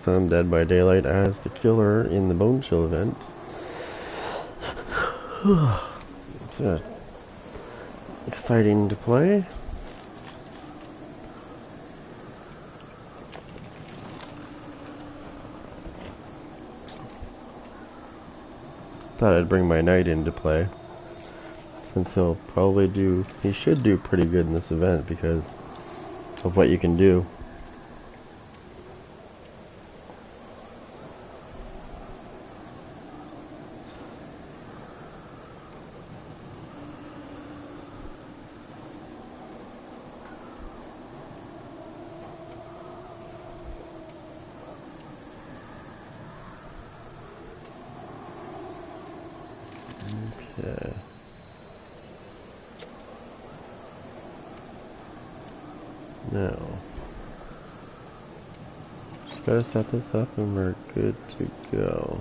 some Dead by Daylight as the killer in the Bone Chill event. It's exciting to play. Thought I'd bring my knight into play, since he should do pretty good in this event because of what you can do. Okay. Now, just gotta set this up and we're good to go.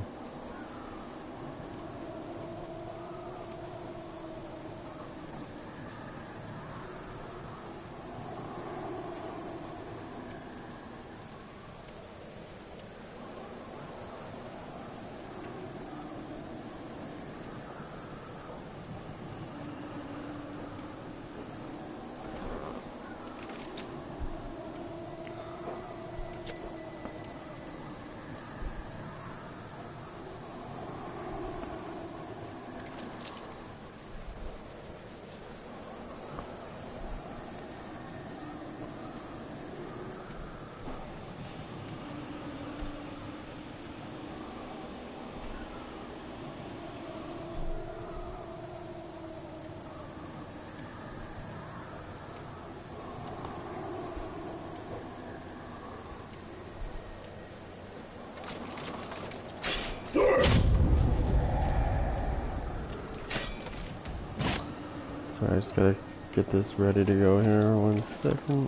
Sorry, I just gotta get this ready to go here. 1 second.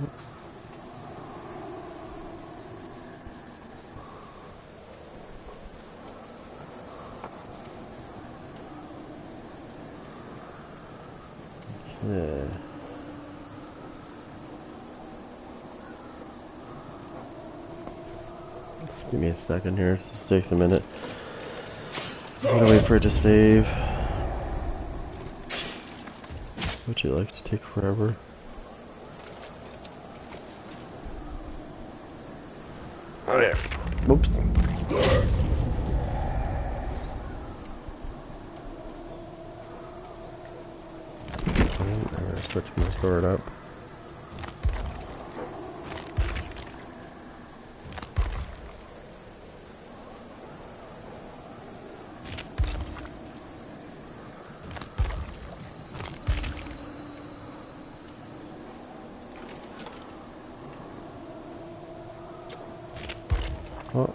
Oops. Okay. Just give me a second here. It just takes a minute. I'm gonna wait for it to save, which it likes to take forever. Oh yeah. Whoops. I'm gonna switch my sword up. Oh.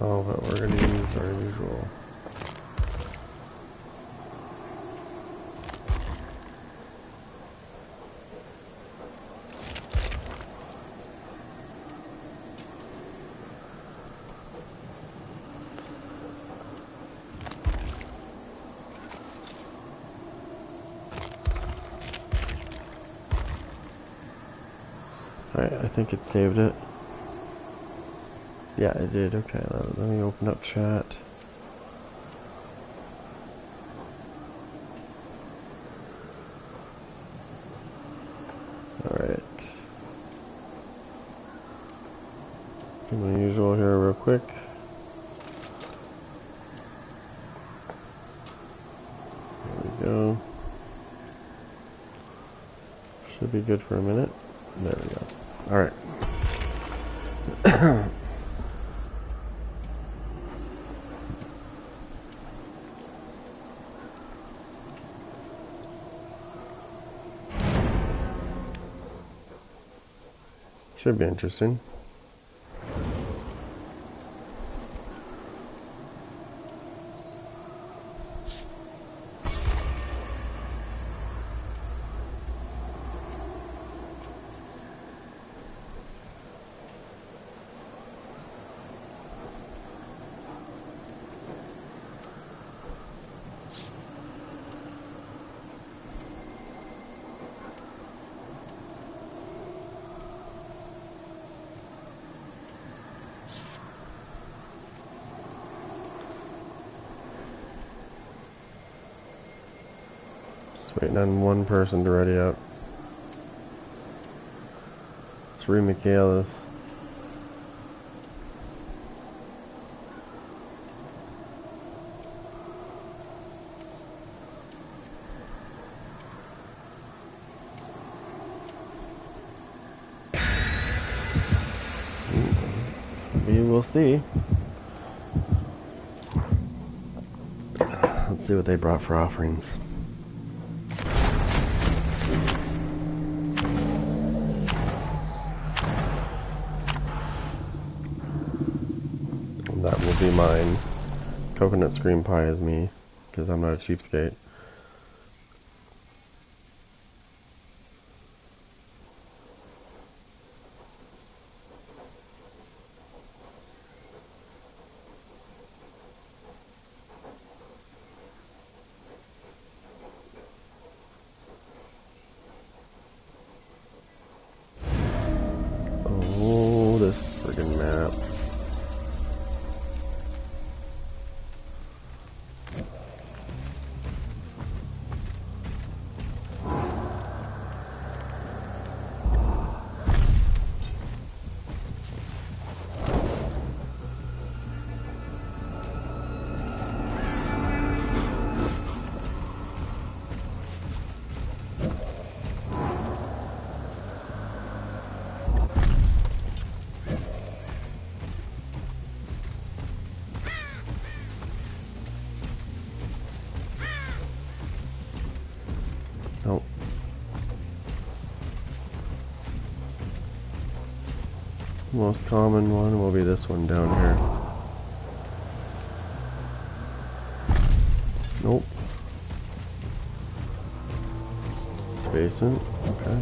Oh, but we're gonna use our usual. Alright, I think it saved it. Yeah, it did. Okay, let me open up chat. Alright. Do my usual here real quick. There we go. Should be good for a minute. There we go. Alright. Should be interesting. Just waiting on one person to ready up. It's Ree Michaelis. We will see. Let's see what they brought for offerings. And that will be mine. Coconut scream pie is me, because I'm not a cheapskate. Oh, this friggin' map. Nope. Most common one will be this one down here. Nope. Basement, okay.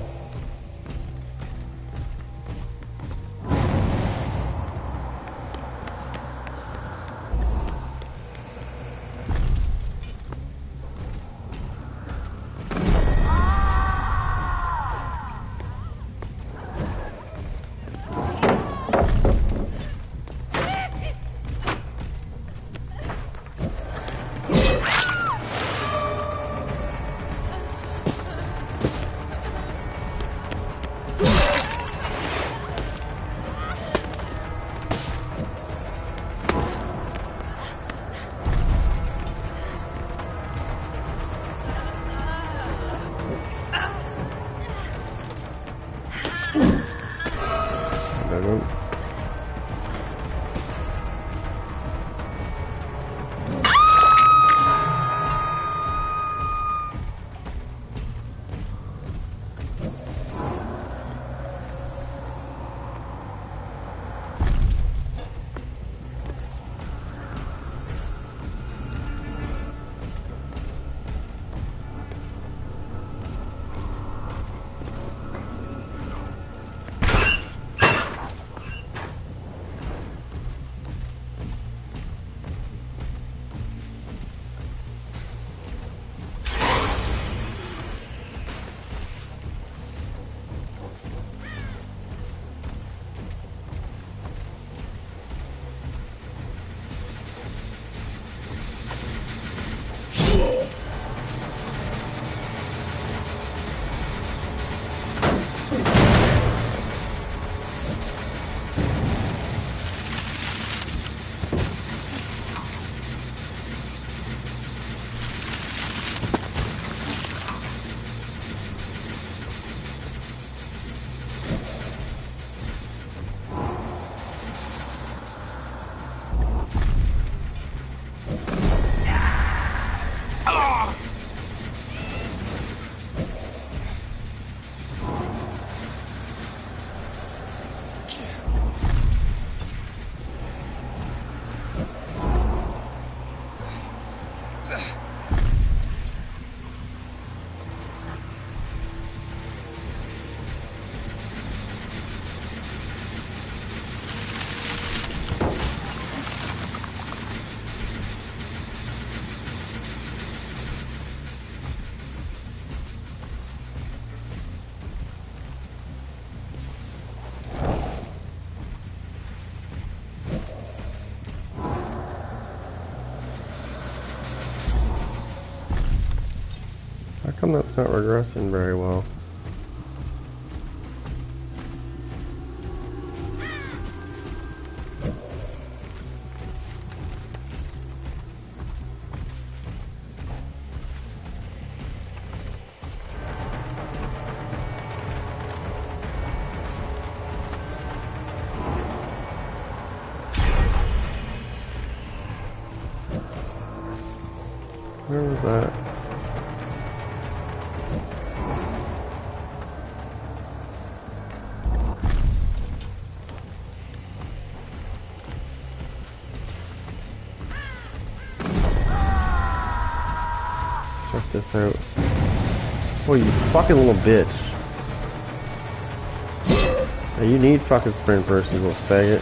How come that's not regressing very well? Where was that? Check this out. Oh, you fucking little bitch. Now you need fucking sprint burst, you little faggot.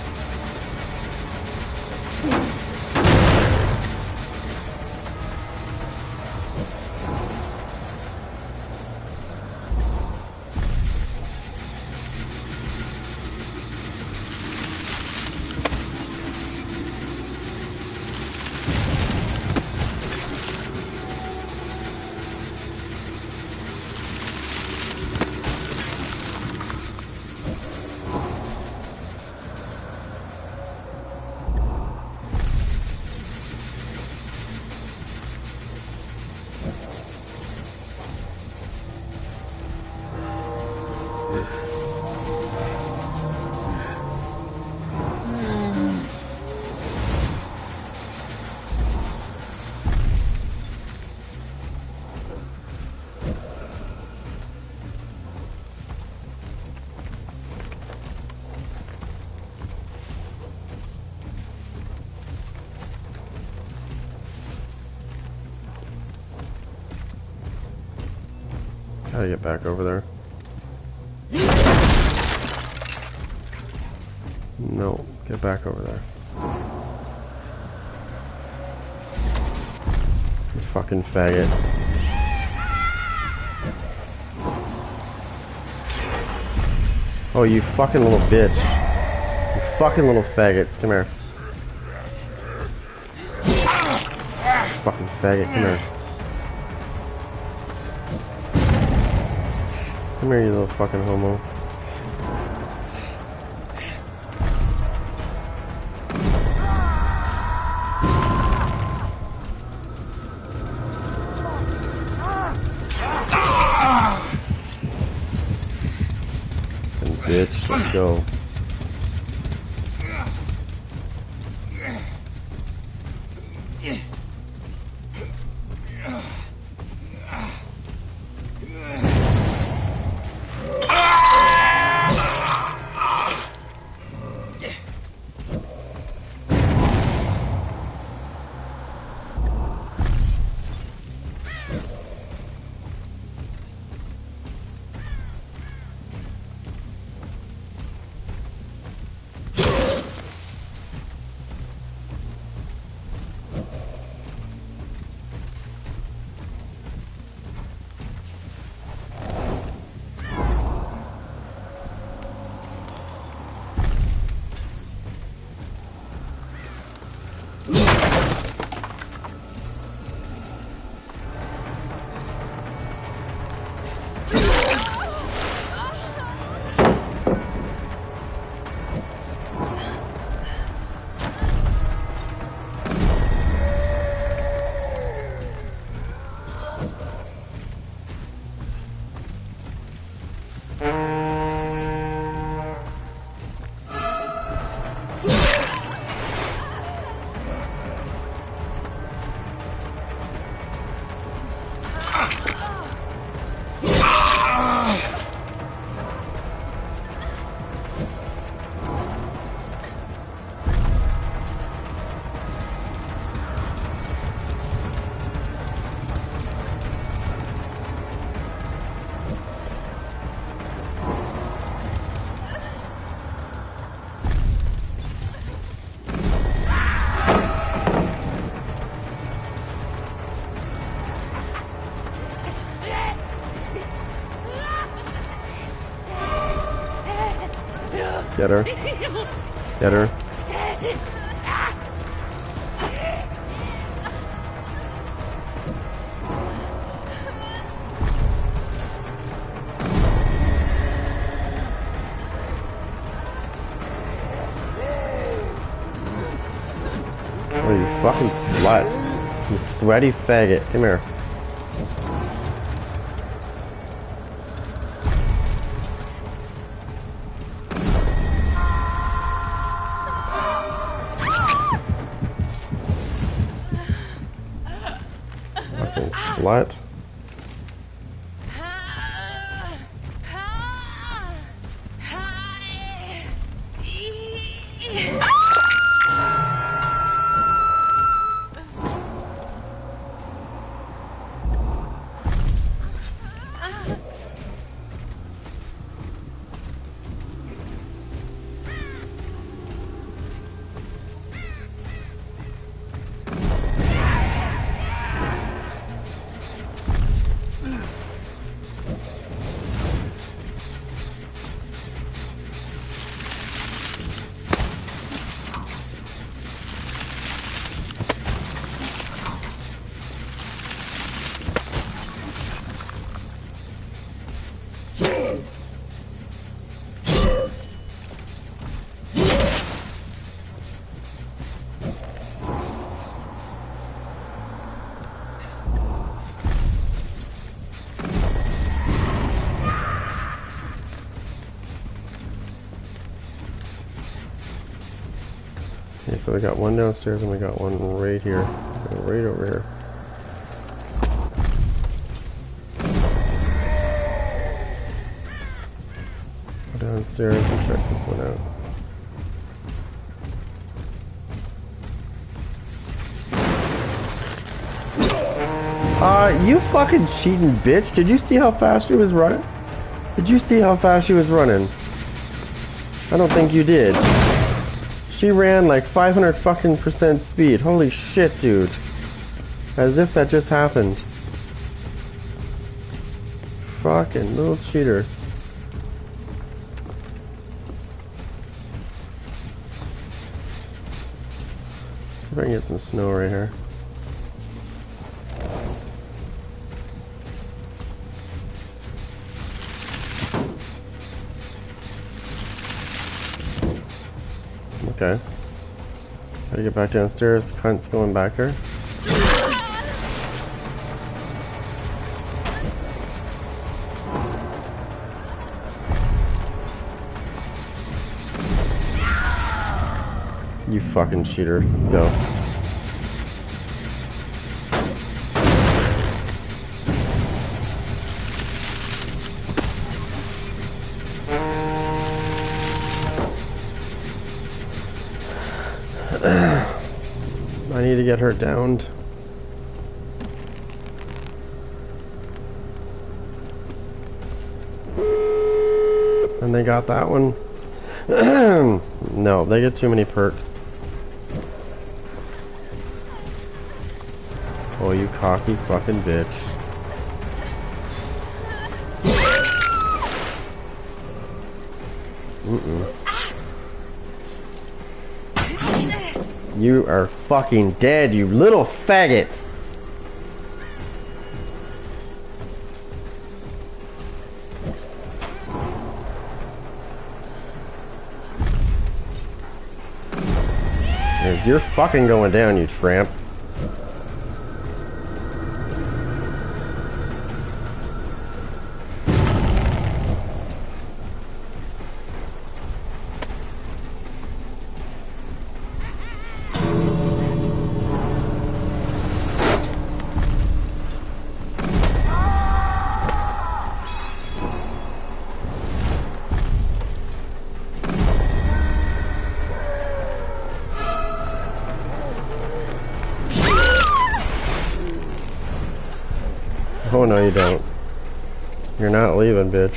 Gotta get back over there. No, get back over there. You fucking faggot. Oh, you fucking little bitch. You fucking little faggots. Come here. Fucking faggot, come here. Come here, you little fucking homo. And bitch, let's go. Get her. Get her. fucking slut. You sweaty faggot. Come here. Fucking slut. Okay, so we got one downstairs and we got one right here. Right over here. Go downstairs and check this one out. You fucking cheating bitch. Did you see how fast she was running? Did you see how fast she was running? I don't think you did. She ran like 500 fucking % speed. Holy shit, dude. As if that just happened. Fucking little cheater. See if I can get some snow right here. Okay. Gotta get back downstairs. The cunt's going back here. You fucking cheater. Let's go. I need to get her downed. And they got that one. No, they get too many perks. Oh, you cocky fucking bitch. You are fucking dead, you little faggot! You're fucking going down, you tramp. Oh, no, you don't. You're not leaving, bitch.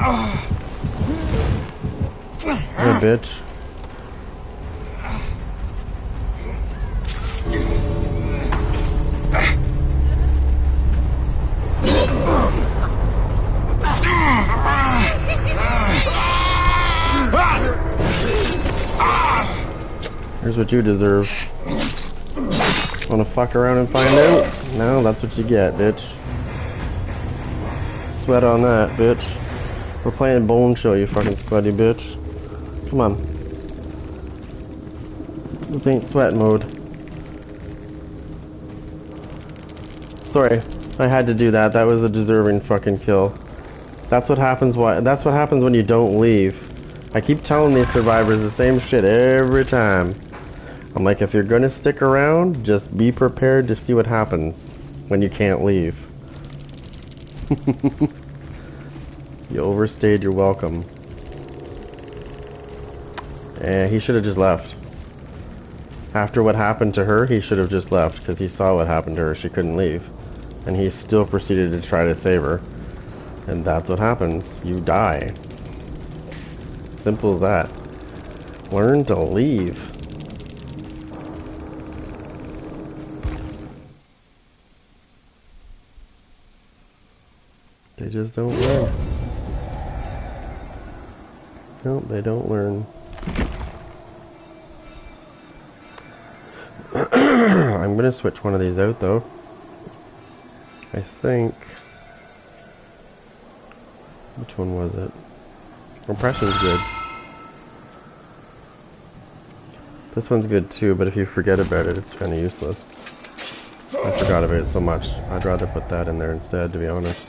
Hey, bitch. Here's what you deserve. Wanna fuck around and find out? No, that's what you get, bitch. Sweat on that, bitch. We're playing Bone Show, you fucking sweaty bitch. Come on. This ain't sweat mode. Sorry, I had to do that. That was a deserving fucking kill. That's what happens. That's what happens when you don't leave. I keep telling these survivors the same shit every time. I'm like, if you're gonna stick around, just be prepared to see what happens when you can't leave. You overstayed your welcome. And he should have just left. After what happened to her, he should have just left because he saw what happened to her. She couldn't leave. And he still proceeded to try to save her. And that's what happens. You die. Simple as that. Learn to leave. They just don't learn. No, they don't learn. I'm gonna switch one of these out though. I think... Which one was it? Compression's good. This one's good too, but if you forget about it, it's kinda useless. I forgot about it so much. I'd rather put that in there instead, to be honest.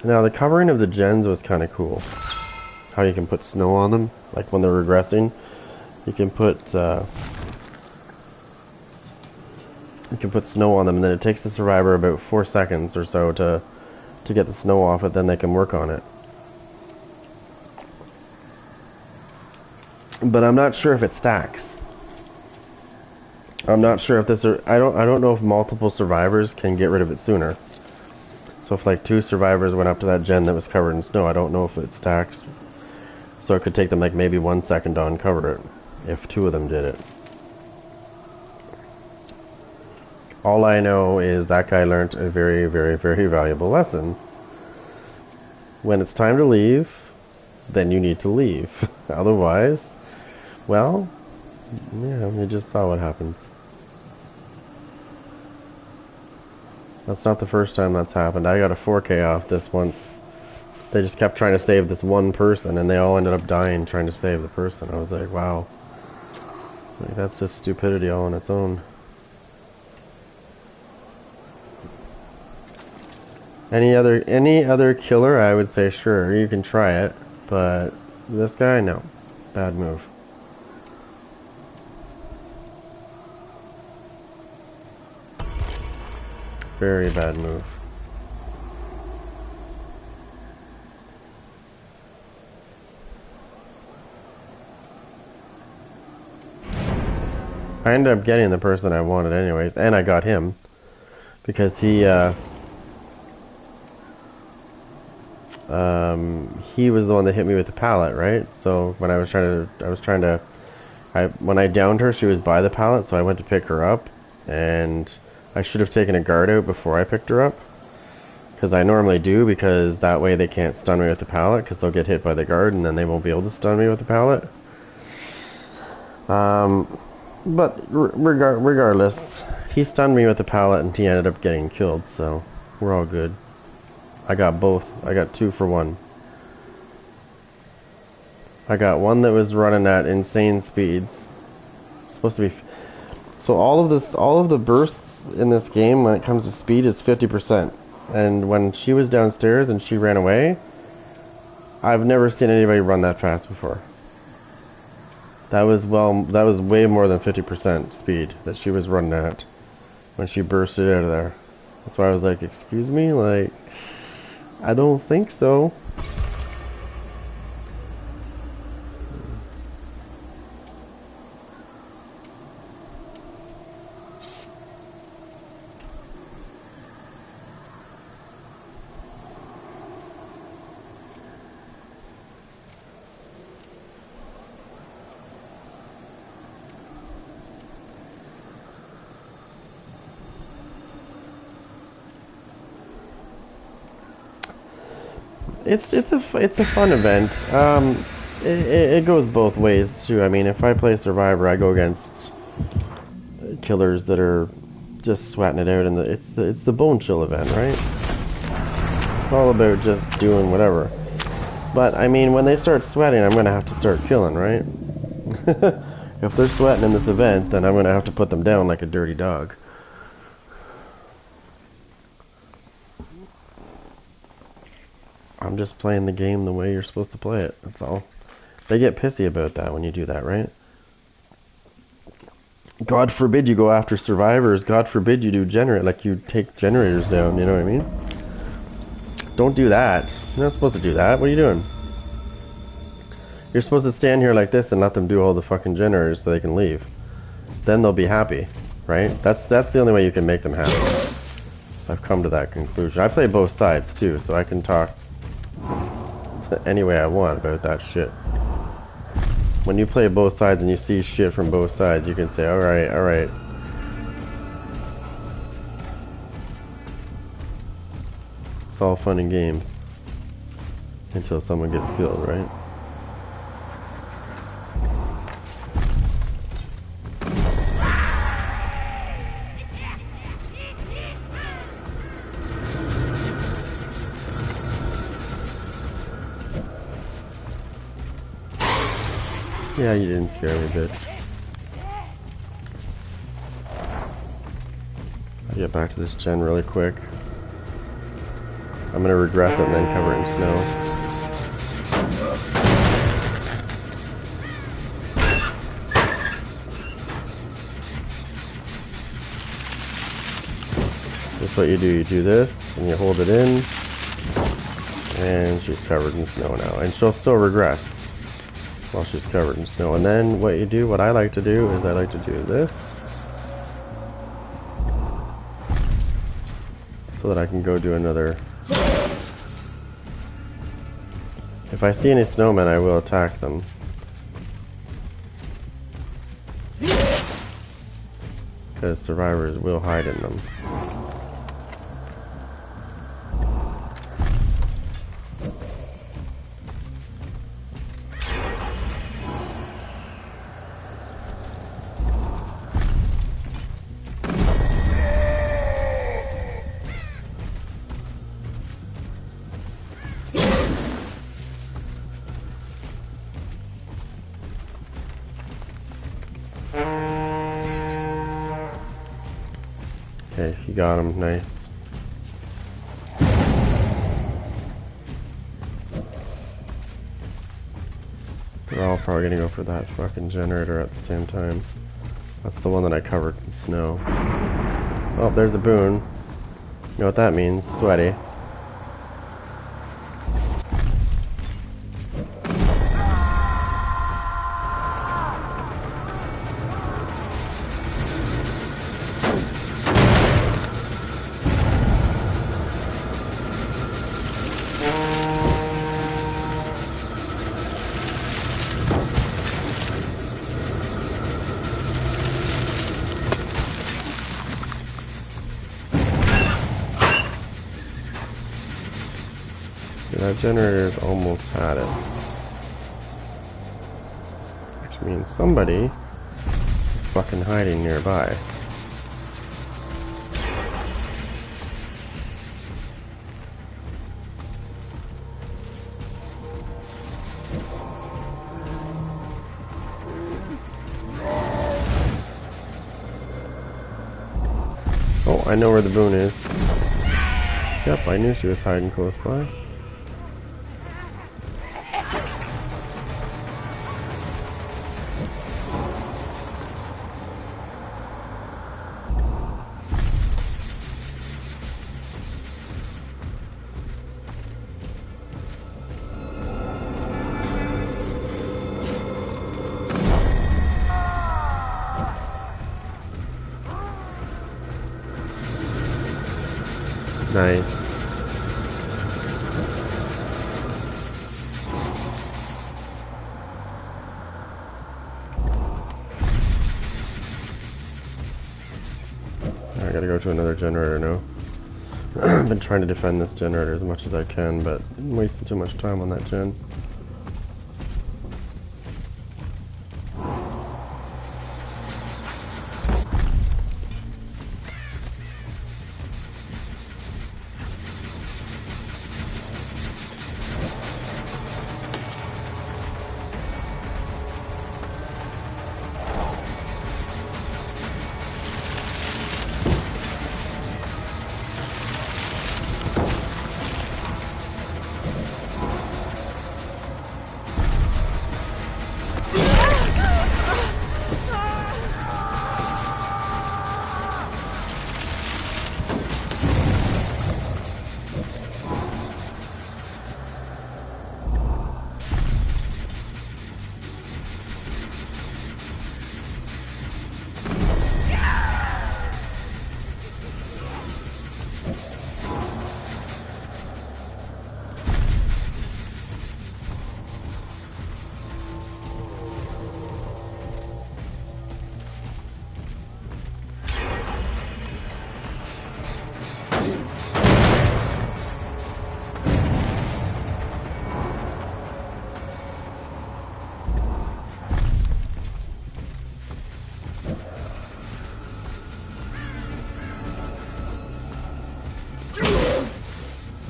Now, the covering of the gens was kind of cool. How you can put snow on them, like when they're regressing. You can put snow on them, and then it takes the survivor about 4 seconds or so to get the snow off it. Then they can work on it. But I'm not sure if it stacks. I'm not sure if this. I don't know if multiple survivors can get rid of it sooner. So if like 2 survivors went up to that gen that was covered in snow, I don't know if it stacks. So it could take them like maybe 1 second to uncover it, if 2 of them did it. All I know is that guy learned a very, very, very valuable lesson. When it's time to leave, then you need to leave. Otherwise, well, yeah, you just saw what happens. That's not the first time that's happened. I got a 4K off this once. They just kept trying to save this one person, and they all ended up dying trying to save the person. I was like, wow. Like, that's just stupidity all on its own. Any other killer, I would say sure, you can try it. But this guy, no. Bad move. Very bad move. I ended up getting the person I wanted anyways, and I got him. Because he was the one that hit me with the pallet, right? So when when I downed her, she was by the pallet, so I went to pick her up, and I should have taken a guard out before I picked her up, because I normally do, because that way they can't stun me with the pallet, because they'll get hit by the guard, and then they won't be able to stun me with the pallet. But regardless, he stunned me with the pallet, and he ended up getting killed, so we're all good. I got both. I got 2 for 1. I got one that was running at insane speeds. Supposed to be... So all of the bursts in this game when it comes to speed is 50%. And when she was downstairs and she ran away, I've never seen anybody run that fast before. That was way more than 50% speed that she was running at when she bursted out of there. That's why I was like, excuse me? Like, I don't think so. it's a fun event. It goes both ways too. I mean, if I play Survivor, I go against killers that are just sweating it out, and it's the bone chill event, right? It's all about just doing whatever. But I mean, when they start sweating, I'm gonna have to start killing, right? If they're sweating in this event, then I'm gonna have to put them down like a dirty dog. I'm just playing the game the way you're supposed to play it. That's all. They get pissy about that when you do that, right? God forbid you go after survivors. God forbid you do like you take generators down. You know what I mean? Don't do that. You're not supposed to do that. What are you doing? You're supposed to stand here like this and let them do all the fucking generators so they can leave. Then they'll be happy, right? That's the only way you can make them happy. I've come to that conclusion. I play both sides too, so I can talk any way I want about that shit. When you play both sides and you see shit from both sides, you can say, alright, alright. It's all fun and games. Until someone gets killed, right? Yeah, you didn't scare me, bitch. I'll get back to this gen really quick. I'm gonna regress it and then cover it in snow. That's what you do. You do this, and you hold it in, and she's covered in snow now. And she'll still regress while she's covered in snow. And then what you do, what I like to do, is I like to do this, so that I can go do another. If I see any snowmen, I will attack them. Because survivors will hide in them. Okay, you got him, nice. We're all probably gonna go for that fucking generator at the same time. That's the one that I covered in snow. Oh, there's a boon. You know what that means? Sweaty. That generator's almost had it. Which means somebody is fucking hiding nearby. Oh, I know where the boon is. Yep, I knew she was hiding close by. Nice. I gotta go to another generator now. I've been trying to defend this generator as much as I can, but I'm wasting too much time on that gen.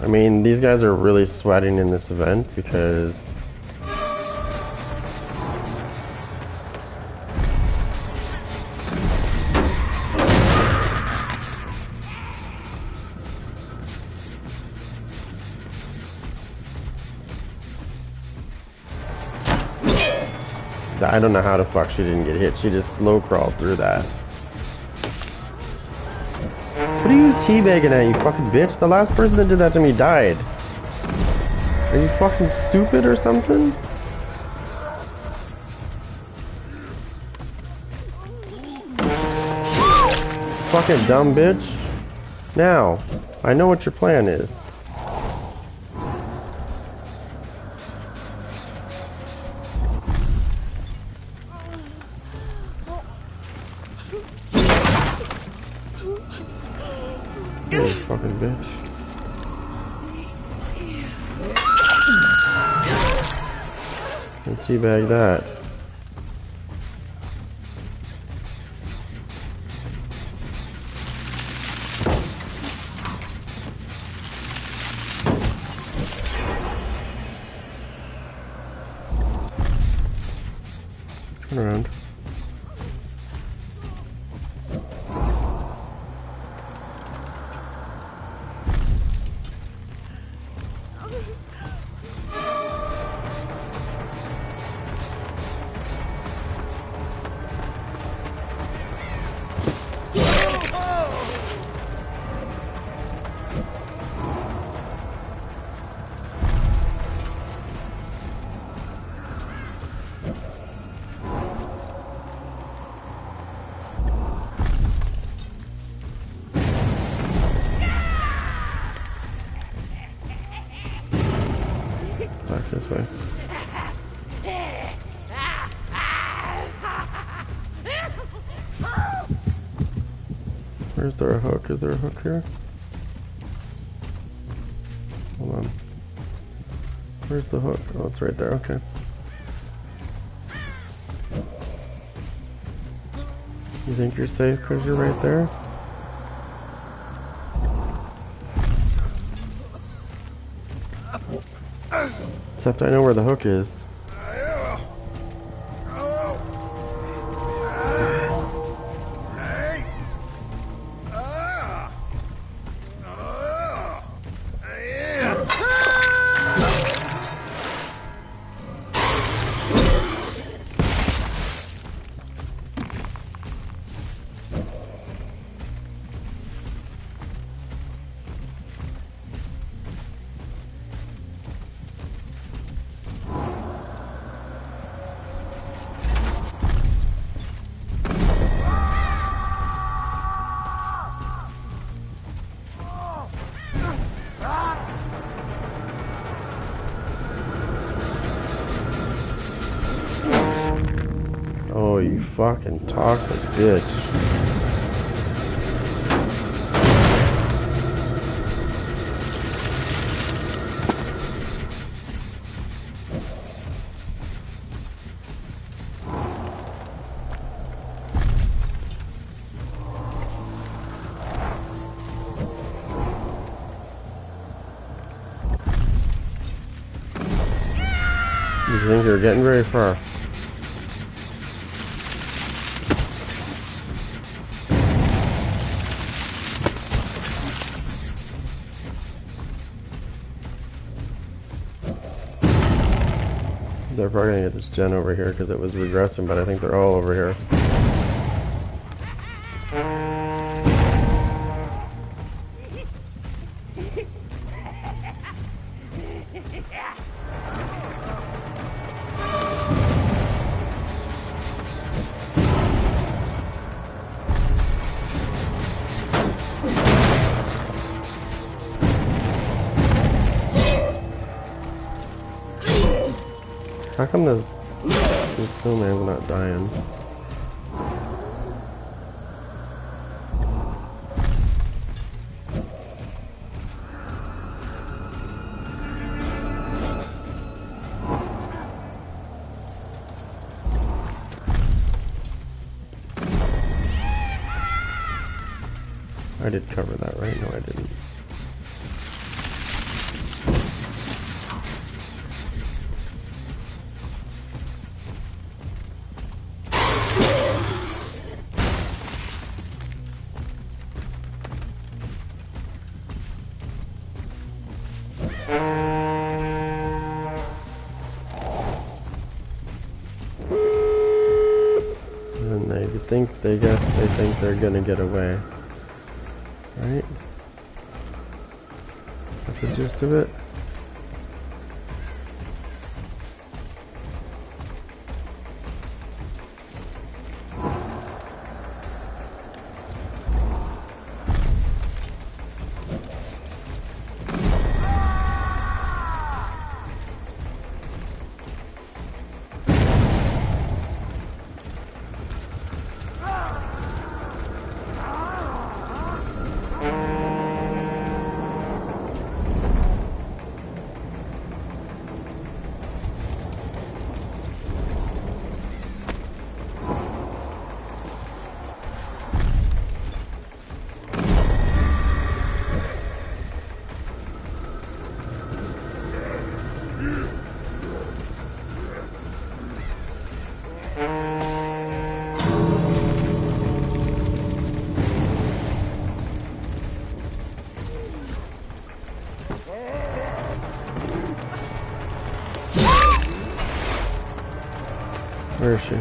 I mean, these guys are really sweating in this event because I don't know how the fuck she didn't get hit. She just slow crawled through that. What are you teabagging at, you fucking bitch? The last person that did that to me died. Are you fucking stupid or something? Fucking dumb bitch. Now, I know what your plan is. You fucking bitch. And teabag that. Turn around. Back this way. Where's there a hook? Is there a hook here? Hold on. Where's the hook? Oh, it's right there. Okay. You think you're safe because you're right there? Except I know where the hook is. Oh, you fucking toxic bitch. you think you're getting very far? They're probably gonna get this gen over here because it was regressing, but I think they're all over here. How come this snowman's not dying? I did cover that, right? No, I didn't. And they think they're gonna get away. Right? That's the gist of it. Where is she?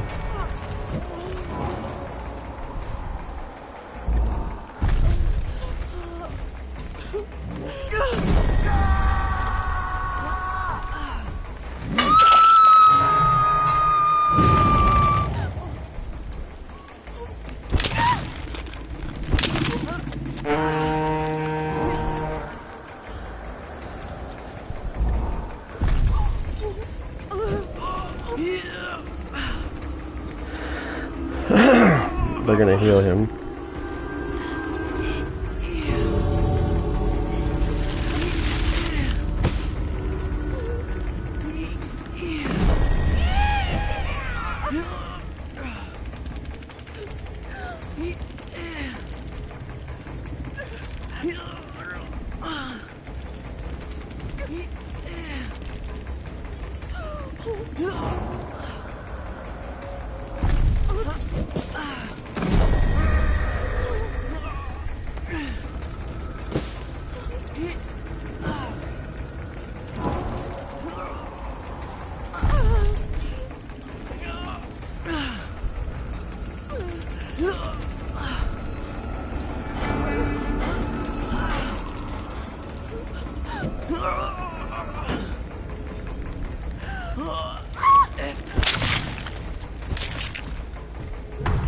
They're gonna heal him.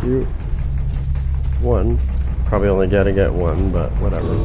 Cute. It's one. Probably only gotta get one, but whatever.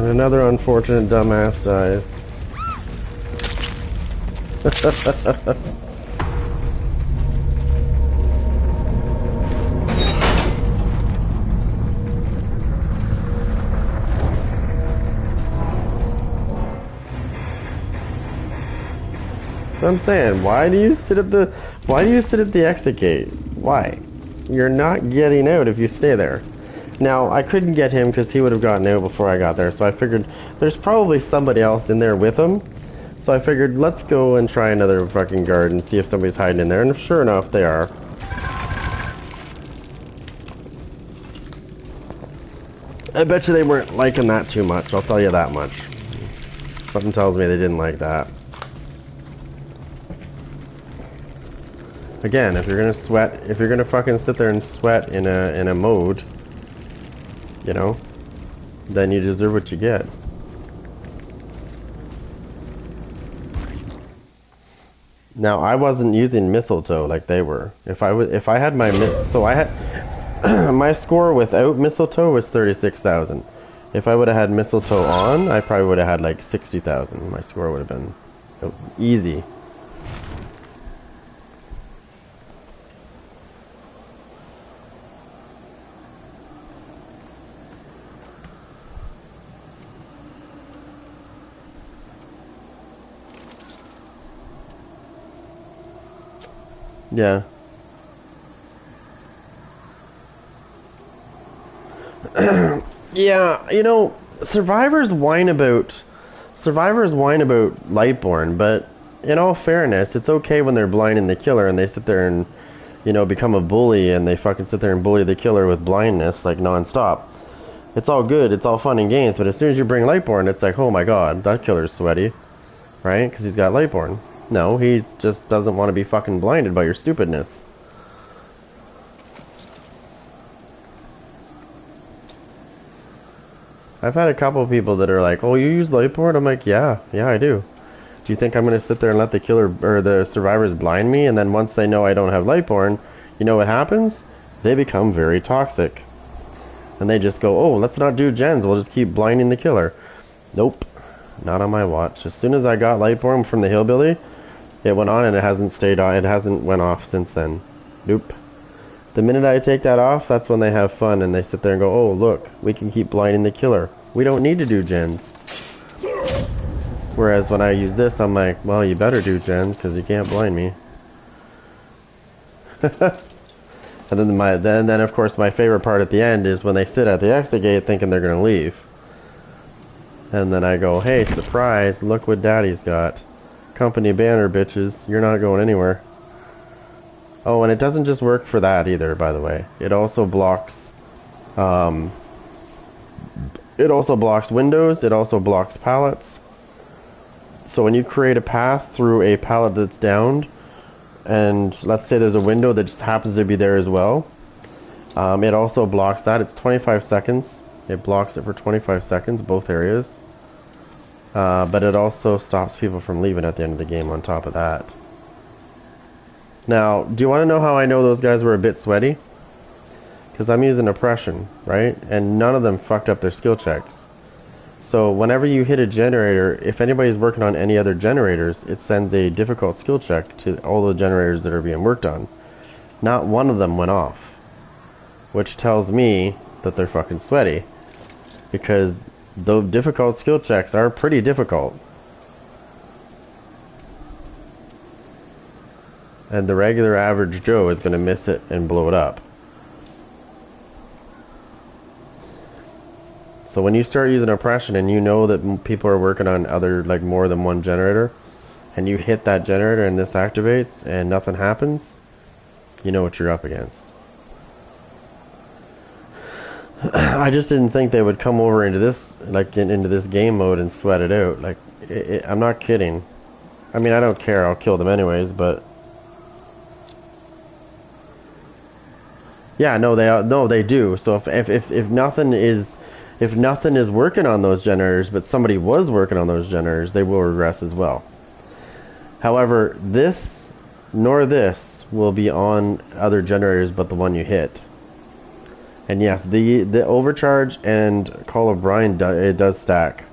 another unfortunate dumbass dies. So I'm saying, why do you sit at the exit gate? Why? You're not getting out if you stay there. Now, I couldn't get him because he would have gotten out before I got there, so I figured there's probably somebody else in there with him. So I figured, let's go and try another fucking guard and see if somebody's hiding in there, and sure enough, they are. I bet you they weren't liking that too much, I'll tell you that much. Something tells me they didn't like that. Again, if you're gonna fucking sit there and sweat in a mode, you know, then you deserve what you get. Now, I wasn't using mistletoe like they were. If I had my my score without mistletoe was 36,000. If I would have had mistletoe on, I probably would have had like 60,000. My score would have been easy. Yeah. Yeah, you know, survivors whine about Lightborn, but in all fairness, it's okay when they're blinding the killer and they sit there and, you know, become a bully and they fucking sit there and bully the killer with blindness like non-stop. It's all good, it's all fun and games, but as soon as you bring Lightborn, it's like, oh my god, that killer's sweaty, right? Because he's got Lightborn. No, he just doesn't want to be fucking blinded by your stupidness. I've had a couple of people that are like, oh, you use Lightborn? I'm like, yeah, I do. Do you think I'm going to sit there and let the killer or the survivors blind me? And then once they know I don't have Lightborn, you know what happens? They become very toxic. And they just go, oh, let's not do gens. We'll just keep blinding the killer. Nope. Not on my watch. As soon as I got Lightborn from the Hillbilly, it went on and it hasn't stayed on. It hasn't went off since then. Nope. The minute I take that off, that's when they have fun and they sit there and go, oh, look, we can keep blinding the killer. We don't need to do gens. Whereas when I use this, I'm like, well, you better do gens because you can't blind me. And then of course my favorite part at the end is when they sit at the exit gate thinking they're gonna leave. And then I go, hey, surprise, look what daddy's got. Company banner, bitches. You're not going anywhere. Oh, and it doesn't just work for that either, by the way. It also blocks windows, it also blocks pallets. So when you create a path through a pallet that's downed, and let's say there's a window that just happens to be there as well, it also blocks that. It's 25 seconds. It blocks it for 25 seconds, both areas. But it also stops people from leaving at the end of the game on top of that. Now, do you want to know how I know those guys were a bit sweaty? Because I'm using oppression, right? And none of them fucked up their skill checks. So whenever you hit a generator, if anybody's working on any other generators, it sends a difficult skill check to all the generators that are being worked on. Not one of them went off. Which tells me that they're fucking sweaty. Because the difficult skill checks are pretty difficult. And the regular average Joe is going to miss it and blow it up. So when you start using oppression and you know that people are working on other, like, more than one generator, and you hit that generator and this activates and nothing happens, you know what you're up against. I just didn't think they would come over into this, like, into this game mode and sweat it out. Like, I'm not kidding. I mean, I don't care. I'll kill them anyways, but yeah, no, they do. So if nothing is working on those generators, but somebody was working on those generators, they will regress as well. However, this nor this will be on other generators but the one you hit. And yes, the overcharge and Call of Brine it does stack.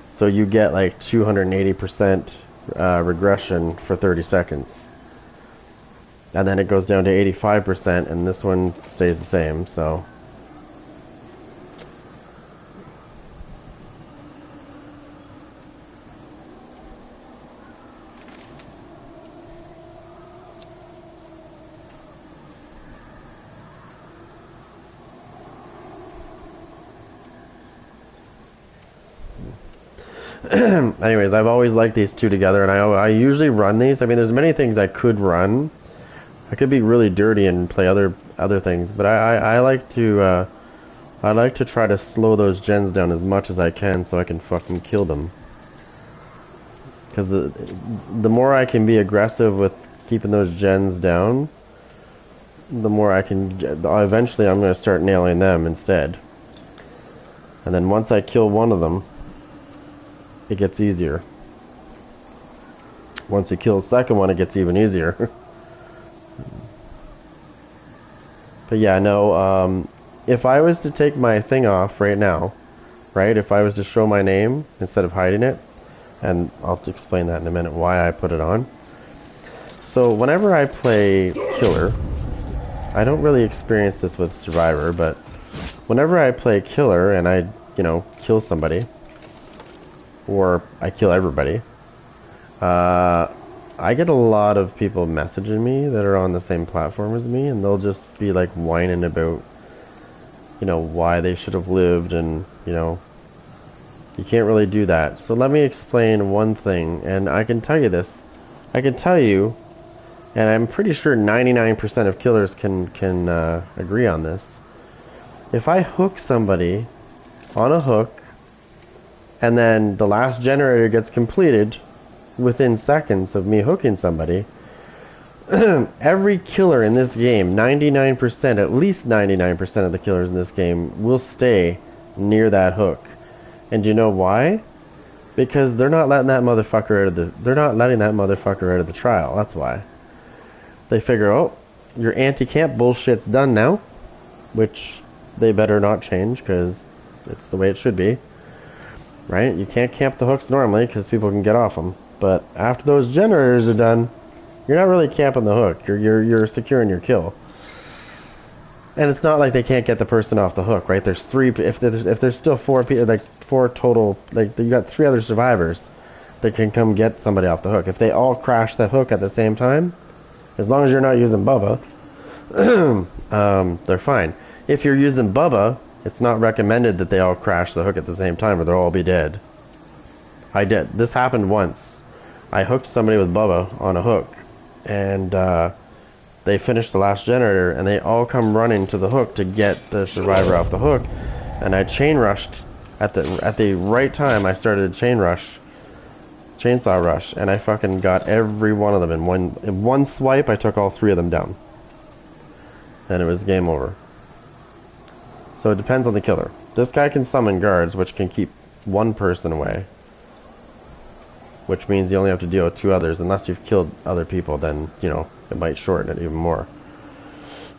So you get like 280% regression for 30 seconds. And then it goes down to 85%, and this one stays the same, so. Anyways, I've always liked these two together, and I usually run these. I mean, there's many things I could run. I could be really dirty and play other things, but I like to try to slow those gens down as much as I can so I can fucking kill them. Because the more I can be aggressive with keeping those gens down, the more I can. Eventually, I'm going to start nailing them instead. And then once I kill one of them, it gets easier. Once you kill the second one, it gets even easier. But yeah, no, if I was to take my thing off right now, right, if I was to show my name instead of hiding it, and I'll explain that in a minute why I put it on. So whenever I play Killer, I don't really experience this with Survivor, but whenever I play Killer and I, you know, kill somebody, or I kill everybody, I get a lot of people messaging me that are on the same platform as me, and they'll just be like whining about, you know, why they should have lived, and, you know, you can't really do that. So let me explain one thing, and I can tell you this. I can tell you, and I'm pretty sure 99% of killers can agree on this. If I hook somebody on a hook, and then the last generator gets completed within seconds of me hooking somebody, every killer in this game, 99%, at least 99% of the killers in this game will stay near that hook. And do you know why? Because they're not letting that motherfucker out of the trial. That's why. They figure, oh, your anti-camp bullshit's done now, which they better not change because it's the way it should be. Right? You can't camp the hooks normally because people can get off them. But after those generators are done, you're not really camping the hook. You're securing your kill. And it's not like they can't get the person off the hook, right? There's three. If there's still four people, like four total, like you got three other survivors that can come get somebody off the hook. If they all crash the hook at the same time, as long as you're not using Bubba, they're fine. If you're using Bubba, it's not recommended that they all crash the hook at the same time or they'll all be dead. I did. This happened once. I hooked somebody with Bubba on a hook, and they finished the last generator, and they all come running to the hook to get the survivor off the hook, and I chain rushed at the right time. I started a chainsaw rush, and I fucking got every one of them in one swipe. I took all three of them down, and it was game over. So it depends on the killer. This guy can summon guards, which can keep one person away, which means you only have to deal with two others. Unless you've killed other people, then, you know, it might shorten it even more.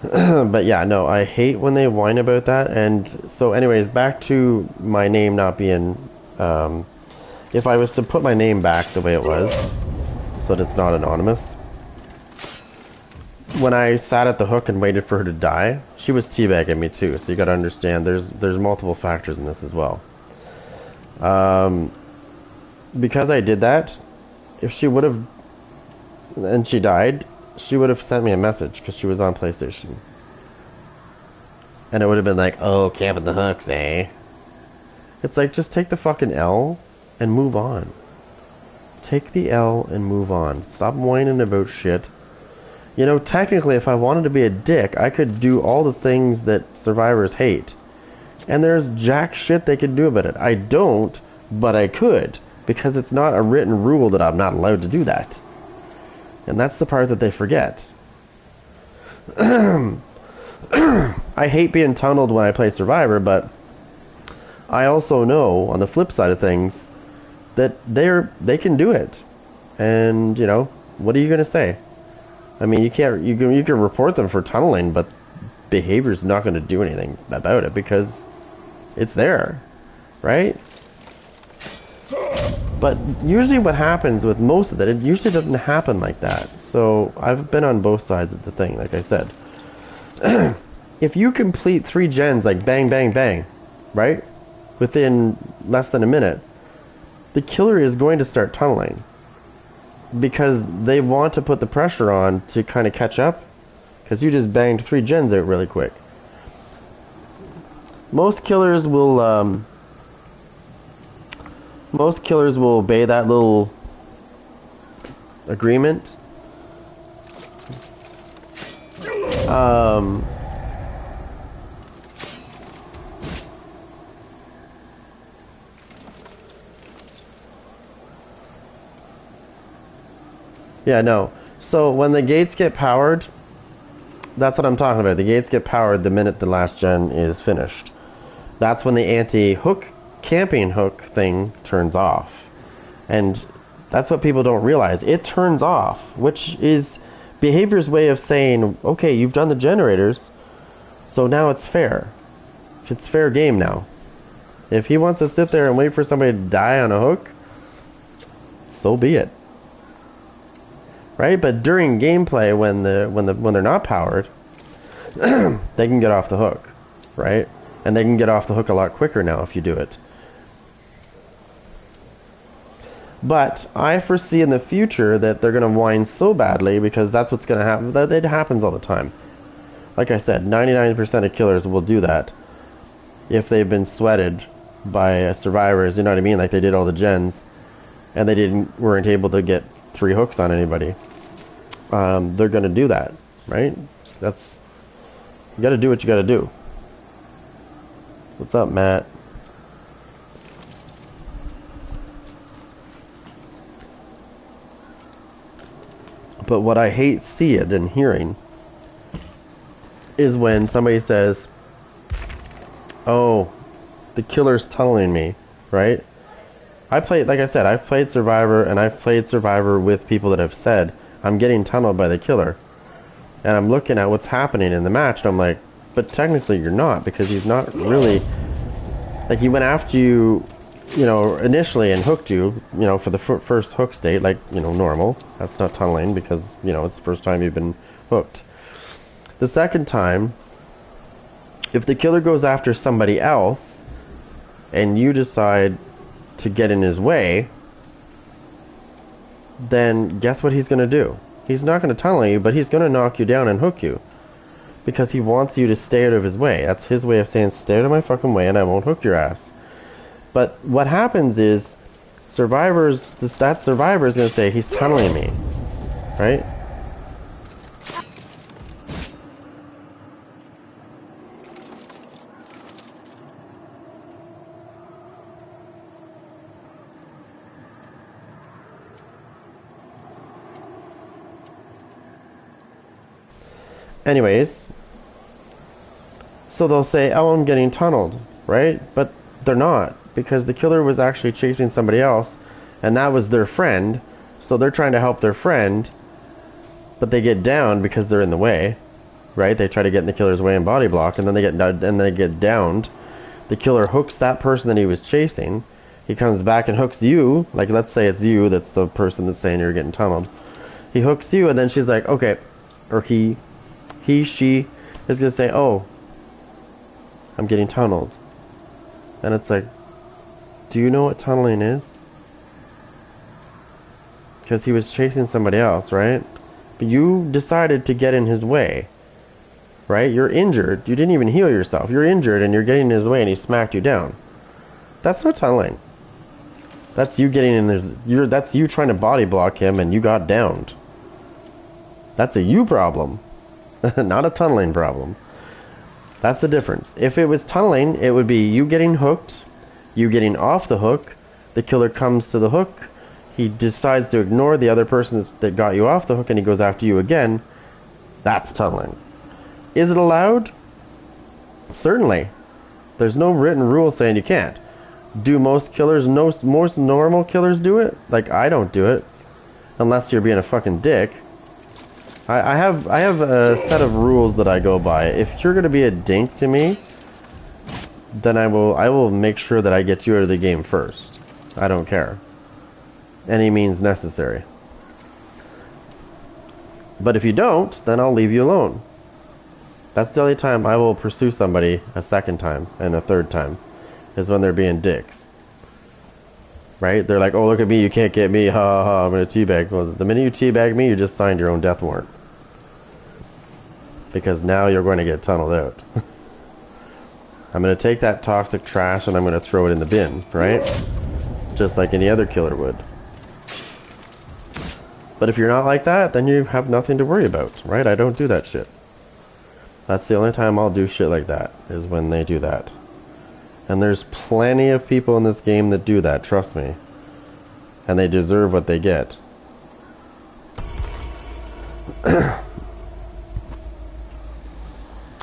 But yeah, no, I hate when they whine about that. And so anyways, back to my name not being, if I was to put my name back the way it was, so that it's not anonymous, when I sat at the hook and waited for her to die, she was teabagging me too. So you gotta understand, there's multiple factors in this as well. Because I did that, if she would have, and she died, she would have sent me a message because she was on PlayStation. And it would have been like, oh, camping the hooks, eh? It's like, just take the fucking L and move on. Take the L and move on. Stop whining about shit. You know, technically, if I wanted to be a dick, I could do all the things that survivors hate. And there's jack shit they could do about it. I don't, but I could. Because it's not a written rule that I'm not allowed to do that. And that's the part that they forget. I hate being tunneled when I play Survivor, but I also know, on the flip side of things, that they can do it. And, you know, what are you going to say? I mean, you can report them for tunneling, but behavior's not going to do anything about it because it's there, right? But usually what happens with most of it usually doesn't happen like that. So I've been on both sides of the thing, like I said. If you complete 3 gens like bang, bang, bang, right? Within less than a minute, the killer is going to start tunneling. Because they want to put the pressure on to kind of catch up. Because you just banged 3 gens out really quick. Most killers will obey that little agreement. Yeah, no. So when the gates get powered, that's what I'm talking about. The gates get powered the minute the last gen is finished. That's when the anti-hook camping hook thing turns off. And that's what people don't realize. It turns off, which is behavior's way of saying, okay, you've done the generators, so now it's fair. It's fair game now. If he wants to sit there and wait for somebody to die on a hook, so be it. Right? But during gameplay, when they're not powered, they can get off the hook, right? And they can get off the hook a lot quicker now if you do it. But I foresee in the future that they're going to whine so badly because that's what's going to happen. It happens all the time. Like I said, 99% of killers will do that if they've been sweated by survivors. You know what I mean? Like they did all the gens, and they weren't able to get 3 hooks on anybody. They're going to do that, right? You got to do what you got to do. What's up, Matt? But what I hate seeing and hearing is when somebody says, oh, the killer's tunneling me, right? Like I said, I've played Survivor, and I've played Survivor with people that have said, I'm getting tunneled by the killer. And I'm looking at what's happening in the match, and I'm like, but technically you're not, because he's not really, like, he went after you, you know, initially and hooked you, you know, for the first hook state, like, you know, normal. That's not tunneling because, you know, it's the first time you've been hooked. The second time, if the killer goes after somebody else and you decide to get in his way, then guess what he's going to do? He's not going to tunnel you, but he's going to knock you down and hook you. Because he wants you to stay out of his way. That's his way of saying, stay out of my fucking way and I won't hook your ass. But what happens is, that survivor is going to say, he's tunneling me. Right? Anyways, so they'll say, oh, I'm getting tunneled, right? But they're not, because the killer was actually chasing somebody else, and that was their friend, so they're trying to help their friend, but they get downed because they're in the way, right? They try to get in the killer's way and body block, and then they get downed. The killer hooks that person that he was chasing. He comes back and hooks you, like let's say it's you that's the person that's saying you're getting tunneled. He hooks you, and then she's like, okay, or she is going to say, oh, I'm getting tunneled. And it's like, do you know what tunneling is? Because he was chasing somebody else, right? But you decided to get in his way, right? You're injured. You didn't even heal yourself. You're injured and you're getting in his way and he smacked you down. That's not tunneling. That's you getting in his... That's you trying to body block him and you got downed. That's a you problem. Not a tunneling problem. That's the difference. If it was tunneling, it would be you getting hooked, you getting off the hook, the killer comes to the hook, he decides to ignore the other person that got you off the hook and he goes after you again. That's tunneling. Is it allowed? Certainly. There's no written rule saying you can't. Do most normal killers do it? Like, I don't do it. Unless you're being a fucking dick. I have a set of rules that I go by. If you're gonna be a dink to me, then I will make sure that I get you out of the game first. I don't care. Any means necessary. But if you don't, then I'll leave you alone. That's the only time I will pursue somebody a second time and a third time, is when they're being dicks. Right? They're like, oh, look at me, you can't get me, ha ha ha, I'm gonna teabag. Well, the minute you teabag me, you just signed your own death warrant. Because now you're going to get tunneled out. I'm gonna take that toxic trash and I'm gonna throw it in the bin, right? Just like any other killer would. But if you're not like that, then you have nothing to worry about, right? I don't do that shit. That's the only time I'll do shit like that, is when they do that. And there's plenty of people in this game that do that, trust me. And they deserve what they get.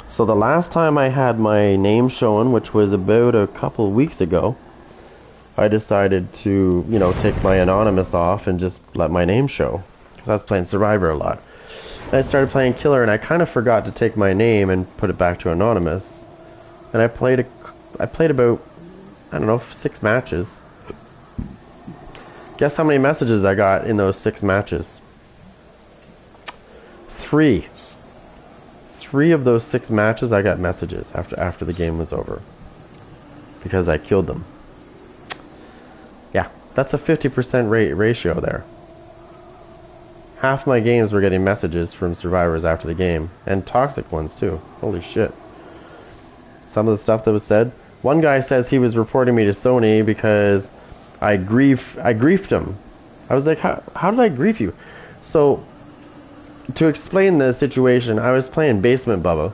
So the last time I had my name shown, which was about a couple weeks ago, I decided to, you know, take my anonymous off and just let my name show. Because I was playing Survivor a lot. And I started playing Killer and I kind of forgot to take my name and put it back to anonymous. And I played about, I don't know, 6 matches. Guess how many messages I got in those 6 matches? 3. 3 of those 6 matches I got messages after the game was over. Because I killed them. Yeah, that's a 50% ratio there. Half my games were getting messages from survivors after the game. And toxic ones too. Holy shit. Some of the stuff that was said. One guy says he was reporting me to Sony because I griefed him. I was like, how did I grief you? So, to explain the situation, I was playing Basement Bubba.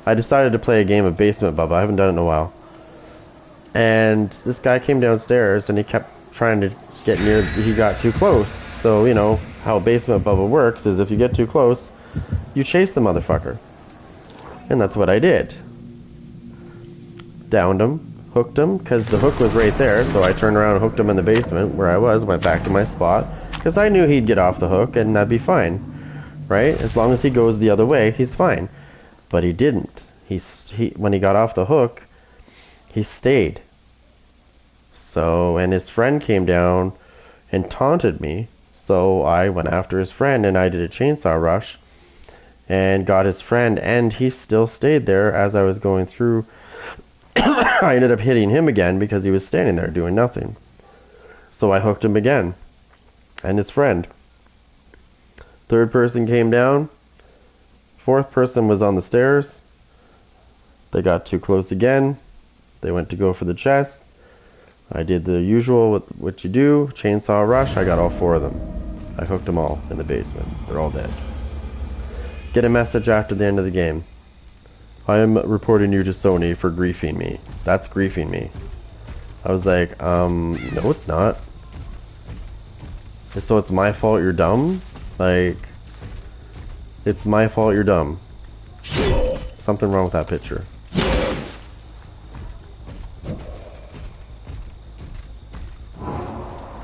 I decided to play a game of Basement Bubba. I haven't done it in a while. And this guy came downstairs and he kept trying to get near, he got too close. So, you know, how Basement Bubba works is if you get too close, you chase the motherfucker. And that's what I did. Downed him, hooked him, because the hook was right there, so I turned around and hooked him in the basement where I was, went back to my spot, because I knew he'd get off the hook and that'd be fine. Right? As long as he goes the other way, he's fine. But he didn't. When he got off the hook, he stayed. So, and his friend came down and taunted me. So I went after his friend and I did a chainsaw rush and got his friend, and he still stayed there as I was going through. I ended up hitting him again because he was standing there doing nothing. So I hooked him again. And his friend. Third person came down. Fourth person was on the stairs. They got too close again. They went to go for the chest. I did the usual, what you do, chainsaw rush. I got all 4 of them. I hooked them all in the basement. They're all dead. Get a message after the end of the game. I am reporting you to Sony for griefing me. That's griefing me. I was like, no it's not. So it's my fault you're dumb? Like, it's my fault you're dumb. Something wrong with that picture.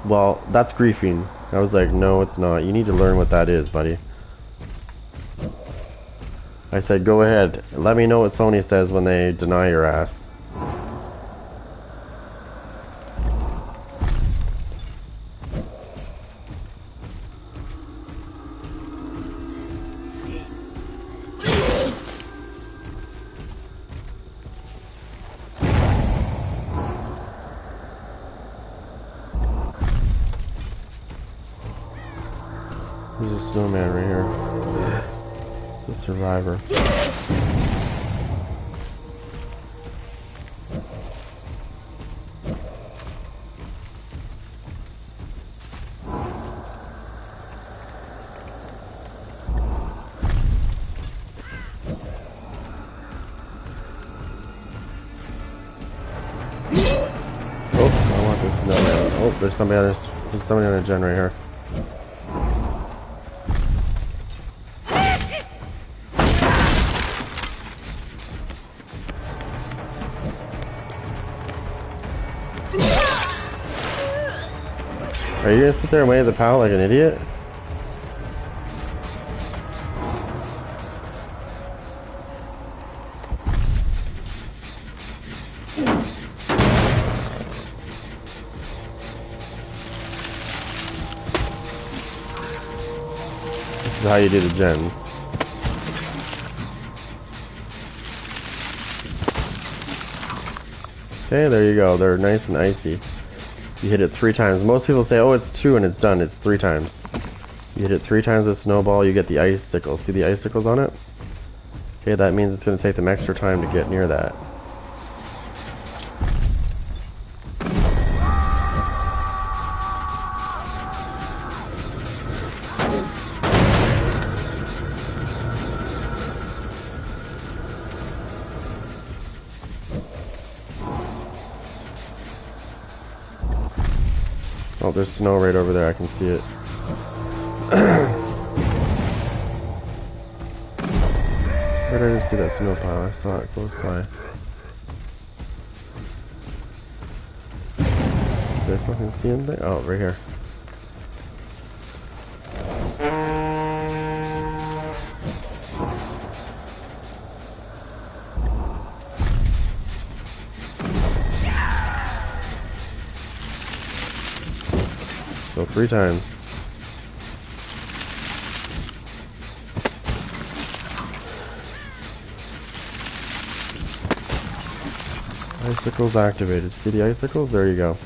Well, that's griefing. I was like, no, it's not. You need to learn what that is, buddy. I said, go ahead. Let me know what Sony says when they deny your ass. There's a snowman right here. The survivor. Oh, I want this snowman. Oh, there's somebody on a gen right here. Are you gonna sit there and wait at the pal like an idiot? is how you do the gens. Okay, there you go. They're nice and icy. You hit it 3 times. Most people say, oh, it's 2 and it's done. It's 3 times. You hit it 3 times with Snowball, you get the icicles. See the icicles on it? Okay, that means it's going to take them extra time to get near that. Oh, there's snow right over there. I can see it. Where did I just see that snow pile? I saw it close by. Did I fucking see anything? Oh, right here. So 3 times. Icicles activated. See the icicles? There you go.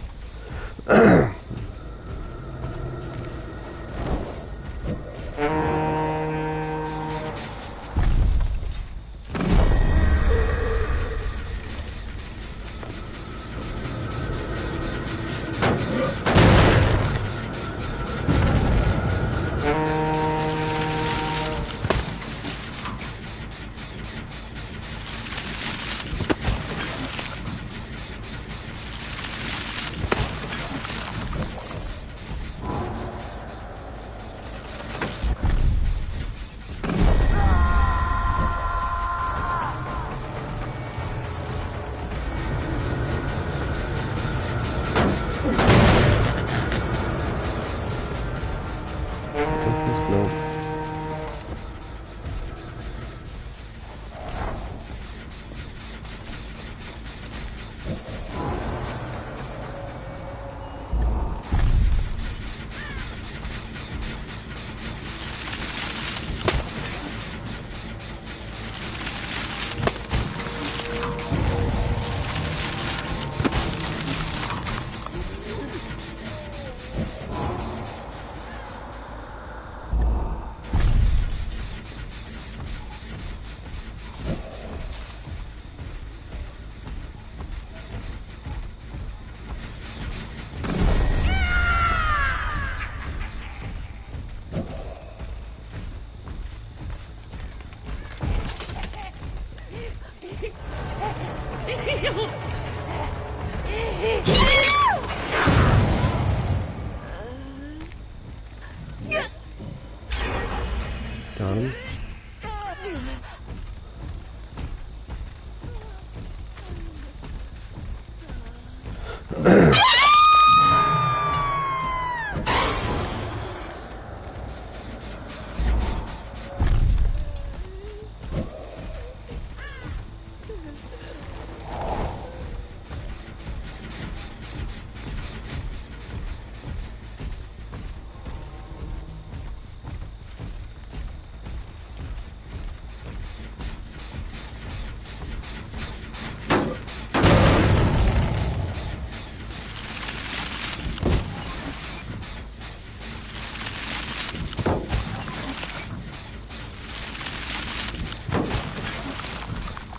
Got him.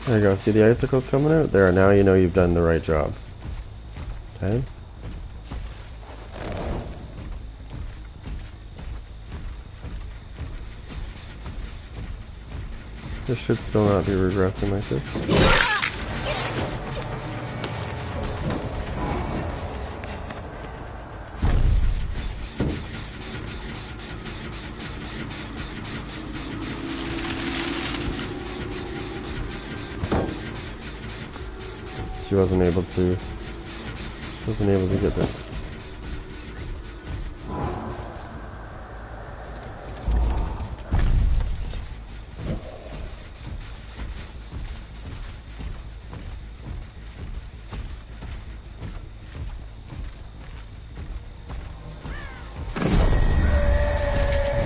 There you go. See the icicles coming out? There, now you know you've done the right job. Okay? This should still not be regressing like this. She wasn't able to get that.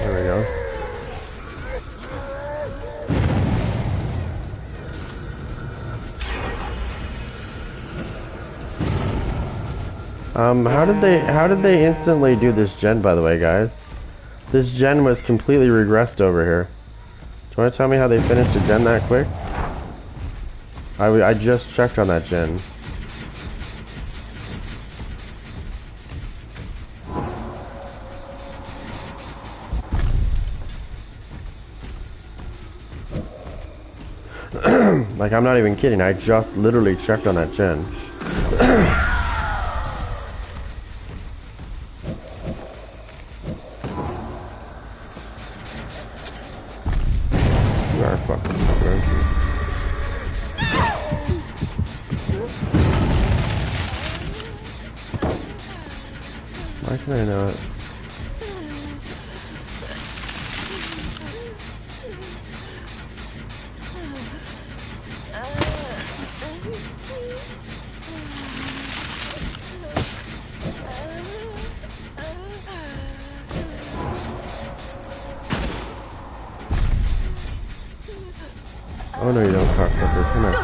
There we go. How did they instantly do this gen, by the way, guys? This gen was completely regressed over here. Do you want to tell me how they finished a gen that quick? I just checked on that gen. Like, I'm not even kidding. I just literally checked on that gen. You are fucking stupid, aren't you? Why can I not? Oh no, you don't, cocksucker. Come here.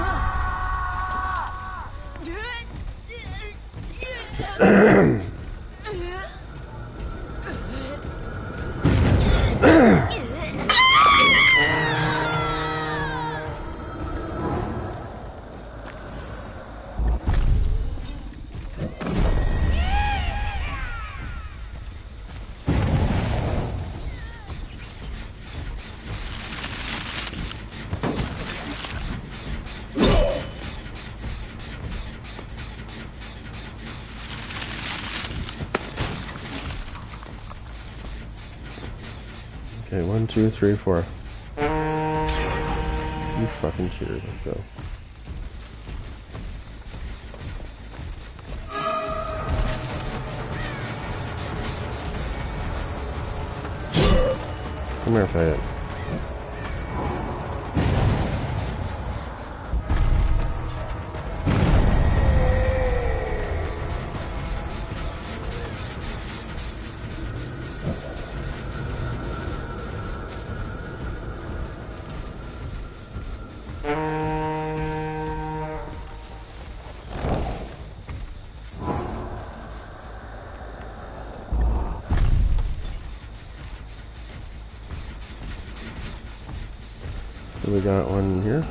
Okay, 1, 2, 3, 4. You fucking cheaters, let's go. Come here, Fayette. So we got one here.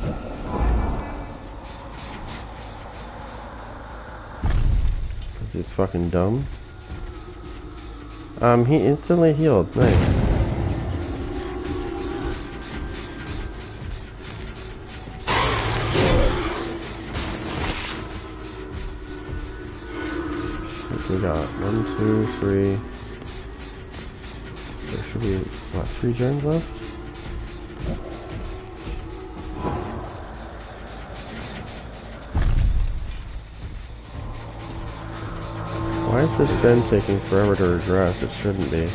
This is fucking dumb. He instantly healed. Nice. So we got 1, 2, 3. There should be, what, 3 gens left? Why is this gen taking forever to redress? It shouldn't be.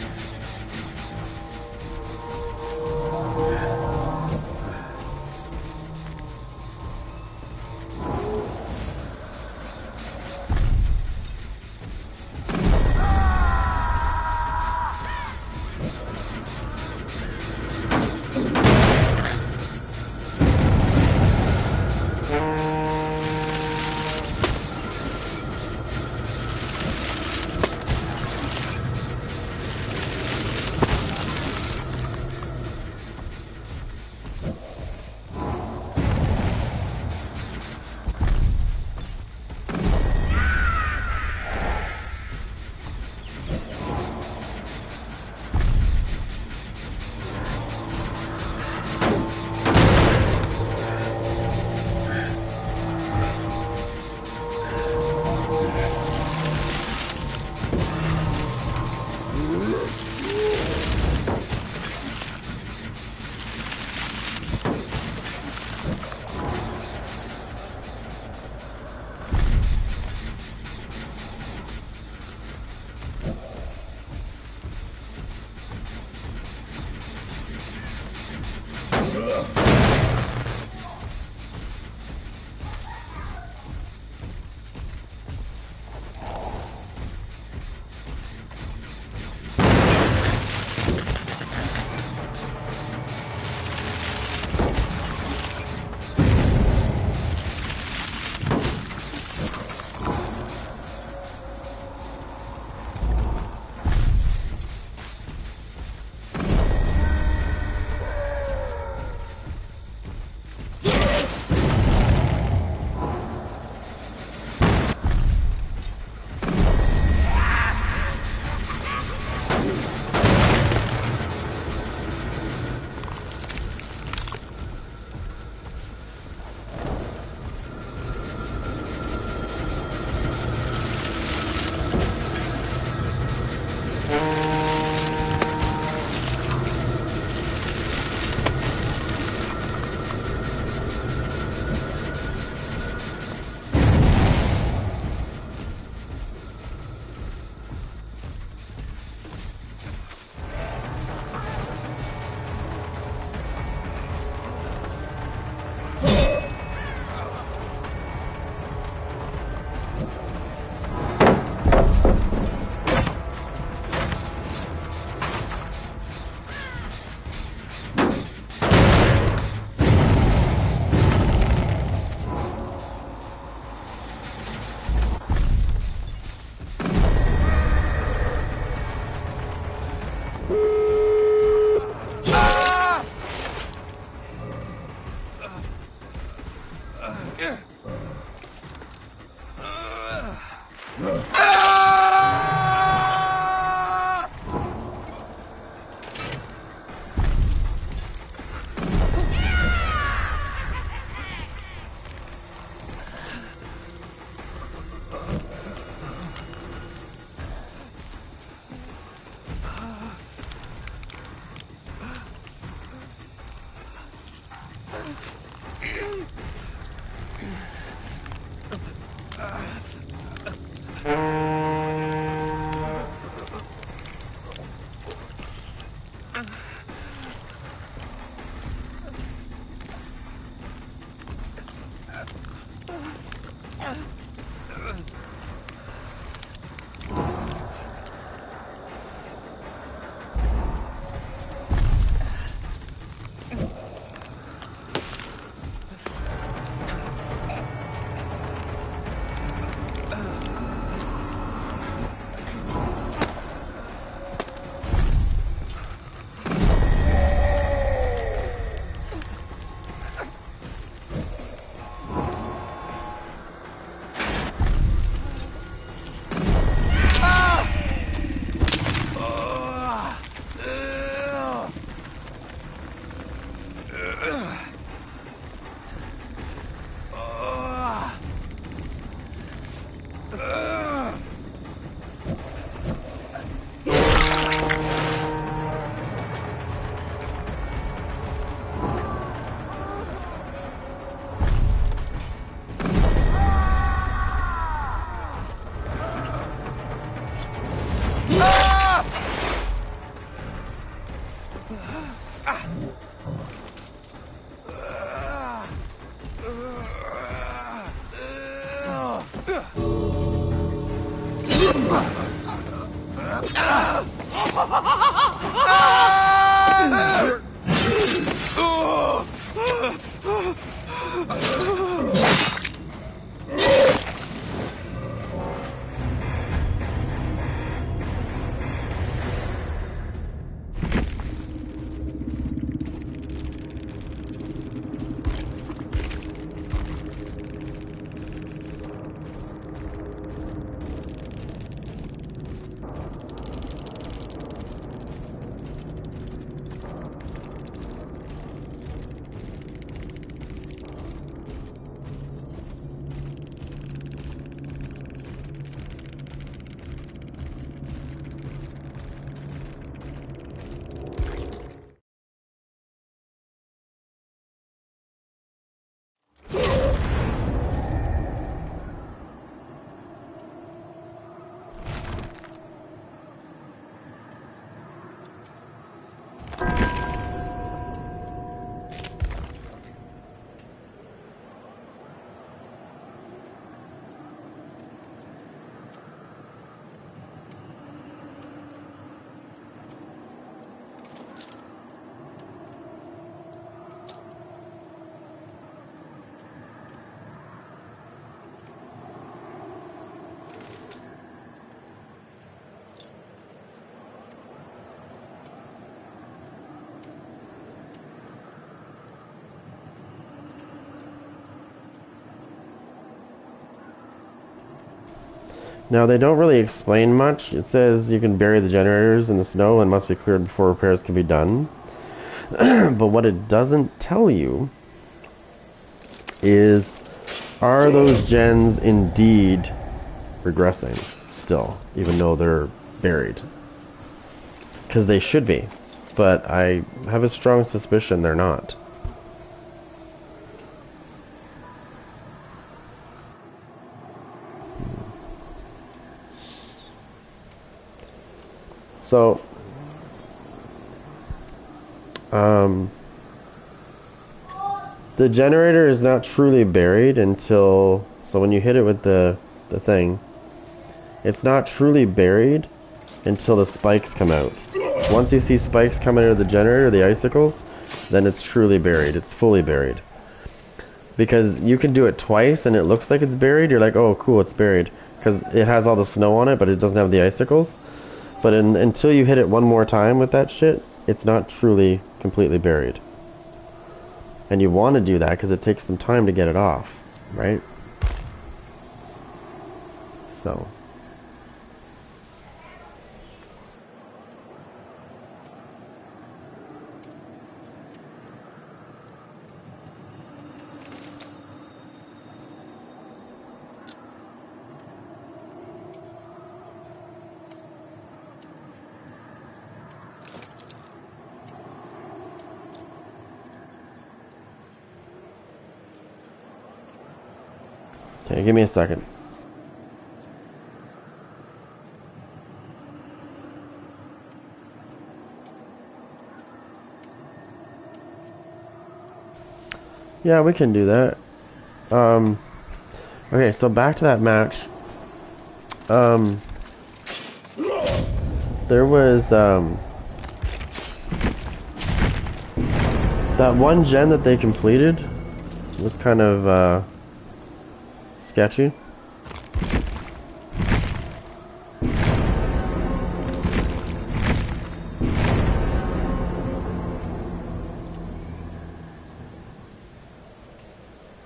Now, they don't really explain much. It says you can bury the generators in the snow and must be cleared before repairs can be done. But what it doesn't tell you is, are those gens indeed regressing still, even though they're buried? because they should be, but I have a strong suspicion they're not. So, the generator is not truly buried until, so when you hit it with the thing, it's not truly buried until the spikes come out. Once you see spikes coming out of the generator, the icicles, then it's truly buried. It's fully buried. Because you can do it twice and it looks like it's buried. You're like, oh, cool, it's buried. Because it has all the snow on it, but it doesn't have the icicles. But until you hit it one more time with that shit, it's not truly completely buried. And you want to do that because it takes some time to get it off, right? So. Okay, give me a second. Yeah, we can do that. Okay, so back to that match. There was, that one gen that they completed was kind of, sketchy.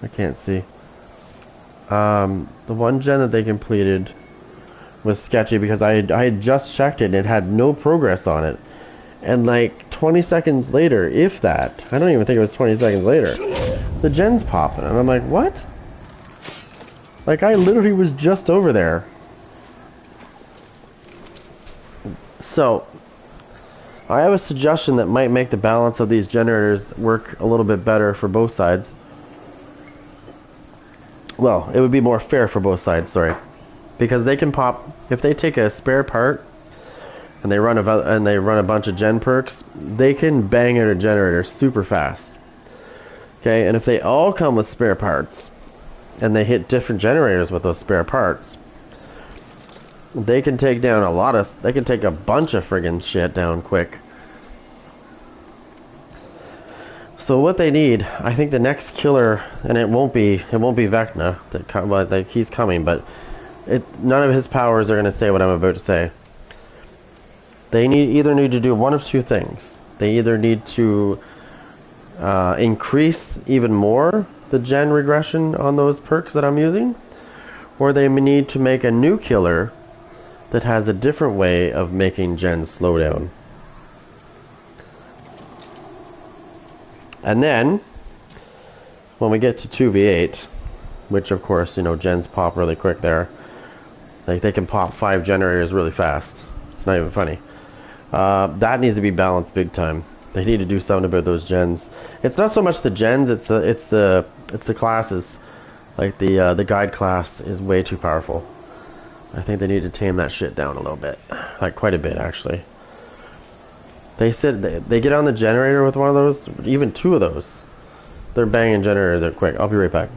I can't see. The one gen that they completed was sketchy because I had just checked it and it had no progress on it. And like 20 seconds later, if that, I don't even think it was 20 seconds later, the gen's popping. And I'm like, what? Like, I literally was just over there. So, I have a suggestion that might make the balance of these generators work a little bit better for both sides. Well, it would be more fair for both sides, sorry. Because they can pop, if they take a spare part and they run a bunch of gen perks, they can bang out a generator super fast. Okay, and if they all come with spare parts and they hit different generators with those spare parts, they can take down they can take a bunch of friggin' shit down quick. So what they need, I think the next killer, and it won't be Vecna, that he's coming, but none of his powers are going to say what I'm about to say. They either need to do one of two things. They either need to increase even more the gen regression on those perks that I'm using, or they need to make a new killer that has a different way of making gens slow down. And then, when we get to 2v8, which of course, you know, gens pop really quick there. Like, they can pop 5 generators really fast. It's not even funny. That needs to be balanced big time. They need to do something about those gens. It's not so much the gens, it's the classes. Like, the guide class is way too powerful. I think they need to tame that shit down a little bit. Like, quite a bit, actually. They said they get on the generator with one of those, even 2 of those. They're banging generators, they're quick. I'll be right back.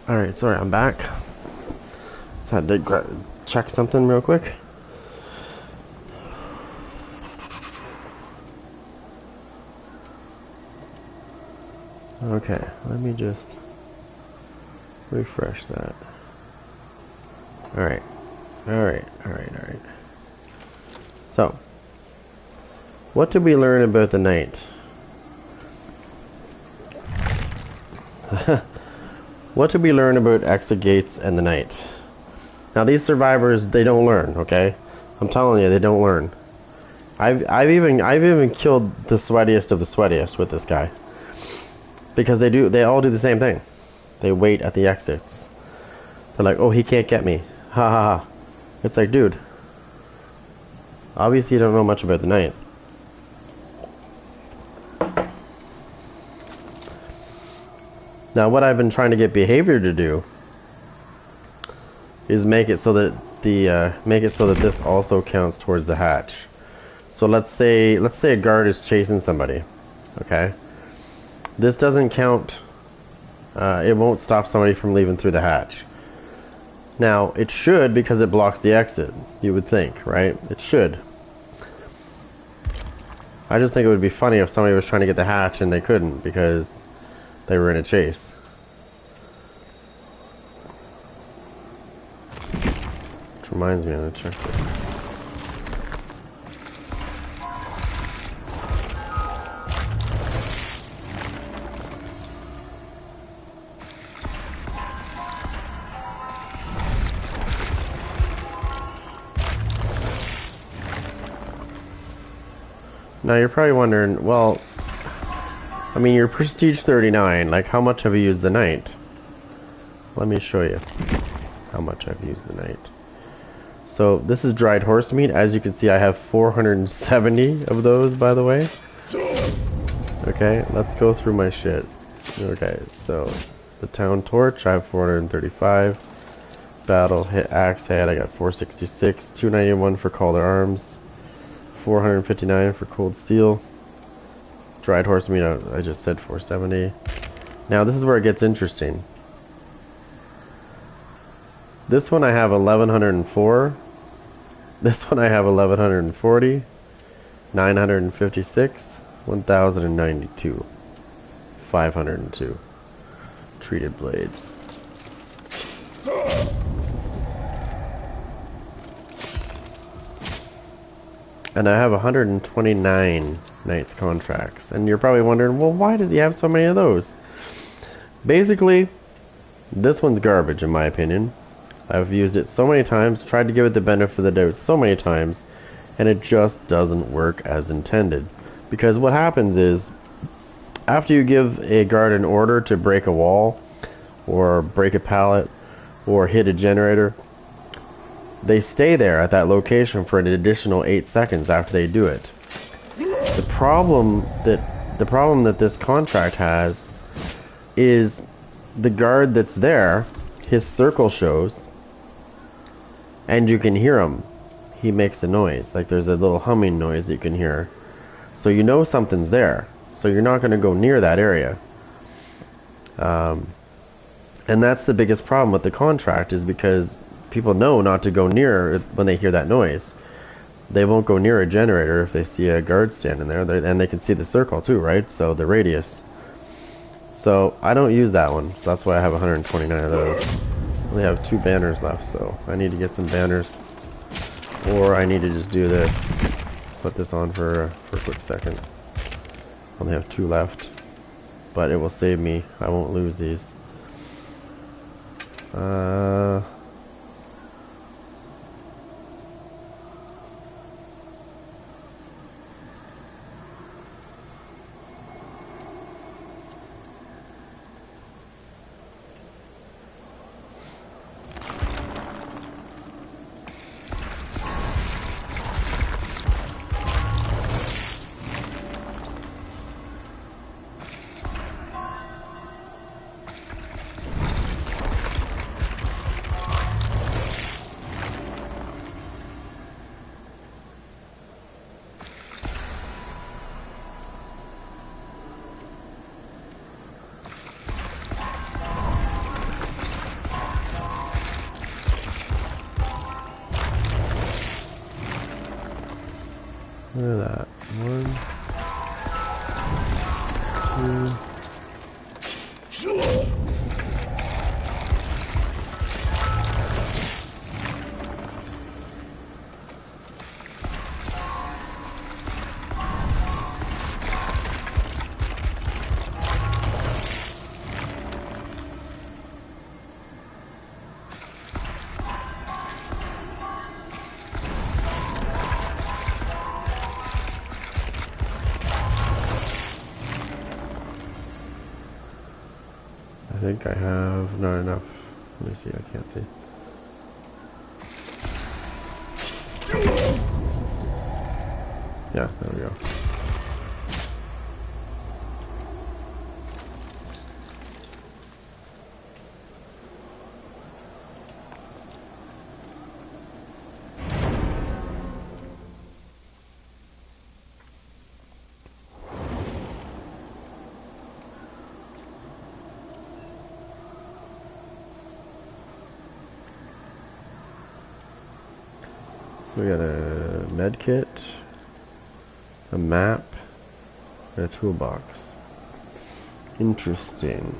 Alright, sorry, I'm back. Just had to check something real quick. Okay, let me just refresh that. Alright. So, what did we learn about the night? What did we learn about exit gates and the night? Now these survivors, they don't learn, okay? I'm telling you, they don't learn. I've even killed the sweatiest of the sweatiest with this guy. Because they all do the same thing. They wait at the exits. They're like, oh, he can't get me. Ha ha ha. It's like, dude, obviously you don't know much about the night. Now what I've been trying to get behavior to do is make it so that this also counts towards the hatch. So let's say a guard is chasing somebody, okay? This doesn't count. It won't stop somebody from leaving through the hatch. Now it should, because it blocks the exit. You would think, right? It should. I just think it would be funny if somebody was trying to get the hatch and they couldn't because they were in a chase. Which reminds me, I'm gonna check this. Now you're probably wondering, well, I mean, you're prestige 39, like how much have you used the night? Let me show you how much I've used the night. So this is dried horse meat. As you can see, I have 470 of those, by the way. Okay, let's go through my shit. Okay, so the town torch, I have 435. battle hit axe head. I got 466, 291 for Call to Arms, 459 for Cold Steel. Dried horse meat, I just said 470. Now this is where it gets interesting. This one I have 1104. This one I have 1140. 956. 1092. 502. Treated blades. And I have 129 Knights contracts. And you're probably wondering, well, why does he have so many of those? Basically, this one's garbage in my opinion. I've used it so many times, tried to give it the benefit of the doubt so many times, and it just doesn't work as intended. Because what happens is, after you give a guard an order to break a wall, or break a pallet, or hit a generator, they stay there at that location for an additional 8 seconds after they do it. The problem that this contract has is the guard that's there, his circle shows, and you can hear him. He makes a noise, like there's a little humming noise that you can hear. So you know something's there. So you're not going to go near that area. And that's the biggest problem with the contract, is because people know not to go near it when they hear that noise. They won't go near a generator if they see a guard standing there, and they can see the circle too, right? So the radius. So I don't use that one, so that's why I have 129 of those. I only have 2 banners left, so I need to get some banners, or I need to just do this. Put this on for a quick second. I only have 2 left, but it will save me. I won't lose these. Look at that. 1, 2. I think I have not enough. Let me see, I can't see. Yeah, there we go. We got a med kit, a map, and a toolbox. Interesting.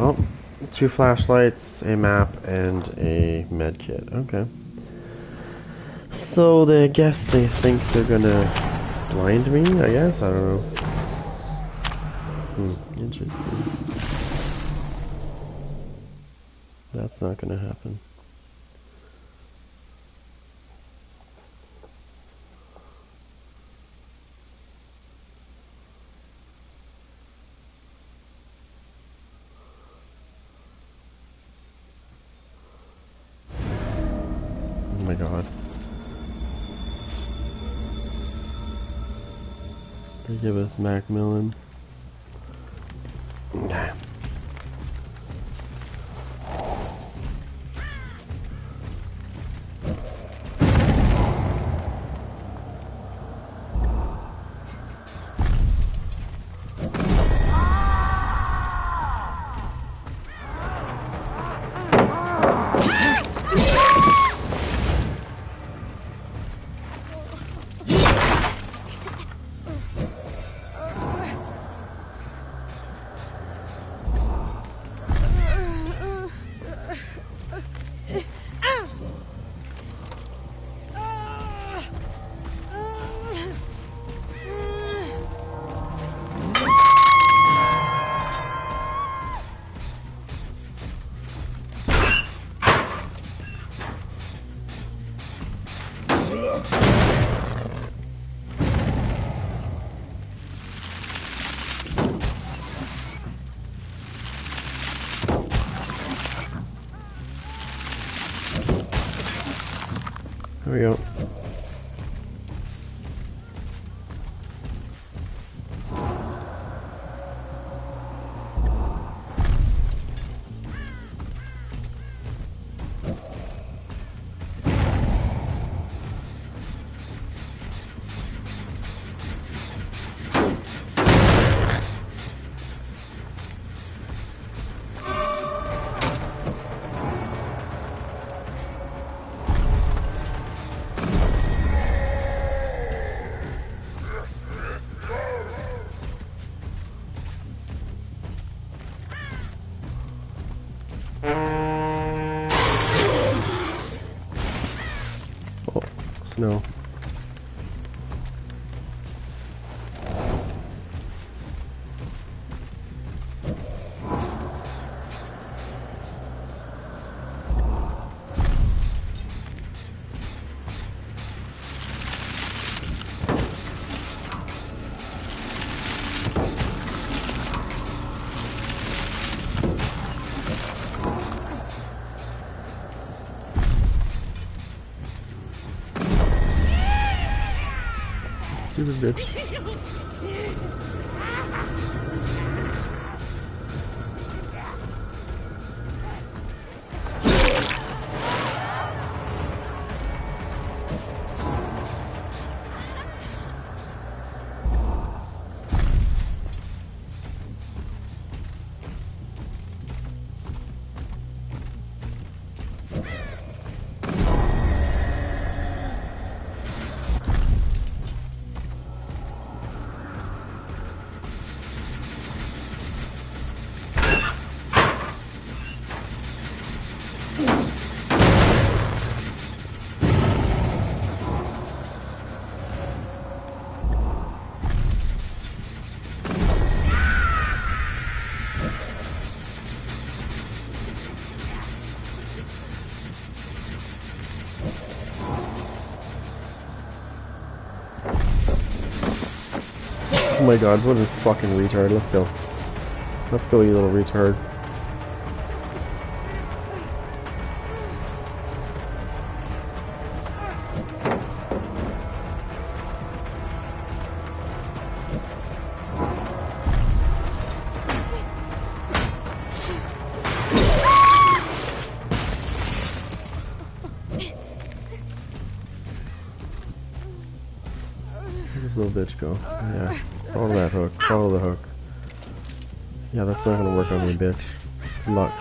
Oh, 2 flashlights, a map, and a med kit. Okay. So I guess they think they're gonna blind me, I guess? I don't know. Interesting. That's not gonna happen. Oh my god. They give us Macmillan. There we go. Oh, snow. Stupid bitch. Oh my god, what a fucking retard. Let's go. Let's go, you little retard. Where'd this little bitch go? Yeah. Follow that hook. Follow the hook. Yeah, that's not gonna work on me, bitch. Good luck.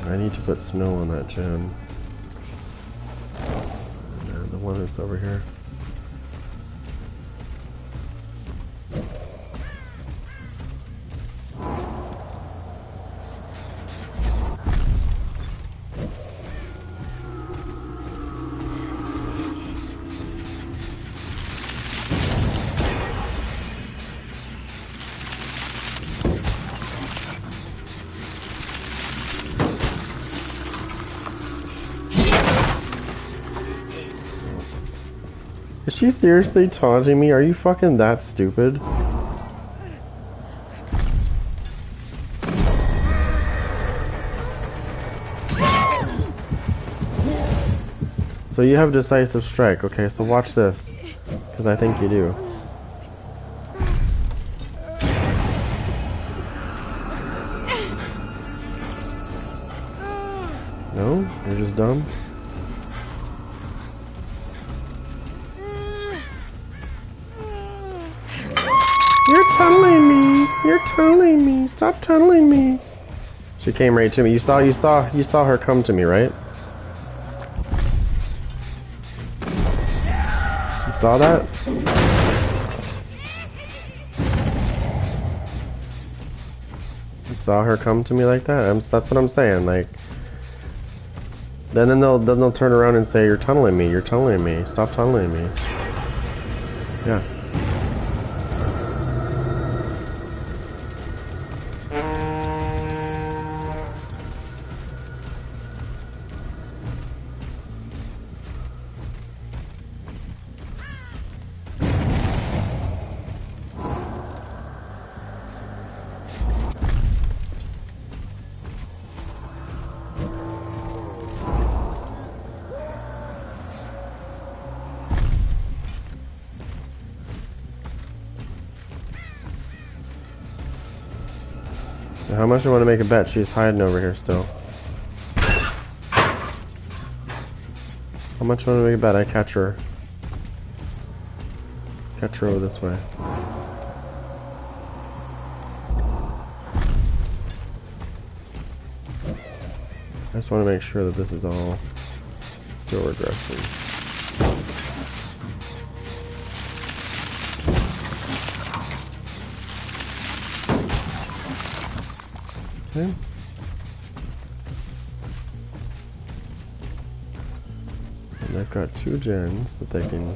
I need to put snow on that gen. And the one that's over here. Is she seriously taunting me? Are you fucking that stupid? So you have decisive strike. Okay, so watch this. Because I think you do. No? You're just dumb? You're tunneling me. You're tunneling me. Stop tunneling me. She came right to me. You saw her come to me, right? You saw that? You saw her come to me like that? That's what I'm saying. Like, then they'll turn around and say, "You're tunneling me. You're tunneling me. Stop tunneling me." Yeah. How much do I want to make a bet? She's hiding over here still. How much do I want to make a bet? I catch her. Catch her over this way. I just want to make sure that this is all still regressing. Okay. And they've got 2 gens that they can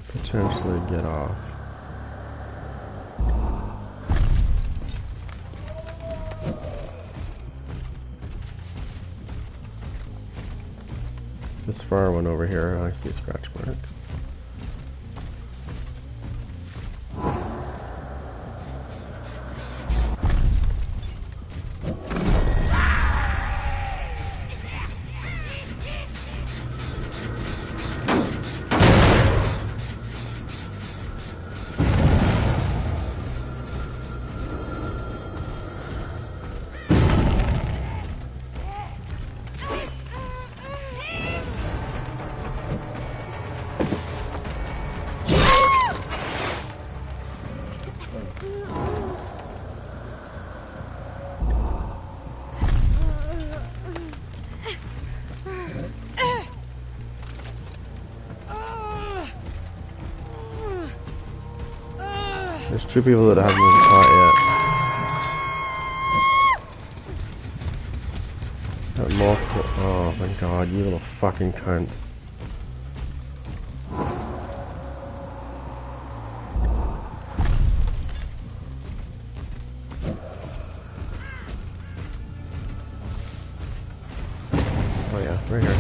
potentially get off. This far one over here, I see scratch marks. There's 2 people that haven't been caught yet. Got multiple. Oh my god, you little fucking cunt. Oh yeah, right here.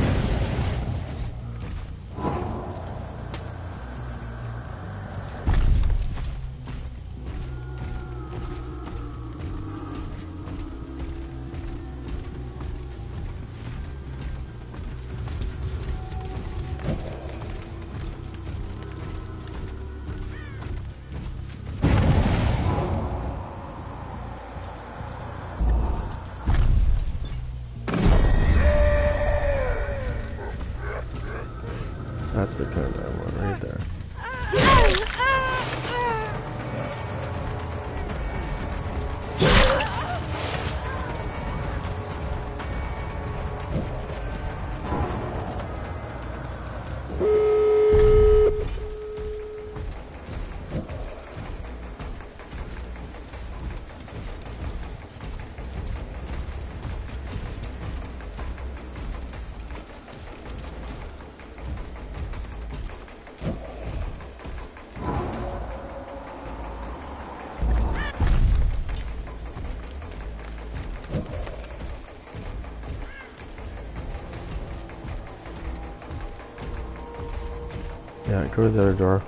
Yeah, go to the other door.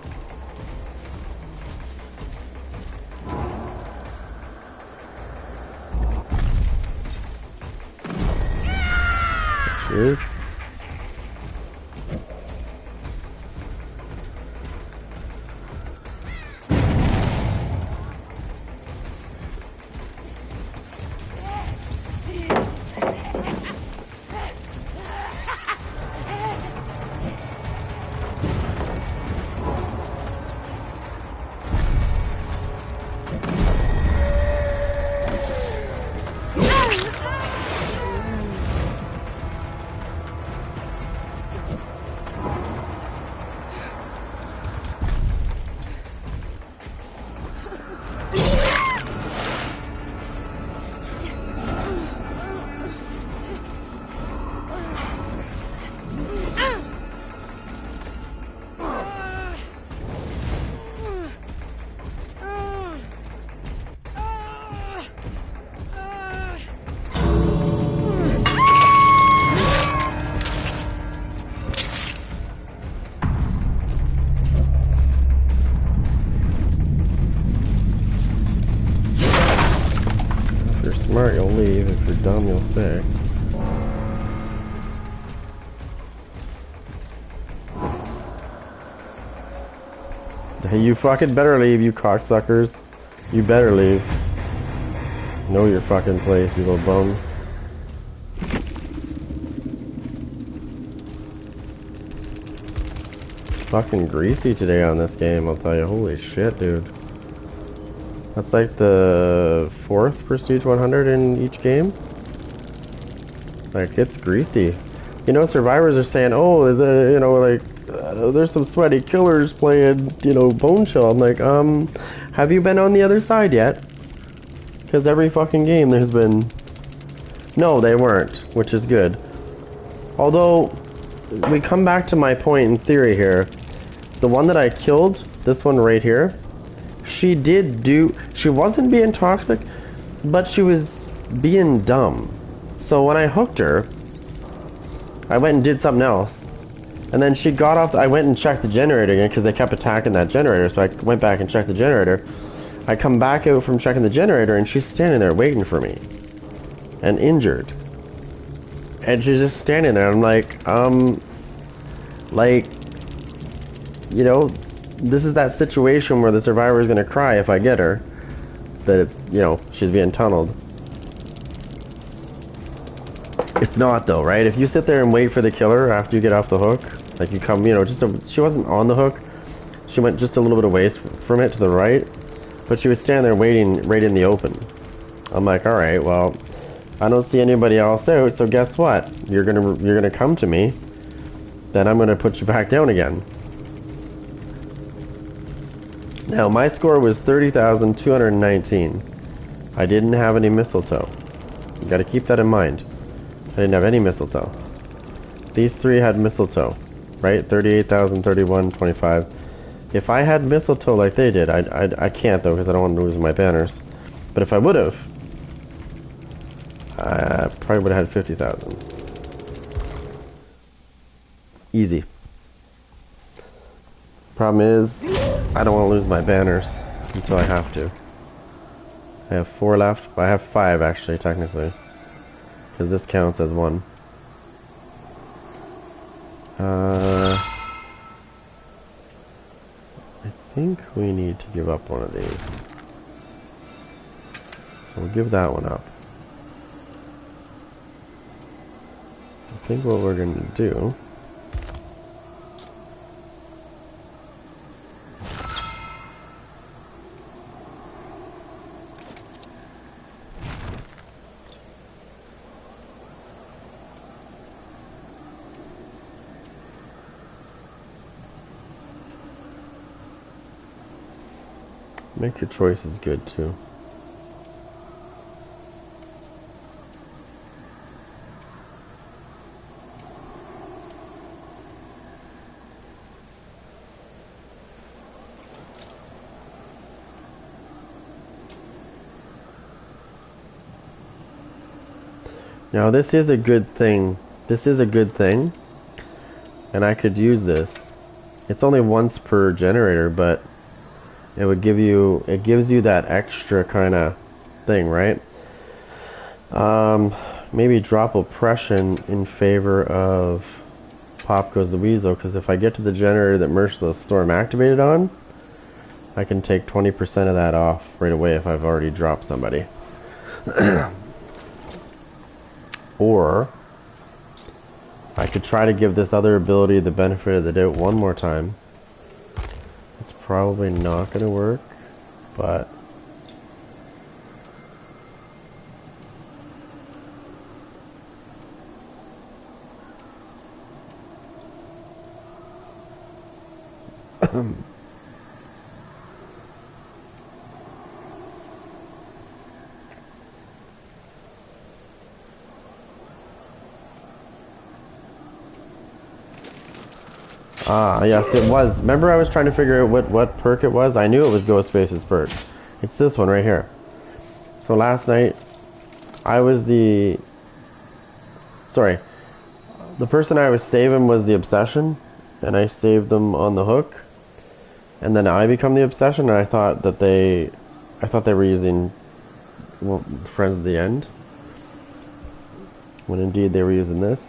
There she is. If you're smart, you'll leave. If you're dumb, you'll stay. Hey, you fucking better leave, you cocksuckers. You better leave. Know your fucking place, you little bums. Fucking greasy today on this game, I'll tell you. Holy shit, dude. That's like the 4th Prestige 100 in each game. Like, it's greasy. You know, survivors are saying, oh, you know, like, there's some sweaty killers playing, you know, Bone Chill. I'm like, have you been on the other side yet? Because every fucking game there's been... No, they weren't, which is good. Although, we come back to my point in theory here. The one that I killed, this one right here, she wasn't being toxic, but she was being dumb. So when I hooked her, I went and did something else. And then she got off, I went and checked the generator again because they kept attacking that generator, so I went back and checked the generator. I come back out from checking the generator and she's standing there waiting for me. And injured. And she's just standing there. I'm like, you know, this is that situation where the survivor is going to cry if I get her. That it's, you know, she's being tunneled. It's not though, right? If you sit there and wait for the killer after you get off the hook, like you come, you know, she wasn't on the hook. She went just a little bit away from it to the right. But she was standing there waiting right in the open. I'm like, alright, well, I don't see anybody else out, so guess what? You're gonna come to me, then I'm gonna put you back down again. Now, my score was 30,219. I didn't have any mistletoe. You gotta keep that in mind. I didn't have any mistletoe. These three had mistletoe, right? 38,000, 31, 25. If I had mistletoe like they did, I can't though because I don't want to lose my banners. But if I would have, I probably would have had 50,000. Easy. Problem is, I don't want to lose my banners until I have to. I have 4 left. I have 5 actually, technically. Because this counts as 1. I think we need to give up one of these. So we'll give that one up. I think what we're going to do... Make your choices good too. Now this is a good thing. This is a good thing. And I could use this. It's only once per generator, but it gives you that extra kind of thing, right? Maybe drop oppression in favor of Pop Goes the Weasel, because if I get to the generator that Merciless Storm activated on, I can take 20% of that off right away if I've already dropped somebody. Or I could try to give this other ability the benefit of the doubt one more time. It's probably not going to work, but yes, it was. Remember I was trying to figure out what perk it was? I knew it was Ghostface's perk. It's this one right here. So last night, I was the... Sorry. The person I was saving was the Obsession, and I saved them on the hook. And then I become the Obsession, and I thought they were using, well, Friends of the End. When indeed they were using this.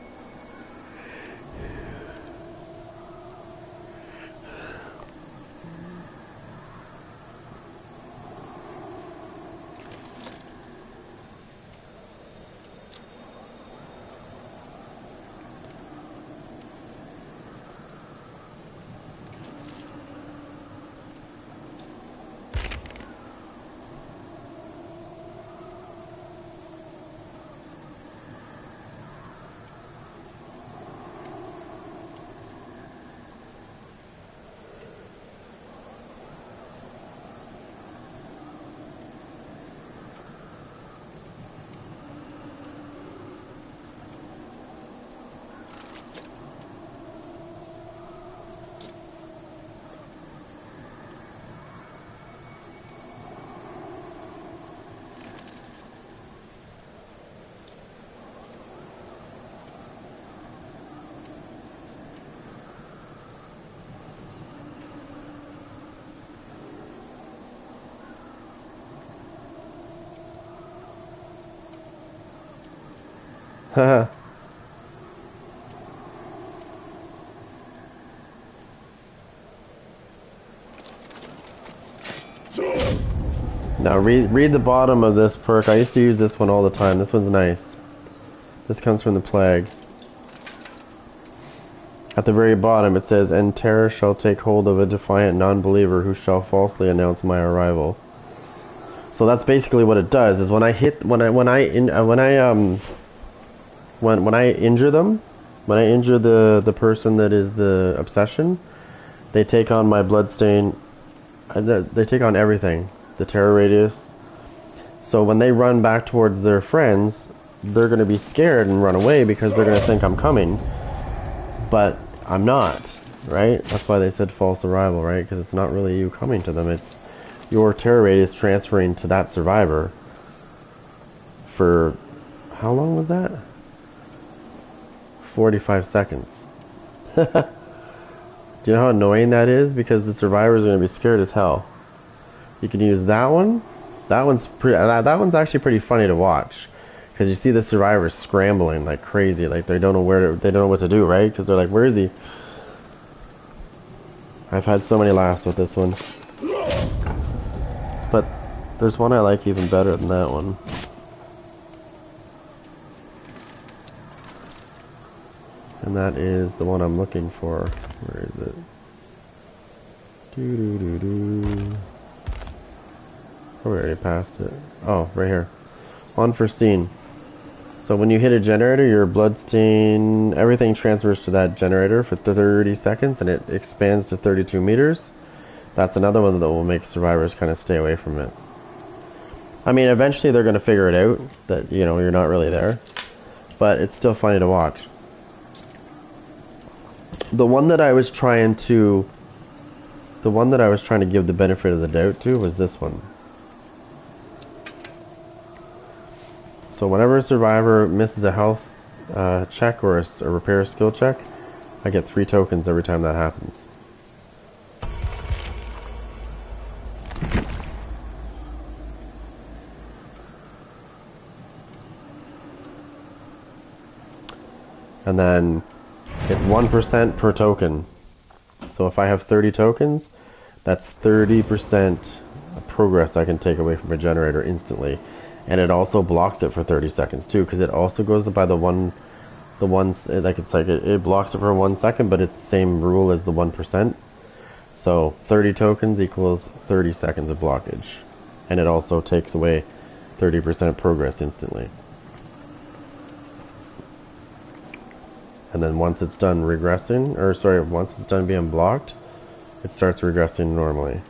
Haha. Now read the bottom of this perk. I used to use this one all the time. This one's nice. This comes from the Plague. At the very bottom it says, "And terror shall take hold of a defiant non-believer who shall falsely announce my arrival." So that's basically what it does. Is when I injure them, when I injure the person that is the Obsession, they take on my bloodstain. They take on everything. The terror radius. So when they run back towards their friends, they're going to be scared and run away because they're going to think I'm coming. But I'm not, right? That's why they said false arrival, right? Because it's not really you coming to them. It's your terror radius transferring to that survivor. For how long was that? 45 seconds. Do you know how annoying that is? Because the survivors are going to be scared as hell. You can use that one. That one's actually pretty funny to watch, because you see the survivors scrambling like crazy, like they don't know what to do, right? Because they're like, "Where is he?" I've had so many laughs with this one. But there's one I like even better than that one. And that is the one I'm looking for. Where is it? Doo-doo-doo-doo. Oh, we already passed it. Oh, right here. Unforeseen. So when you hit a generator, your bloodstain, everything transfers to that generator for 30 seconds, and it expands to 32 meters. That's another one that will make survivors kind of stay away from it. I mean, eventually they're going to figure it out, that, you know, you're not really there. But it's still funny to watch. The one that I was trying to give the benefit of the doubt to was this one. So whenever a survivor misses a health check or a repair skill check, I get 3 tokens every time that happens. And then it's 1% per token. So if I have 30 tokens, that's 30% progress I can take away from a generator instantly. And it also blocks it for 30 seconds too, because it also goes by the like it's like it blocks it for 1 second, but it's the same rule as the 1%. So 30 tokens equals 30 seconds of blockage. And it also takes away 30% progress instantly. And then once it's done regressing, or sorry, once it's done being blocked, it starts regressing normally.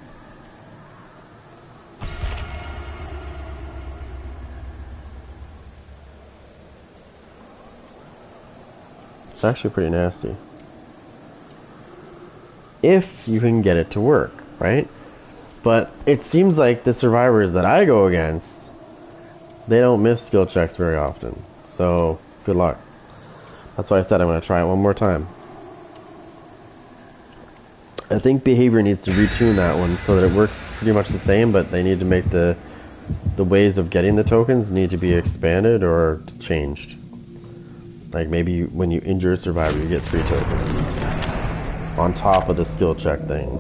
It's actually pretty nasty. If you can get it to work, right? But it seems like the survivors that I go against, they don't miss skill checks very often. So, good luck. That's why I said I'm going to try it one more time. I think behavior needs to retune that one so that it works pretty much the same, but they need to make the ways of getting the tokens need to be expanded or changed. Like maybe when you injure a survivor, you get 3 tokens on top of the skill check thing.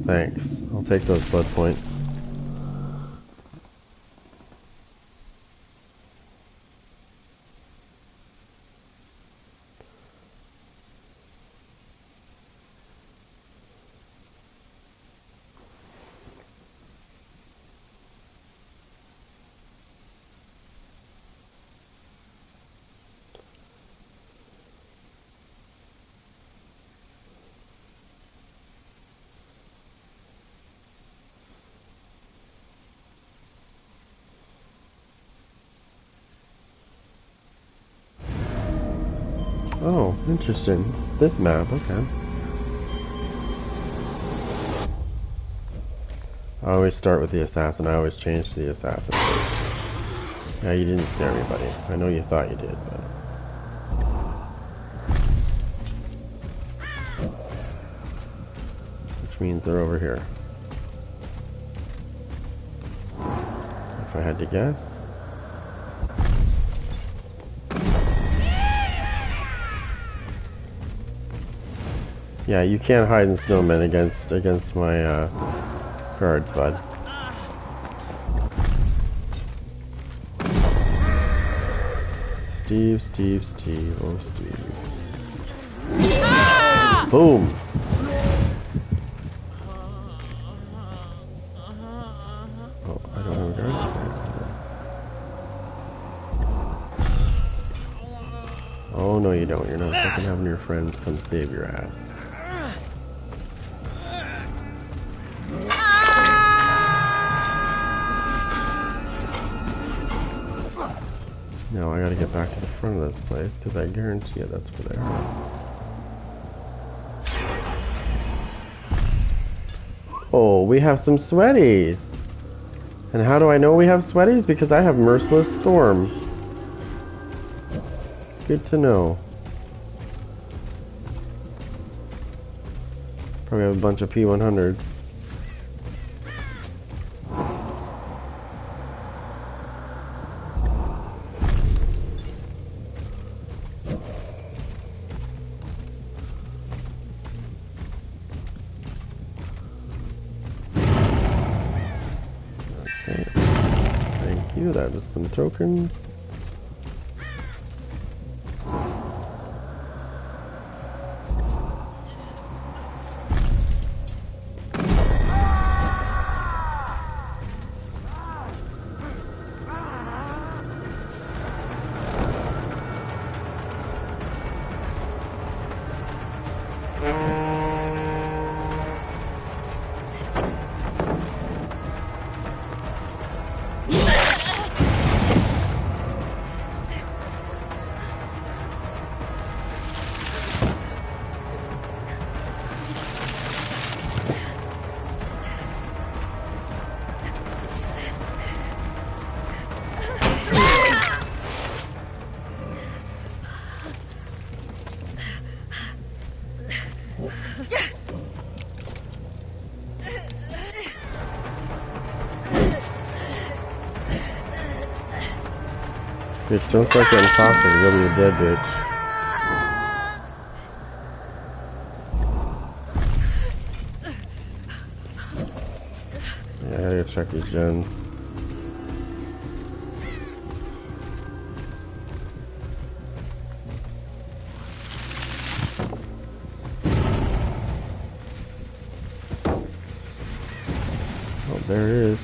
Thanks. I'll take those blood points. Oh, interesting. It's this map, okay. I always start with the assassin. I always change to the assassin. Yeah, you didn't scare me, buddy. I know you thought you did, but... Which means they're over here. If I had to guess... Yeah, you can't hide in snowmen against my guards, bud. Steve, oh Steve. Boom! Oh, I don't have a guard. Oh no you don't, you're not fucking having your friends come save your ass. No, I gotta get back to the front of this place, because I guarantee you that's where they are. Oh, we have some sweaties! And how do I know we have sweaties? Because I have Merciless Storm. Good to know. Probably have a bunch of P100s. That was some tokens. Bitch, don't start getting toxic, you'll be a dead bitch. Yeah, I gotta check these gens. Oh, there it is.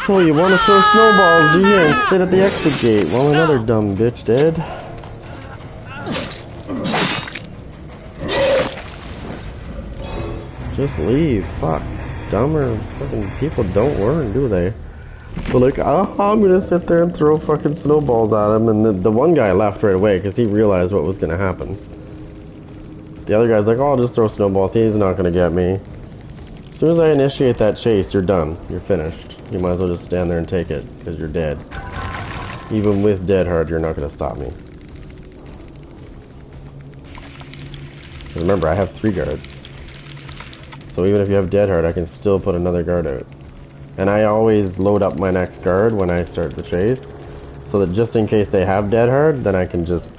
So you want to throw snowballs here and sit at the exit gate while another dumb bitch dead? Just leave. Fuck. Dumber fucking people don't learn, do they? But like, oh, I'm gonna sit there and throw fucking snowballs at him, and the one guy left right away because he realized what was gonna happen. The other guy's like, oh, I'll just throw snowballs. He's not gonna get me. As soon as I initiate that chase, you're done. You're finished. You might as well just stand there and take it, because you're dead. Even with Dead Hard, you're not going to stop me. Remember, I have 3 guards. So even if you have Dead Hard, I can still put another guard out. And I always load up my next guard when I start the chase, so that just in case they have Dead Hard, then I can just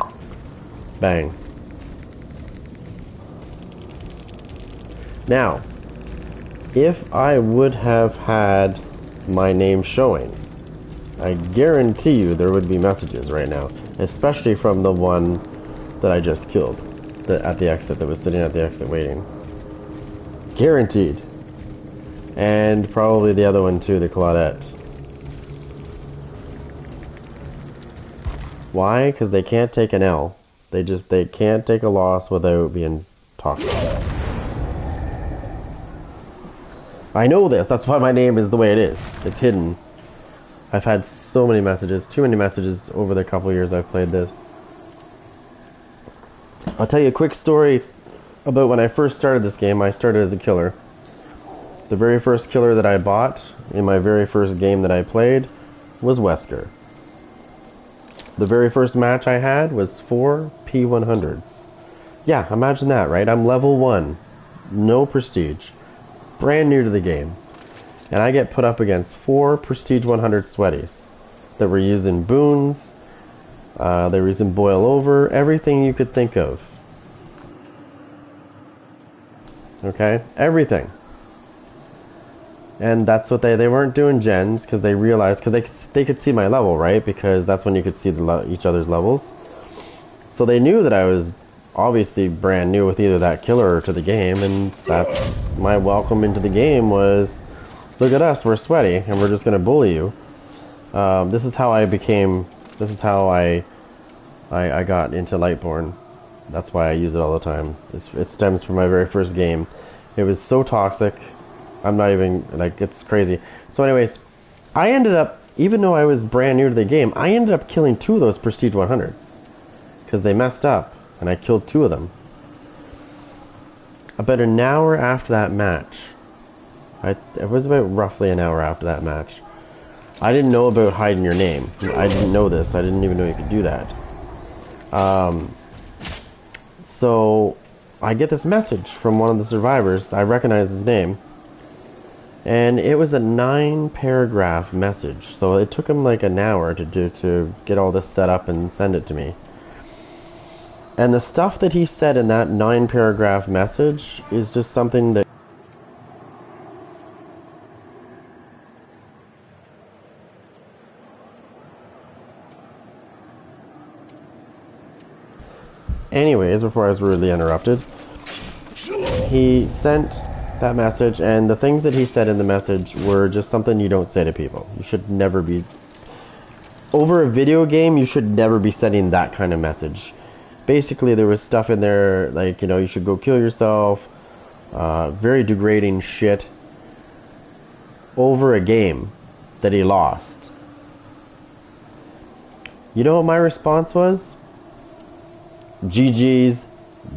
bang. Now, if I would have had my name showing, I guarantee you there would be messages right now, especially from the one that I just killed at the exit, that was sitting at the exit waiting. Guaranteed. And probably the other one too, the Claudette. Why? Because they can't take an L. They can't take a loss without being talked about. I know this, that's why my name is the way it is. It's hidden. I've had so many messages, too many messages over the couple years I've played this. I'll tell you a quick story about when I first started this game. I started as a killer. The very first killer that I bought in my very first game that I played was Wesker. The very first match I had was 4 P100s. Yeah, imagine that, right? I'm level 1. No prestige. Brand new to the game. And I get put up against 4 Prestige 100 sweaties that were using boons, they were using boil over, everything you could think of. Okay? Everything. And that's what they weren't doing gens, because they realized, because they could see my level, right? Because that's when you could see each other's levels. So they knew that I was obviously brand new with either that killer to the game, and that's my welcome into the game was, look at us, we're sweaty, and we're just going to bully you. This is how I got into Lightborn. That's why I use it all the time. It stems from my very first game. It was so toxic, I'm not even, like, it's crazy. So anyways, I ended up, even though I was brand new to the game, I ended up killing 2 of those Prestige 100s. Because they messed up. And I killed 2 of them. About an hour after that match, it was about roughly an hour after that match, I didn't know about hiding your name. I didn't know this. I didn't even know you could do that. So I get this message from one of the survivors. I recognize his name. And it was a 9-paragraph message. So it took him like an hour to get all this set up and send it to me. And the stuff that he said in that 9-paragraph message is just something that anyways, before I was rudely interrupted, he sent that message, and the things that he said in the message were just something you don't say to people. You should never be, over a video game, you should never be sending that kind of message. Basically, there was stuff in there like, you know, you should go kill yourself, very degrading shit over a game that he lost. You know what my response was? GG's,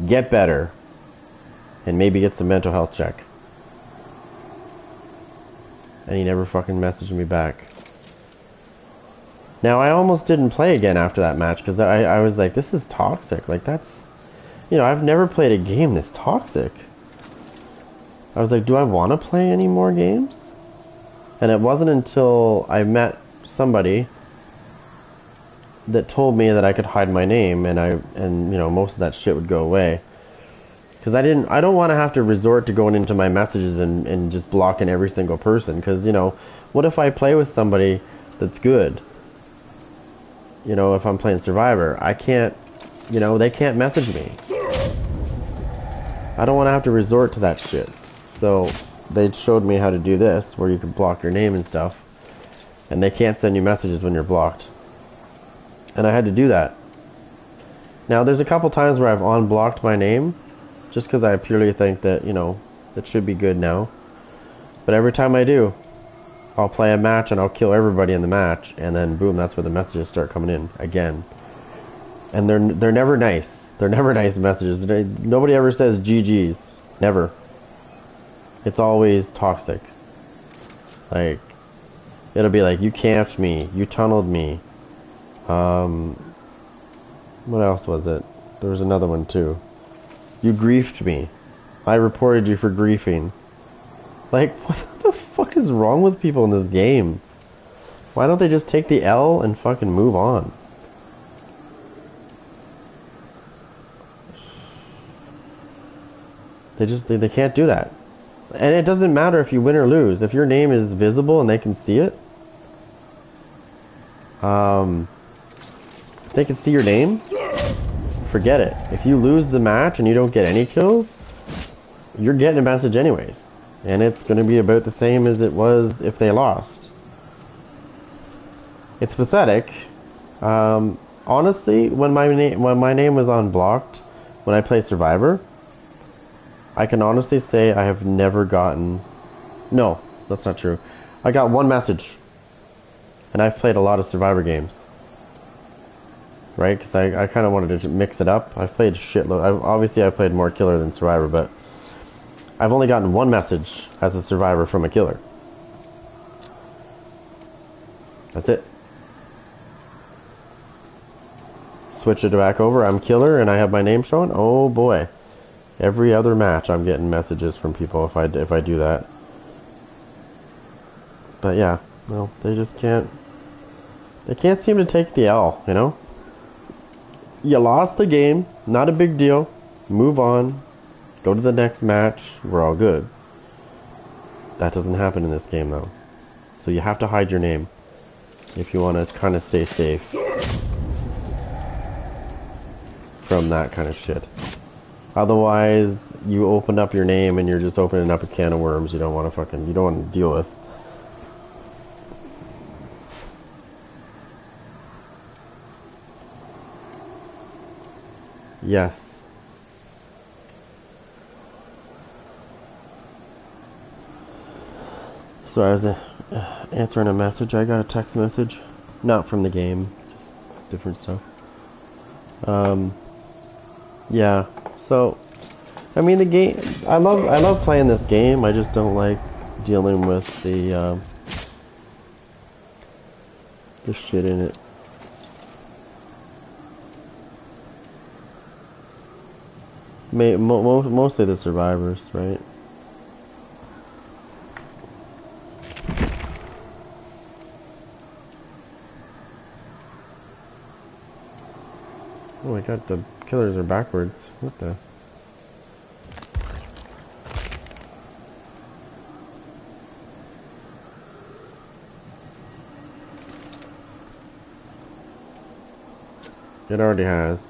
get better, and maybe get some mental health check. And he never fucking messaged me back. Now, I almost didn't play again after that match, because I was like, this is toxic. Like, that's... You know, I've never played a game this toxic. I was like, do I want to play any more games? And it wasn't until I met somebody that told me that I could hide my name, and you know, most of that shit would go away. Because I don't want to have to resort to going into my messages and just blocking every single person. Because, you know, what if I play with somebody that's good? You know, if I'm playing Survivor, I can't, you know, they can't message me. I don't want to have to resort to that shit. So they showed me how to do this, where you can block your name and stuff. And they can't send you messages when you're blocked. And I had to do that. Now, there's a couple times where I've unblocked my name, just because I purely think that, you know, it should be good now. But every time I do, I'll play a match and I'll kill everybody in the match, and then boom, that's where the messages start coming in again. And they're never nice. They're never nice messages. Nobody ever says GG's. Never. It's always toxic. Like, it'll be like, you camped me, you tunneled me. What else was it? There was another one too. You griefed me. I reported you for griefing. Like, what the fuck is wrong with people in this game? Why don't they just take the L and fucking move on? They can't do that. And it doesn't matter if you win or lose. If your name is visible and they can see it, they can see your name, forget it. If you lose the match and you don't get any kills, you're getting a message anyways. And it's going to be about the same as it was if they lost. It's pathetic. Honestly, when my name was unblocked, when I played Survivor, I can honestly say I have never gotten... No, that's not true. I got one message. And I've played a lot of Survivor games. Right? Because I kind of wanted to mix it up. I've played shitload. Obviously, I played more Killer than Survivor, but I've only gotten one message as a Survivor from a Killer. That's it. Switch it back over. I'm Killer and I have my name shown. Oh boy. Every other match I'm getting messages from people if I do that. But yeah, well, they just can't. They can't seem to take the L, you know? You lost the game, not a big deal. Move on. Go to the next match. We're all good. That doesn't happen in this game though. So you have to hide your name if you want to kind of stay safe from that kind of shit. Otherwise, you open up your name and you're just opening up a can of worms you don't want to deal with. Yes. So I was answering a message. I got a text message. Not from the game. Just different stuff. Yeah. So, I mean, the game... I love playing this game. I just don't like dealing with the shit in it. Mostly the survivors, right? Oh my god, the killers are backwards. What the? It already has.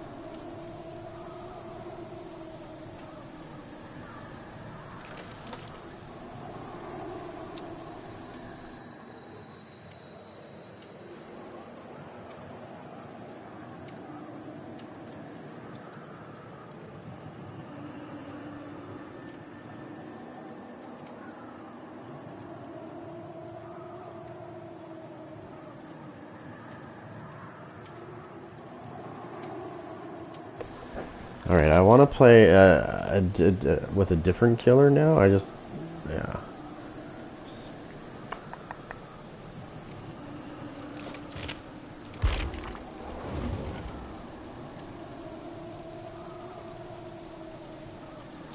Alright, I want to play with a different killer now. Yeah.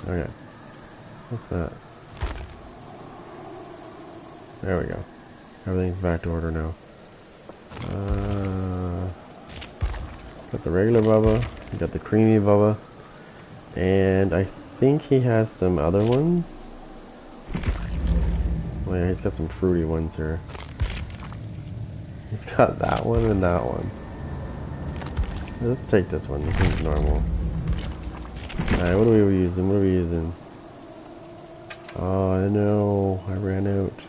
Okay. What's that? There we go. Everything's back to order now. Got the regular Bubba, we got the creamy Bubba, and I think he has some other ones. Oh yeah, he's got some fruity ones here. He's got that one and that one. Let's take this one, this seems normal. Alright, what are we using? What are we using? Oh no, I ran out.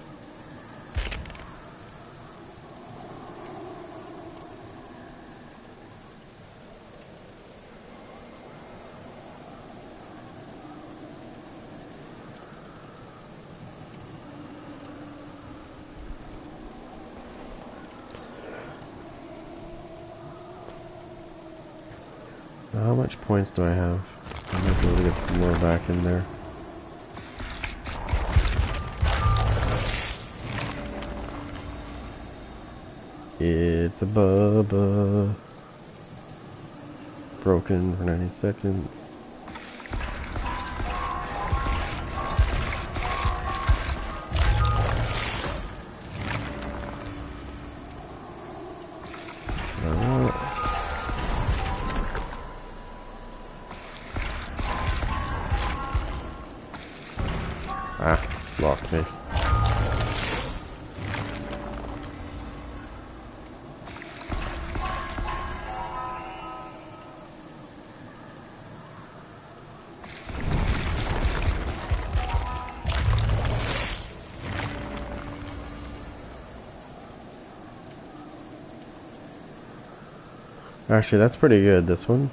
How much points do I have? I might be able to get some more back in there. It's a Bubba. Broken for 90 seconds. Locked me. Actually, that's pretty good, this one.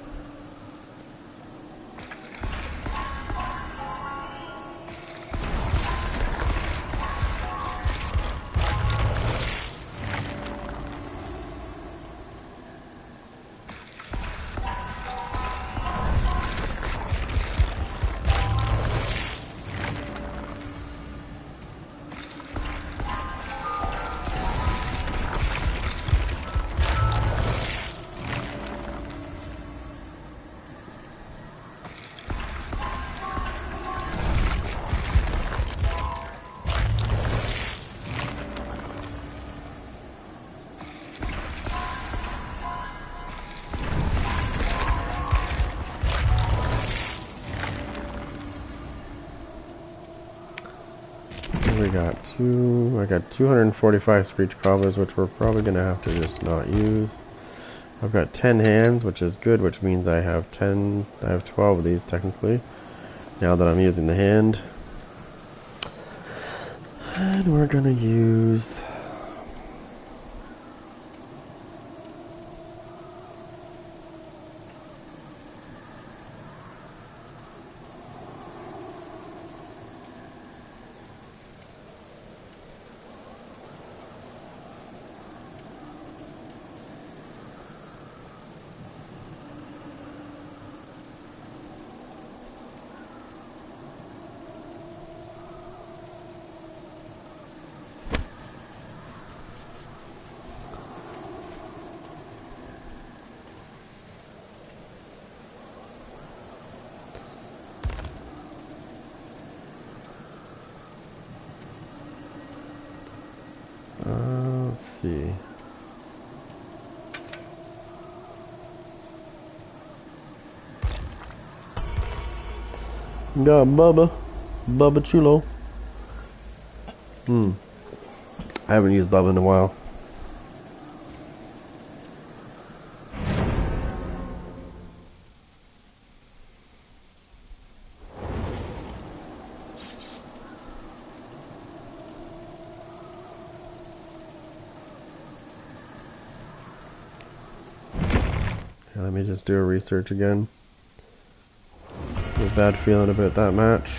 I got 245 screech cobblers, which we're probably gonna have to just not use. I've got 10 hands, which is good, which means I have 12 of these technically, now that I'm using the hand. And we're gonna use let's see. Got Bubba Chulo. I haven't used Bubba in a while. Let me just do a research again. A bad feeling about that match.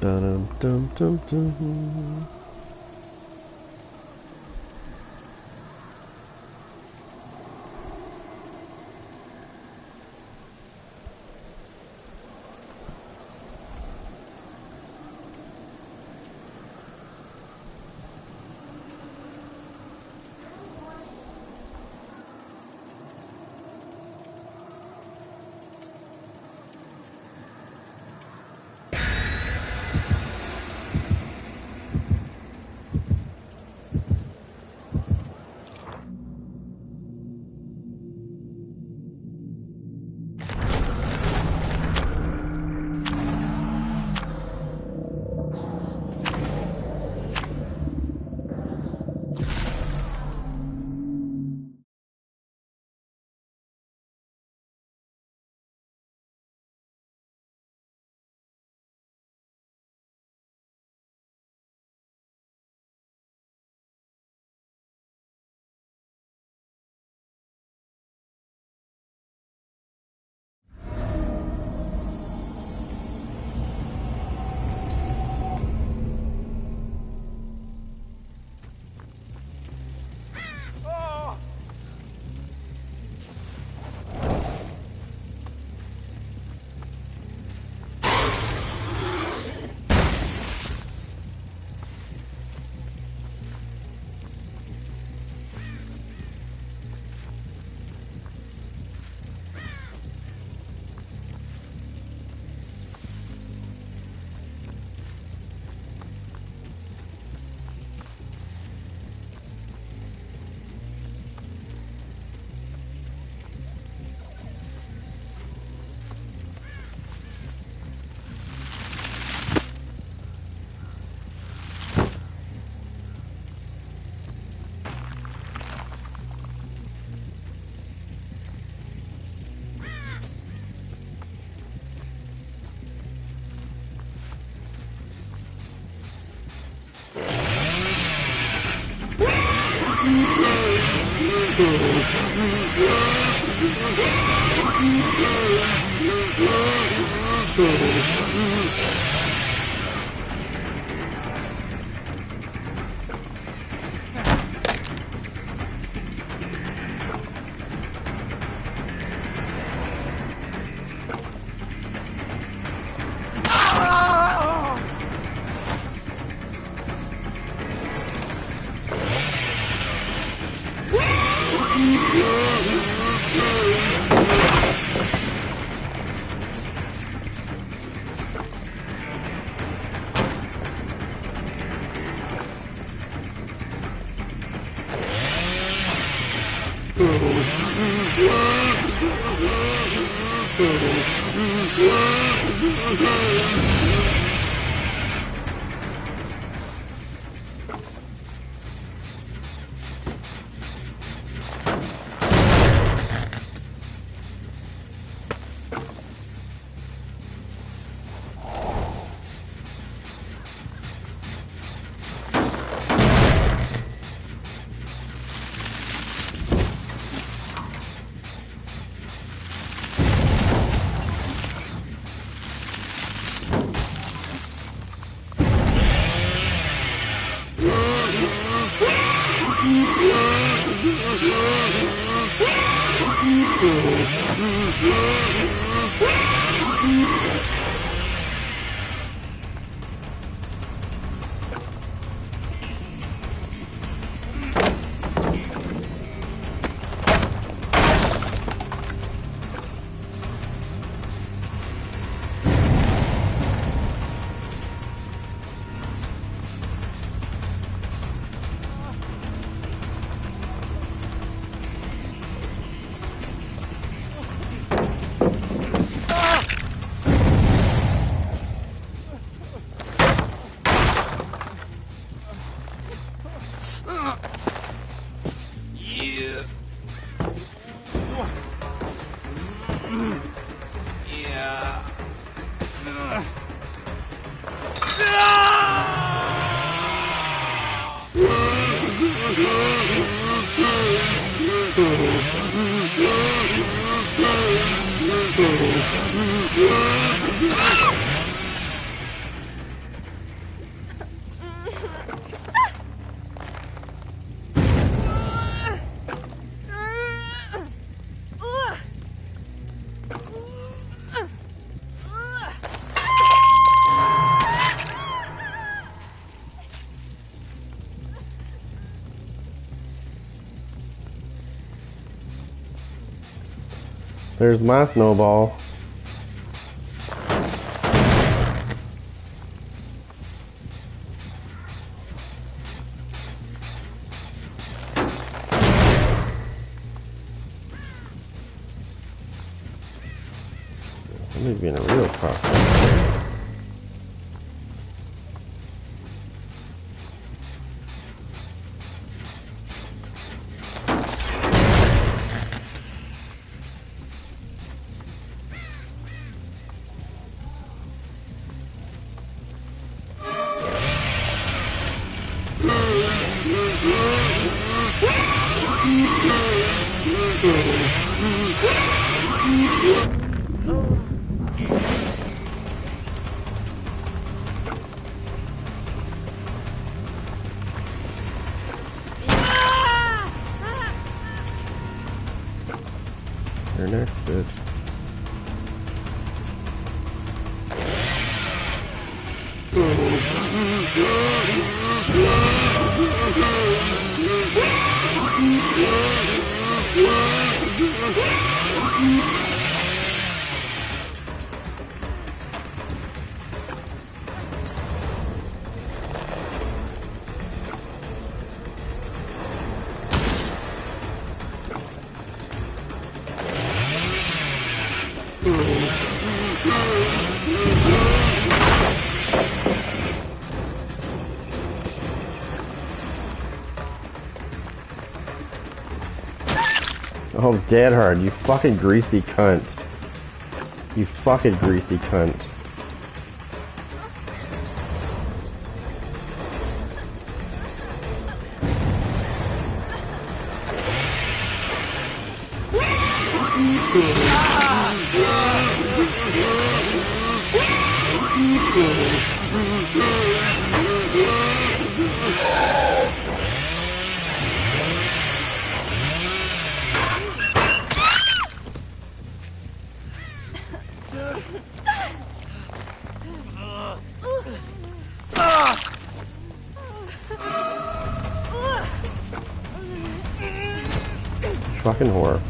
Dum-dum-dum-dum-dum. There's my snowball. Somebody's being a real cockroach. You're next, bitch. Oh, dead hard, you fucking greasy cunt. You fucking greasy cunt. Fucking whore.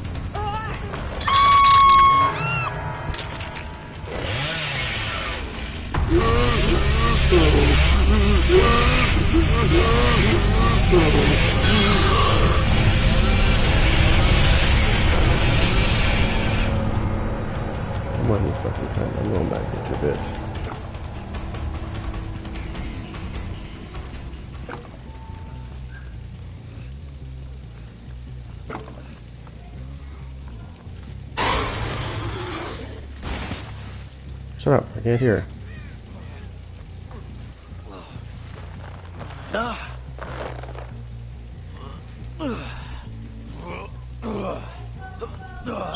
Come on, you fucking cunt. I'm going back to get your bitch. Shut up, I can't hear.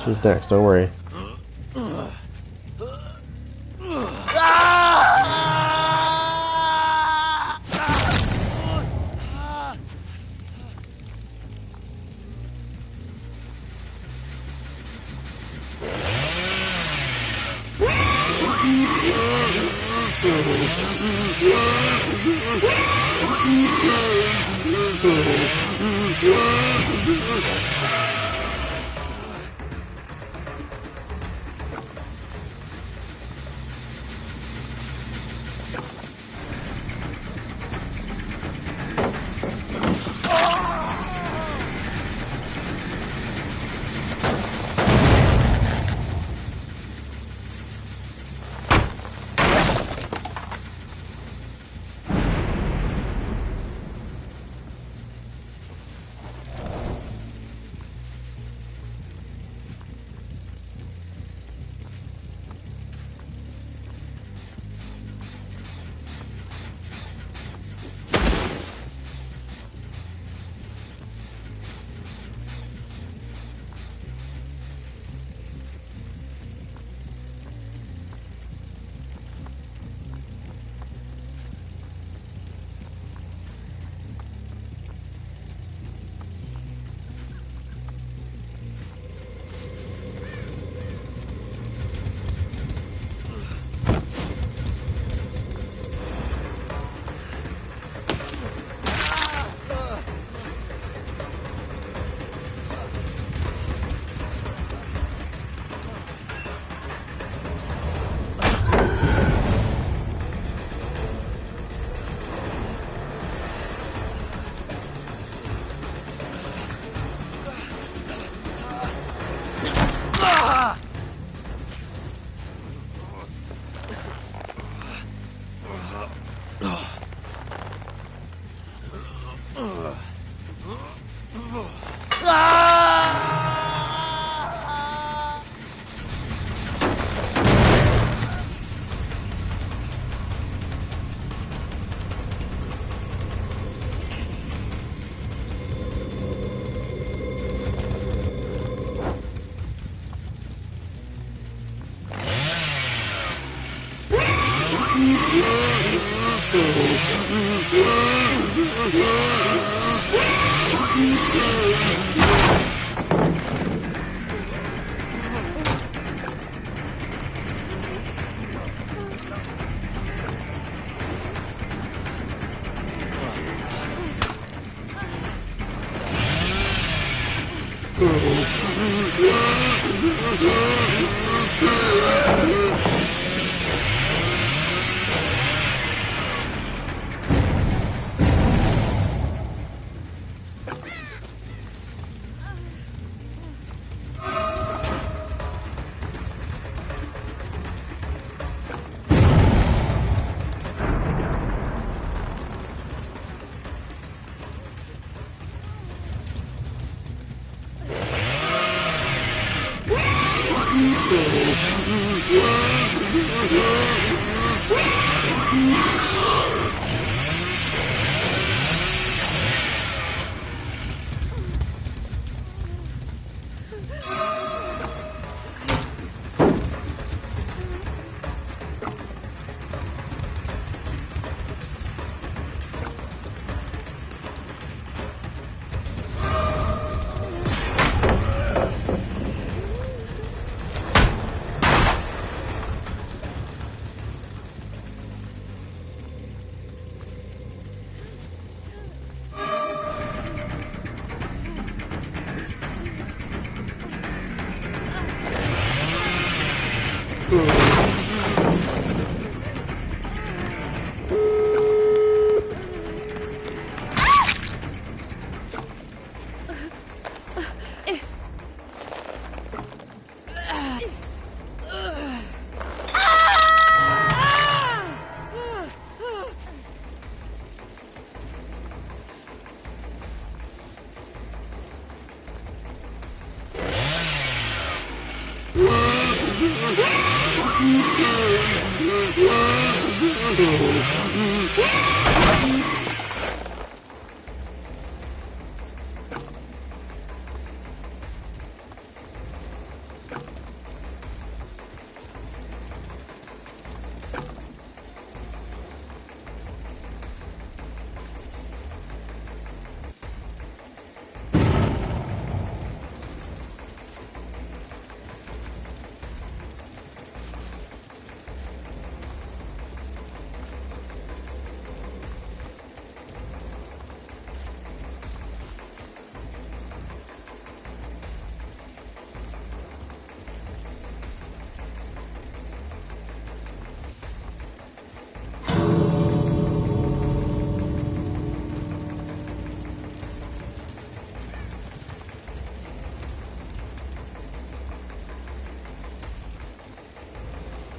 She's next, don't worry.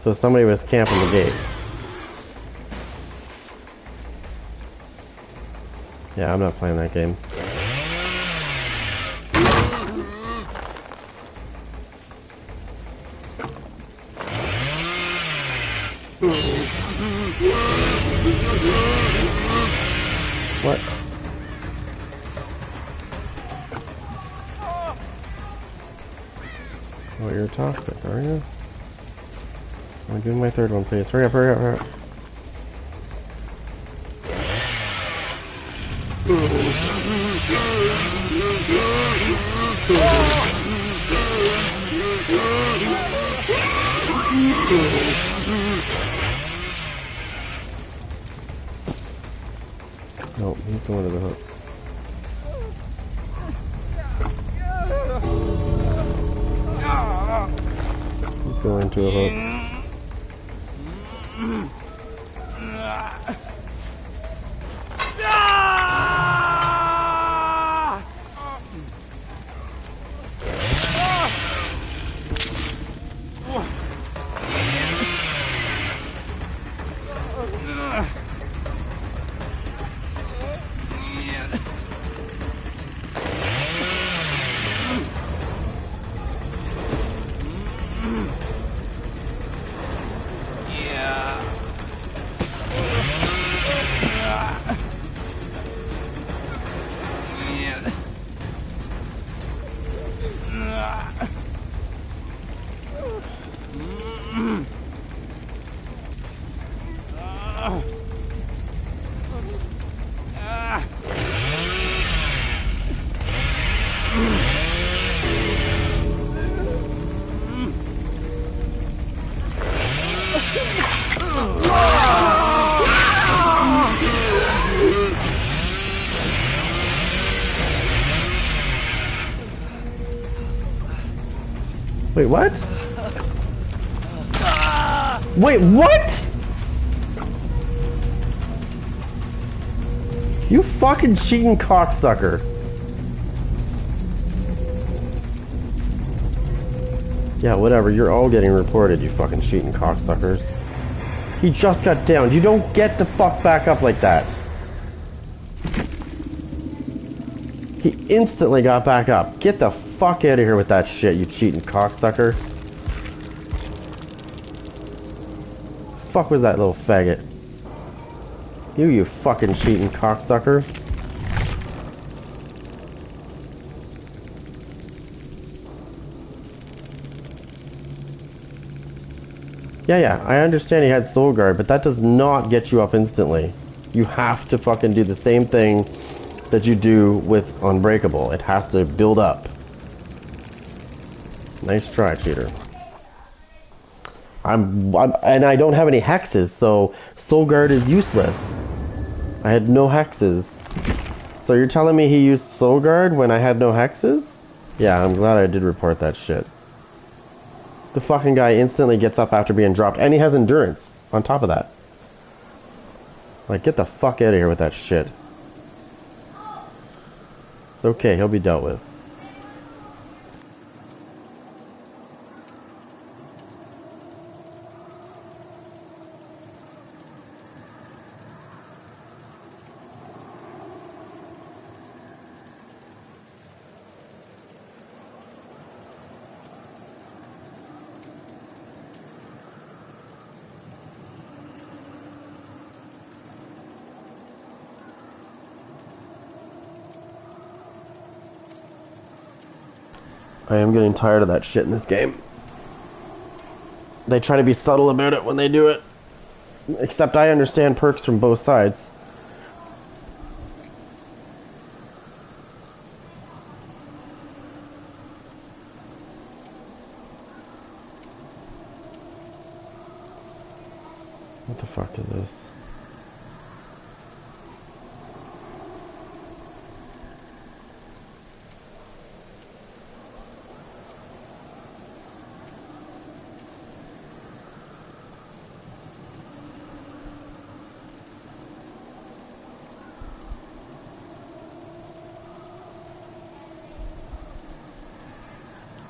So somebody was camping the gate. Yeah, I'm not playing that game. What? Oh, you're toxic, are you? I'm doing my third one, please. Hurry up, hurry up, hurry up. No, he's going to the hook. He's going to a hook. Wait, what? Wait, what? You fucking cheating cocksucker. Yeah, whatever, you're all getting reported, you fucking cheating cocksuckers. He just got downed. You don't get the fuck back up like that. He instantly got back up. Get the fuck out of here with that shit, you cheating cocksucker. Fuck was that little faggot? You fucking cheating cocksucker. Yeah, I understand he had Soul Guard, but that does not get you up instantly. You have to fucking do the same thing that you do with Unbreakable. It has to build up. Nice try, cheater. And I don't have any hexes, so Soul Guard is useless. I had no hexes. So you're telling me he used Soul Guard when I had no hexes? Yeah, I'm glad I did report that shit. The fucking guy instantly gets up after being dropped, and he has endurance on top of that. Like, get the fuck out of here with that shit. It's okay, he'll be dealt with. I am getting tired of that shit in this game. They try to be subtle about it when they do it. Except I understand perks from both sides. What the fuck is this?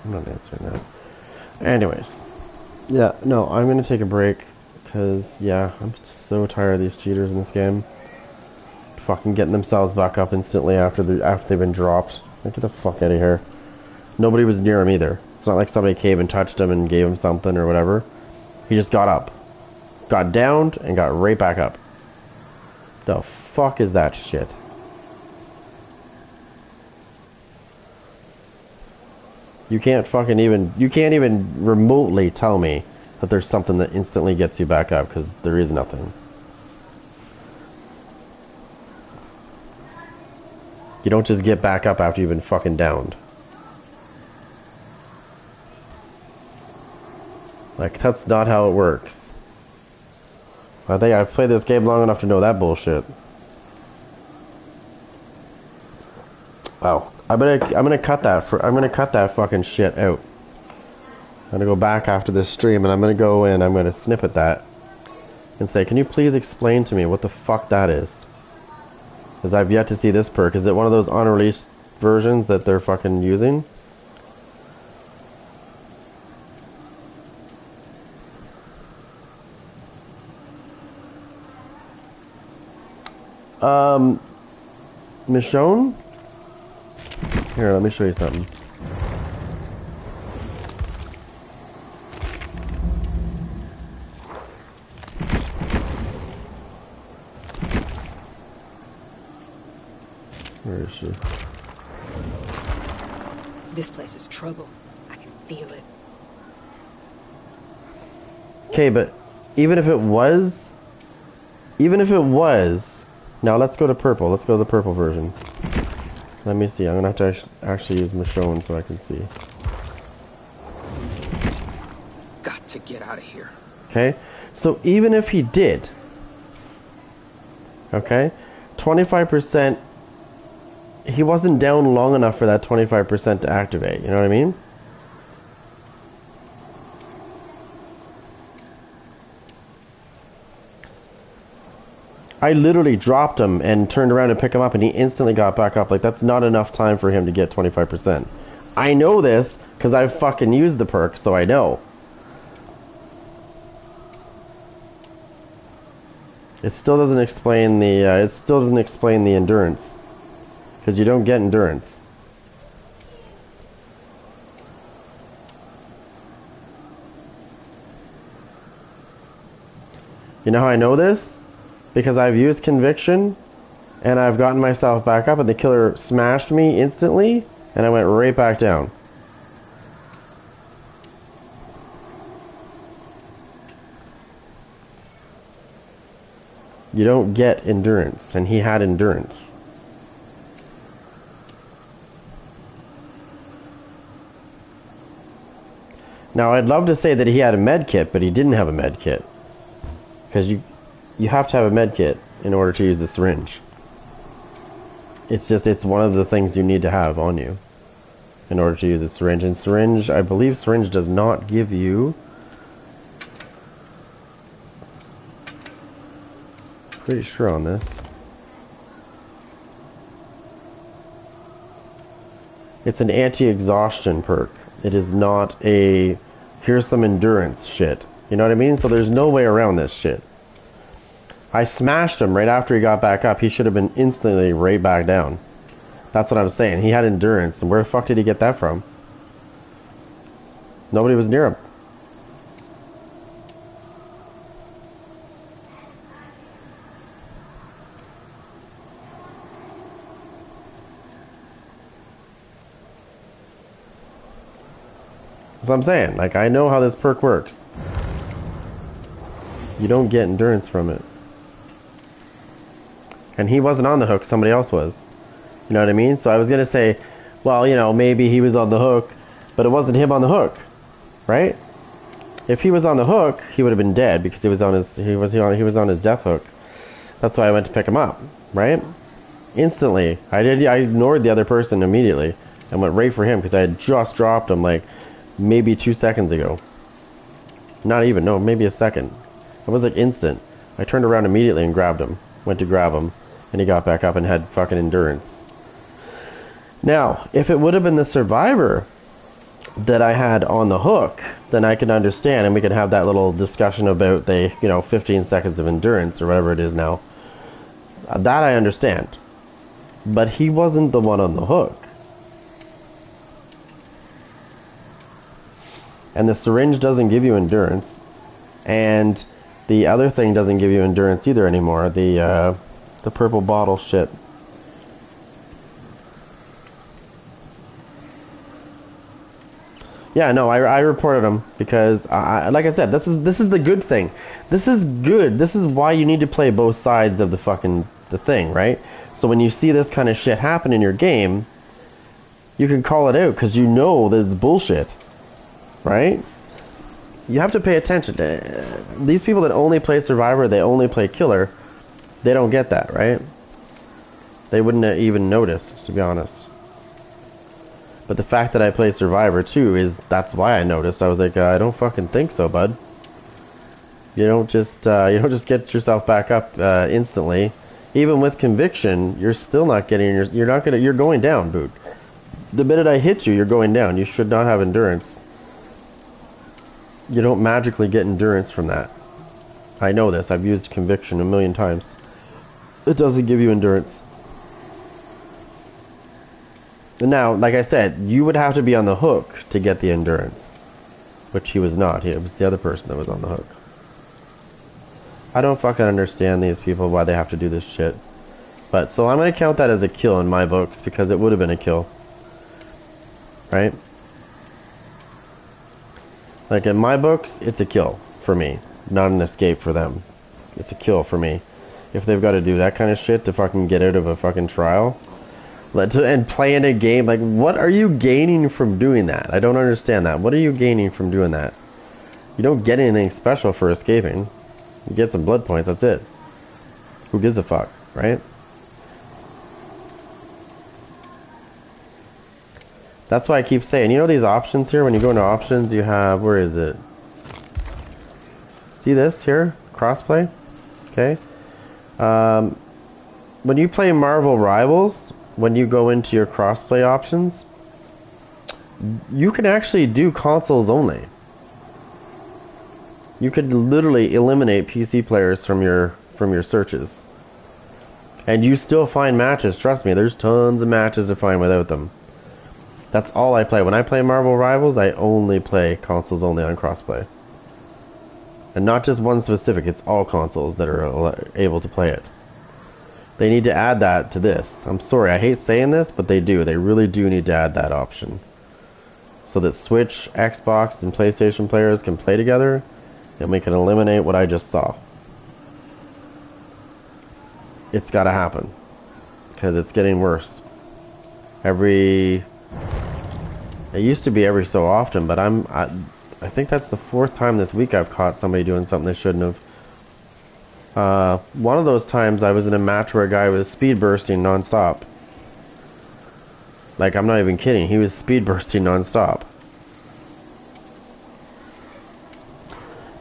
I'm not answering that. Anyways. Yeah, no, I'm gonna take a break. Because, yeah, I'm so tired of these cheaters in this game. Fucking getting themselves back up instantly after they've been dropped. Like, get the fuck out of here. Nobody was near him either. It's not like somebody came and touched him and gave him something or whatever. He just got up. Got downed and got right back up. The fuck is that shit? You can't even remotely tell me that there's something that instantly gets you back up, because there is nothing. You don't just get back up after you've been fucking downed. Like, that's not how it works. I think I've played this game long enough to know that bullshit. Oh, I'm gonna cut that fucking shit out. I'm gonna go back after this stream and I'm gonna go in, I'm gonna snippet that and say, can you please explain to me what the fuck that is? Because I've yet to see this perk. Is it one of those unreleased versions that they're fucking using? Michonne? Here, let me show you something. Where is she? This place is trouble. I can feel it. Okay, but even if it was Even if it was... Now let's go to purple. Let's go to the purple version. Let me see. I'm going to have to actually use Michonne so I can see. Got to get out of here. Okay? So even if he did... Okay? 25%... He wasn't down long enough for that 25% to activate. You know what I mean? I literally dropped him and turned around to pick him up and he instantly got back up. Like, that's not enough time for him to get 25%. I know this because I've fucking used the perk, so I know. It still doesn't explain the, endurance. Because you don't get endurance. You know how I know this? Because I've used conviction and I've gotten myself back up and the killer smashed me instantly and I went right back down. You don't get endurance, and he had endurance. Now I'd love to say that he had a med kit, but he didn't have a med kit. Because you have to have a med kit in order to use the syringe. It's one of the things you need to have on you in order to use the syringe. And syringe, I believe syringe does not give you... Pretty sure on this. It's an anti-exhaustion perk. It is not a here's some endurance shit. You know what I mean? So there's no way around this shit. I smashed him right after he got back up. He should have been instantly right back down. That's what I'm saying. He had endurance. And where the fuck did he get that from? Nobody was near him. That's what I'm saying. Like, I know how this perk works. You don't get endurance from it. And he wasn't on the hook, somebody else was. You know what I mean? So I was gonna say, well, you know, maybe he was on the hook, but it wasn't him on the hook, right? If he was on the hook, he would have been dead because he was on his death hook. That's why I went to pick him up, right? Instantly, I ignored the other person immediately and went right for him because I had just dropped him like maybe 2 seconds ago. Not even, no, maybe a second. It was like instant. I turned around immediately and grabbed him. Went to grab him, and he got back up and had fucking endurance. Now, if it would have been the survivor that I had on the hook, then I could understand, and we could have that little discussion about the, 15 seconds of endurance, or whatever it is now. That I understand. But he wasn't the one on the hook. And the syringe doesn't give you endurance. And the other thing doesn't give you endurance either anymore. The purple bottle shit. Yeah, no, I reported him because, like I said, this is the good thing. This is good. This is why you need to play both sides of the thing, right? So when you see this kind of shit happen in your game, you can call it out because you know that it's bullshit, right? You have to pay attention to these people that only play Survivor, they only play Killer. They don't get that, right? They wouldn't have even noticed, to be honest. But the fact that I play Survivor too that's why I noticed. I was like, I don't fucking think so, bud. You don't just get yourself back up instantly. Even with conviction, you're still not getting you're going down, dude. The minute I hit you, you're going down. You should not have endurance. You don't magically get endurance from that. I know this. I've used conviction a million times. It doesn't give you endurance. And now, like I said, you would have to be on the hook to get the endurance. Which he was not. It was the other person that was on the hook. I don't fucking understand these people, why they have to do this shit. But, so I'm going to count that as a kill in my books, because it would have been a kill. Right? Like in my books, it's a kill for me, not an escape for them. It's a kill for me. If they've got to do that kind of shit to fucking get out of a fucking trial. And play in a game, like, what are you gaining from doing that? I don't understand that. What are you gaining from doing that? You don't get anything special for escaping. You get some blood points, that's it. Who gives a fuck, right? That's why I keep saying, you know these options here? When you go into options, you have, where is it? See this here? Crossplay? Okay. When you play Marvel Rivals, when you go into your crossplay options, you can actually do consoles only. You could literally eliminate PC players from your searches. And you still find matches, trust me, there's tons of matches to find without them. That's all I play. When I play Marvel Rivals, I only play consoles only on crossplay. And not just one specific, it's all consoles that are able to play it. They need to add that to this. I'm sorry, I hate saying this, but they do. They really do need to add that option. So that Switch, Xbox, and PlayStation players can play together, and we can eliminate what I just saw. It's gotta happen. Because it's getting worse. It used to be every so often, but I think that's the 4th time this week I've caught somebody doing something they shouldn't have. One of those times I was in a match where a guy was speed bursting non-stop. Like, I'm not even kidding, he was speed bursting non-stop.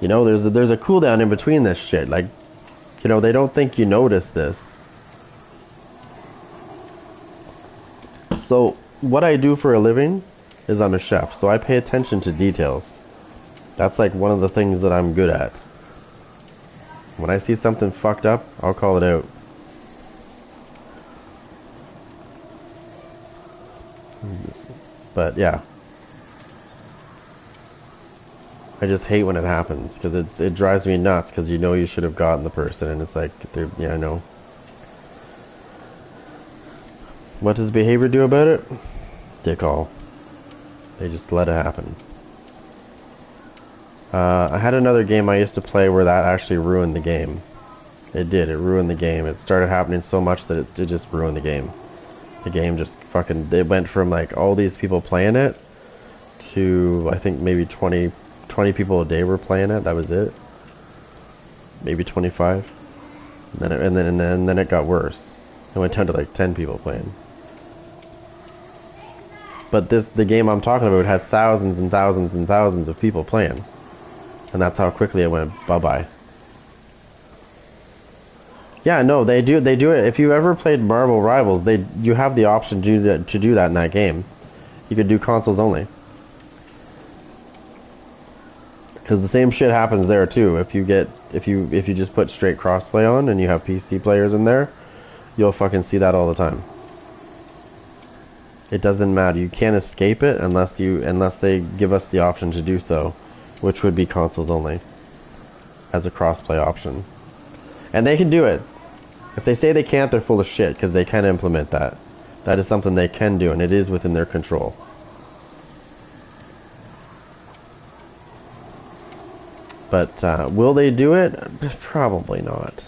You know, there's a cooldown in between this shit. Like, you know, they don't think you notice this. So, what I do for a living is I'm a chef, so I pay attention to details. That's like one of the things that I'm good at. When I see something fucked up, I'll call it out. But yeah, I just hate when it happens because it drives me nuts because you know you should have gotten the person and it's like, yeah, I know. What does behavior do about it? Dick all. They just let it happen. I had another game I used to play where that actually ruined the game. It did, it ruined the game. It started happening so much that it just ruined the game. The game just fucking, it went from like all these people playing it to I think maybe 20 people a day were playing it. That was it. Maybe 25. And then it got worse. It went down to like 10 people playing. But the game I'm talking about had thousands and thousands and thousands of people playing. And that's how quickly it went bye-bye. Yeah, no, they do it. If you ever played Marvel Rivals, you have the option to do that in that game. You could do consoles only. Because the same shit happens there too. If you just put straight crossplay on and you have PC players in there, you'll fucking see that all the time. It doesn't matter. You can't escape it unless they give us the option to do so, which would be consoles only as a crossplay option. And they can do it. If they say they can't, they're full of shit because they can implement that. That is something they can do, and it is within their control. But will they do it? Probably not.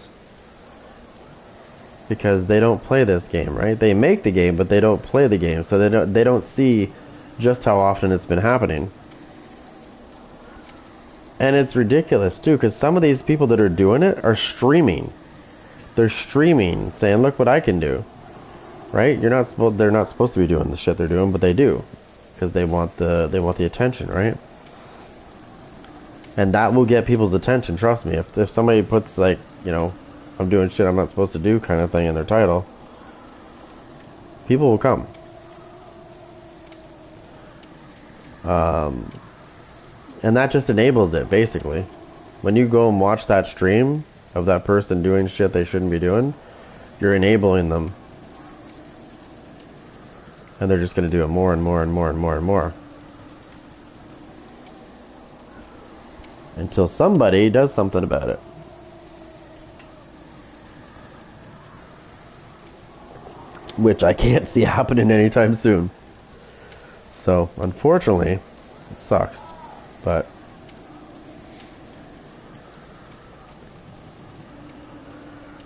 Because they don't play this game, right? They make the game, but they don't play the game, so they don't see just how often it's been happening. And it's ridiculous too, because some of these people that are doing it are streaming. They're streaming, saying, "Look what I can do." Right? They're not supposed to be doing the shit they're doing, but they do, because they want the attention, right? And that will get people's attention. Trust me. If somebody puts like, you know, "I'm doing shit I'm not supposed to do" kind of thing in their title, people will come. And that just enables it, basically. When you go and watch that stream of that person doing shit they shouldn't be doing, you're enabling them. And they're just going to do it more and more and more and more and more. Until somebody does something about it. Which I can't see happening anytime soon. So, unfortunately, it sucks. But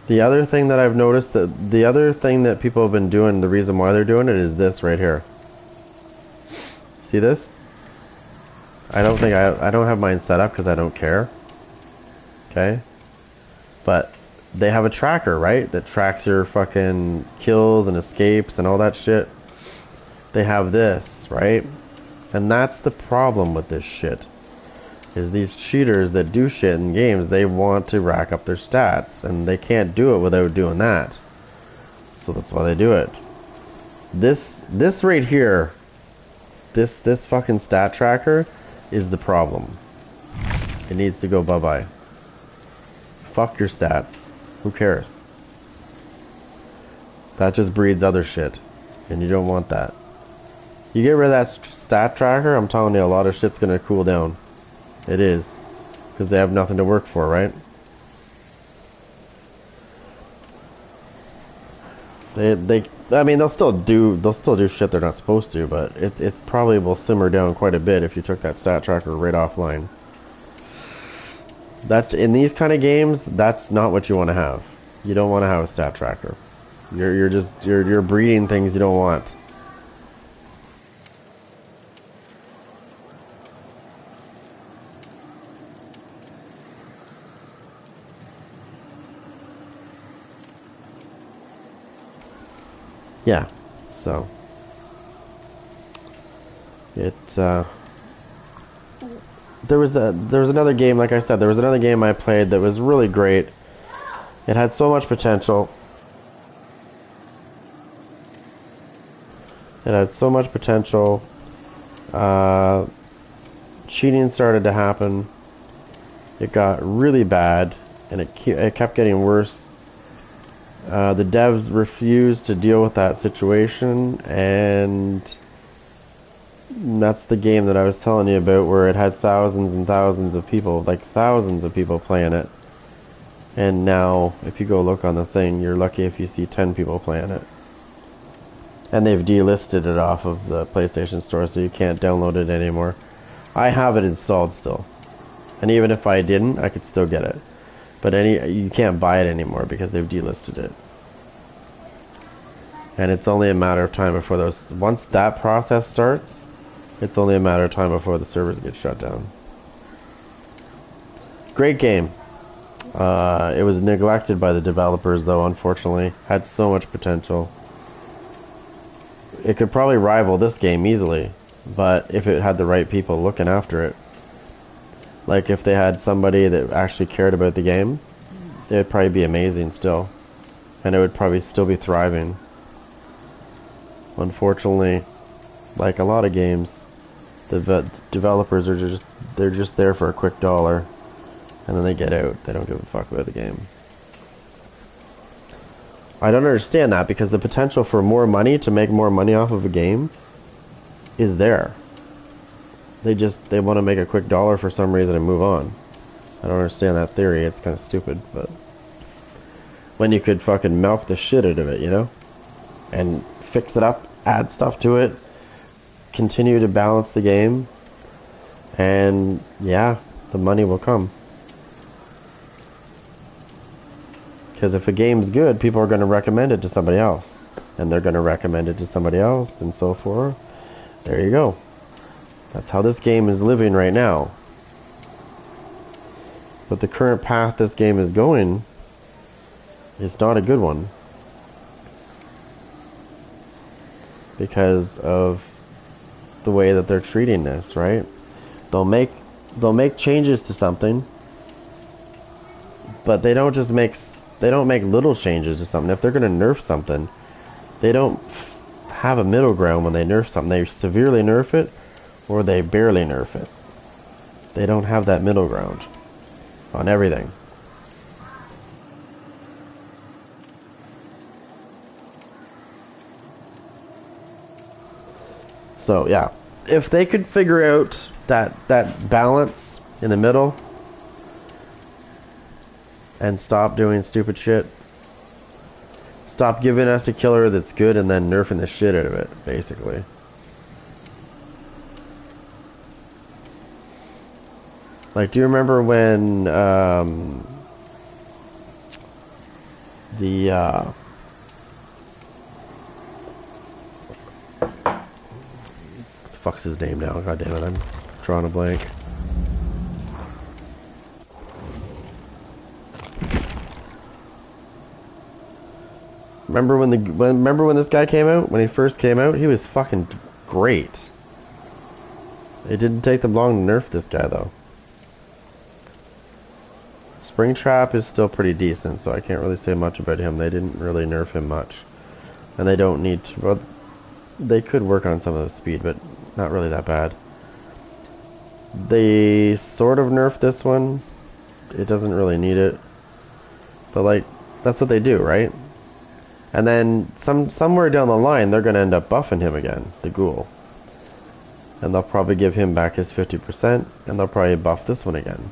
The other thing that I've noticed, that the other thing that people have been doing, the reason why they're doing it is this right here. See this? I don't think I don't have mine set up because I don't care. Okay? But they have a tracker, right? That tracks your fucking kills and escapes and all that shit. They have this, right? And that's the problem with this shit. Is these cheaters that do shit in games, they want to rack up their stats, and they can't do it without doing that. So that's why they do it. This right here, this fucking stat tracker is the problem. It needs to go bye-bye. Fuck your stats. Who cares? That just breeds other shit, and you don't want that. You get rid of that stat tracker, I'm telling you, a lot of shit's gonna cool down. It is, because they have nothing to work for, right? I mean, they'll still do shit they're not supposed to, but it probably will simmer down quite a bit if you took that stat tracker right offline. That in these kind of games, that's not what you want to have. You don't want to have a stat tracker. You're breeding things you don't want. Yeah, so it there was another game, like I said, there was another game I played that was really great. It had so much potential. It had so much potential. Cheating started to happen. It got really bad, and it kept getting worse. The devs refused to deal with that situation, and that's the game that I was telling you about, where it had thousands and thousands of people, like thousands of people playing it. And now, if you go look on the thing, you're lucky if you see 10 people playing it. And they've delisted it off of the PlayStation Store, so you can't download it anymore. I have it installed still. And even if I didn't, I could still get it. But you can't buy it anymore because they've delisted it. And it's only a matter of time before once that process starts, it's only a matter of time before the servers get shut down. Great game. It was neglected by the developers, though, unfortunately. Had so much potential. It could probably rival this game easily, but if it had the right people looking after it. Like if they had somebody that actually cared about the game, it would probably be amazing still. And it would probably still be thriving. Unfortunately, like a lot of games, the developers are just there for a quick dollar, and then they get out. They don't give a fuck about the game. I don't understand that, because the potential for more money, to make more money off of a game, is there. They want to make a quick dollar for some reason and move on. I don't understand that theory. It's kind of stupid, but when you could fucking milk the shit out of it, you know, and fix it up, add stuff to it, continue to balance the game, and yeah, the money will come. Because if a game's good, people are going to recommend it to somebody else, and they're going to recommend it to somebody else, and so forth. There you go. That's how this game is living right now. But the current path this game is going is not a good one, because of the way that they're treating this, right? They'll make changes to something, but they don't make little changes to something. If they're going to nerf something, they don't have a middle ground when they nerf something. They severely nerf it, or they barely nerf it. They don't have that middle ground on everything. So yeah, if they could figure out that balance in the middle and stop doing stupid shit, stop giving us a killer that's good and then nerfing the shit out of it, basically. Like, do you remember when the what the fuck's his name now? God damn it, I'm drawing a blank. Remember when this guy came out? When he first came out, he was fucking great. It didn't take them long to nerf this guy though. Springtrap is still pretty decent, so I can't really say much about him. They didn't really nerf him much. And they don't need to, well, they could work on some of the speed, but not really that bad. They sort of nerfed this one. It doesn't really need it. But like, that's what they do, right? And then somewhere down the line, they're going to end up buffing him again, the ghoul. And they'll probably give him back his 50%, and they'll probably buff this one again.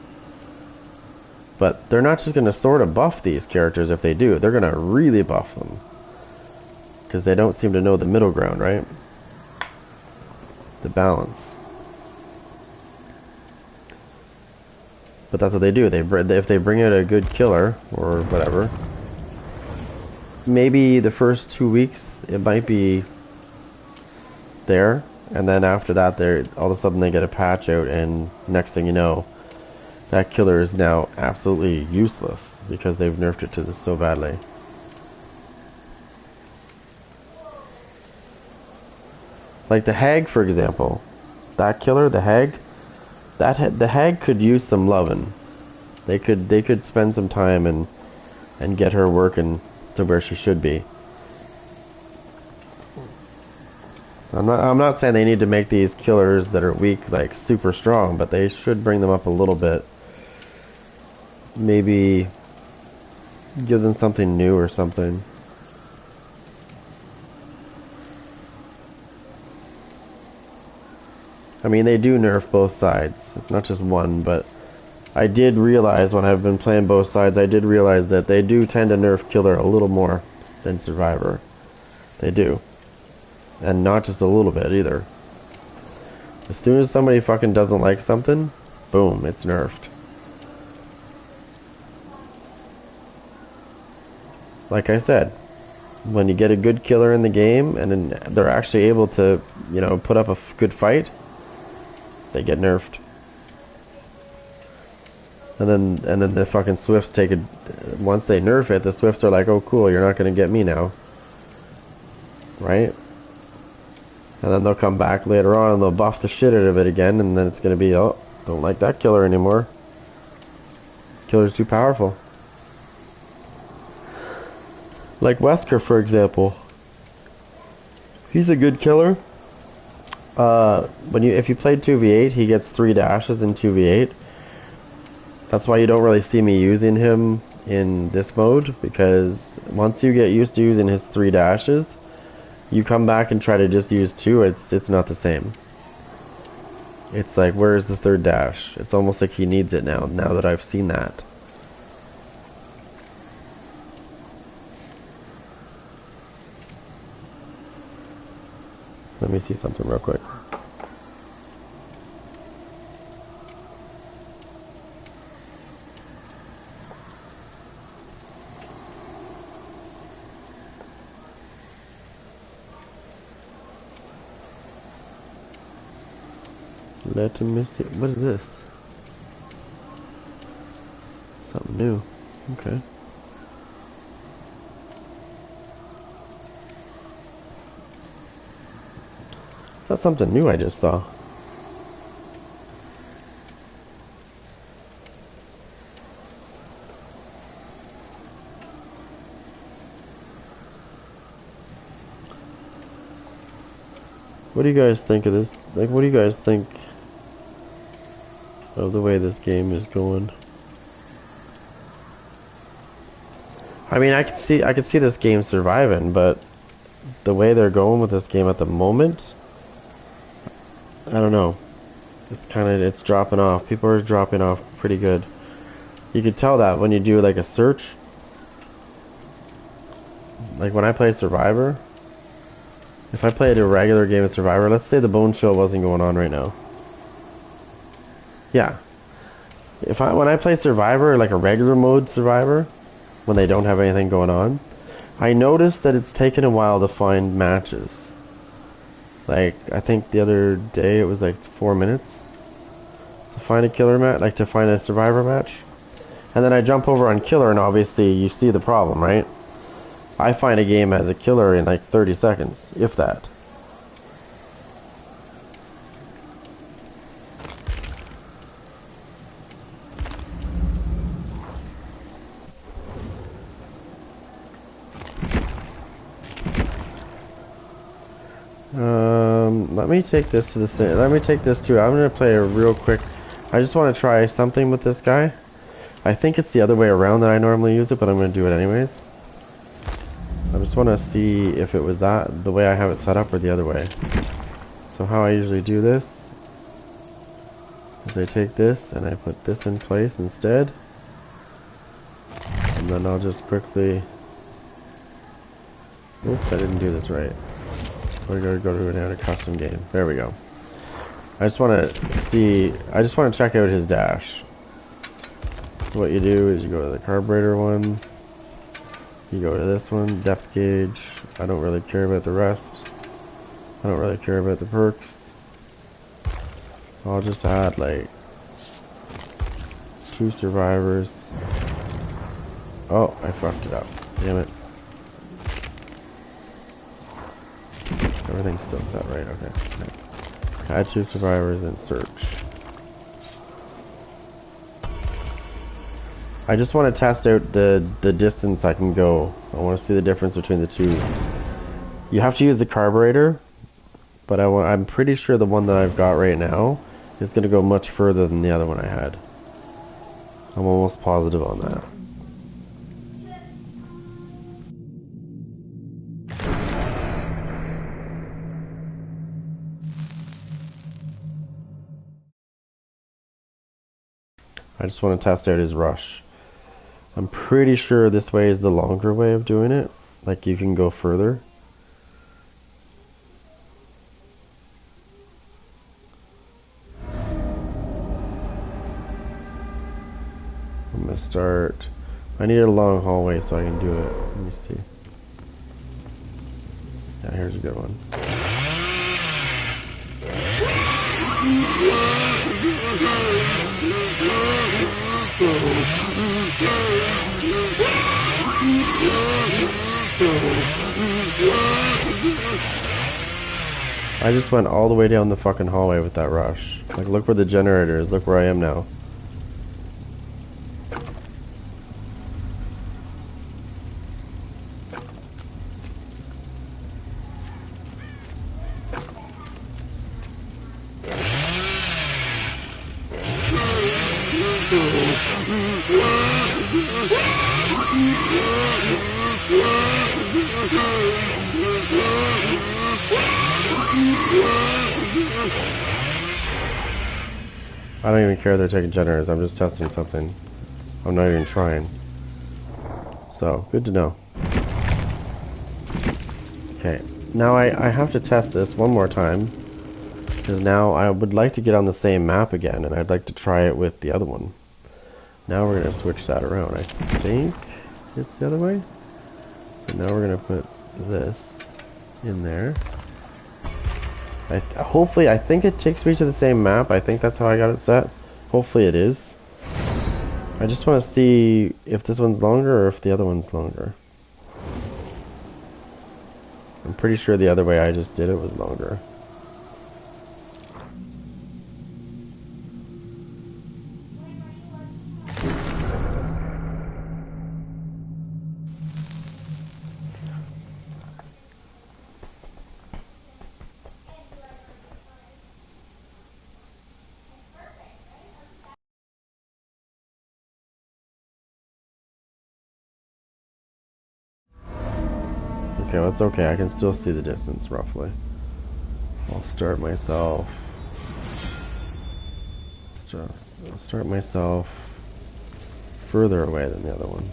But they're not just going to sort of buff these characters if they do. They're going to really buff them. Because they don't seem to know the middle ground, right? The balance. But that's what they do. If they bring out a good killer, or whatever, maybe the first 2 weeks, it might be there. And then after that, all of a sudden they get a patch out, and next thing you know, that killer is now absolutely useless because they've nerfed it to so badly. Like the Hag, for example. That killer, the Hag, the Hag could use some loving. They could spend some time and get her working to where she should be. I'm not saying they need to make these killers that are weak like super strong, but they should bring them up a little bit. Maybe give them something new or something. I mean, they do nerf both sides. It's not just one, but I did realize when I've been playing both sides, I did realize that they do tend to nerf killer a little more than survivor. They do. And not just a little bit either. As soon as somebody fucking doesn't like something, boom, it's nerfed. Like I said, when you get a good killer in the game and then they're actually able to, you know, put up a good fight, they get nerfed. And then the fucking Swifts take it. Once they nerf it, the Swifts are like, oh cool, you're not going to get me now. Right? And then they'll come back later on and they'll buff the shit out of it again, and then it's going to be, oh, don't like that killer anymore. Killer's too powerful. Like Wesker, for example. He's a good killer. If you played 2v8, he gets 3 dashes in 2v8. That's why you don't really see me using him in this mode, because once you get used to using his 3 dashes, you come back and try to just use 2, it's not the same. It's like, where's the 3rd dash? It's almost like he needs it now that I've seen that. Let me see something real quick. Let me see. What is this? Something new. Okay. That's something new I just saw. What do you guys think of this? Like, what do you guys think of the way this game is going? I mean, I could see this game surviving, but the way they're going with this game at the moment, I don't know. It's dropping off. People are dropping off pretty good. You could tell that when you do like a search. Like when I play Survivor, if I played a regular game of Survivor, let's say the Bone Show wasn't going on right now. Yeah. When I play Survivor, like a regular mode Survivor, when they don't have anything going on. I noticed that it's taken a while to find matches. Like, I think the other day it was like 4 minutes to find a killer match, like to find a survivor match. And then I jump over on killer, and obviously you see the problem, right? I find a game as a killer in like 30 seconds, if that. Let me take this to the let me take this to, I'm gonna play a real quick, I just want to try something with this guy. I think it's the other way around that I normally use it, but I'm gonna do it anyways. I just want to see if it was that, the way I have it set up, or the other way. So how I usually do this is I take this and I put this in place instead. And then I'll just quickly, oops, I didn't do this right. We're going to go to another custom game. There we go. I just want to see, I just want to check out his dash. So what you do is you go to the carburetor one, you go to this one, depth gauge. I don't really care about the rest. I don't really care about the perks. I'll just add like 2 survivors. Oh, I fucked it up. Damn it. Everything's still set right, okay. Add 2 survivors and search. I just want to test out the distance I can go. I want to see the difference between the two. You have to use the carburetor, but I'm pretty sure the one that I've got right now is going to go much further than the other one I had. I'm almost positive on that. I just want to test out his rush. I'm pretty sure this way is the longer way of doing it. Like, you can go further. I'm gonna start. I need a long hallway so I can do it. Let me see. Yeah, here's a good one. I just went all the way down the fucking hallway with that rush. Like, look where the generator is. Look where I am now. I don't even care they're taking generators. I'm just testing something. I'm not even trying. So, good to know. Okay, now I have to test this one more time, because now I would like to get on the same map again, and I'd like to try it with the other one. Now we're going to switch that around. I think it's the other way. So now we're going to put this in there. Hopefully, I think it takes me to the same map. I think that's how I got it set. Hopefully it is. I just want to see if this one's longer or if the other one's longer. I'm pretty sure the other way I just did it was longer. Okay, well, it's okay. I can still see the distance, roughly. I'll start myself... I'll start myself further away than the other one.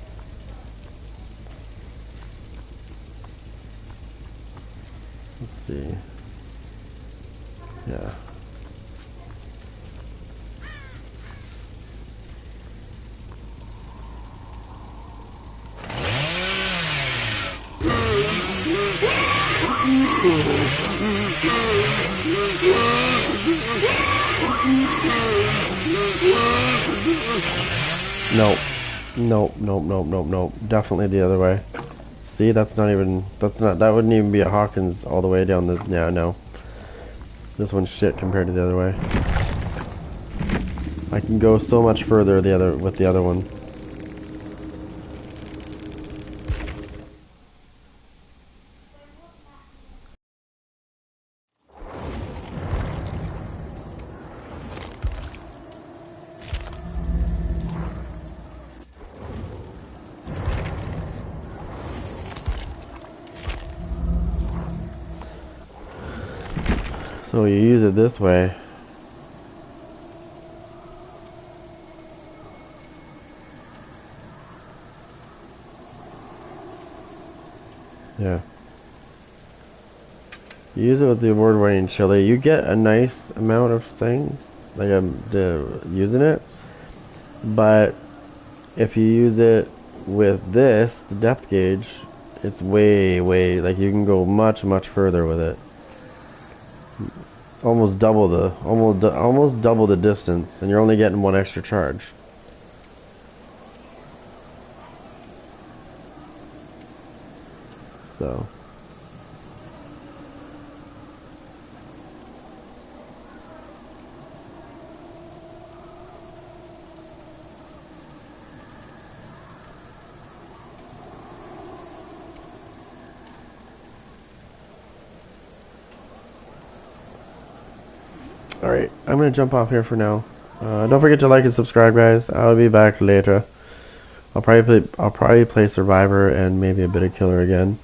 Let's see. Yeah. Nope. Nope, nope, nope, nope, nope. Definitely the other way. See, that wouldn't even be a Hawkins all the way down the, yeah, no. This one's shit compared to the other way. I can go so much further with the other one. So you use it this way. Yeah. You use it with the award-winning chili. You get a nice amount of things, like using it. But if you use it with this, the depth gauge, it's way, like you can go much, much further with it. Almost double the distance, and you're only getting one extra charge. So. Alright, I'm gonna jump off here for now. Don't forget to like and subscribe, guys. I'll be back later. I'll probably play Survivor and maybe a bit of Killer again.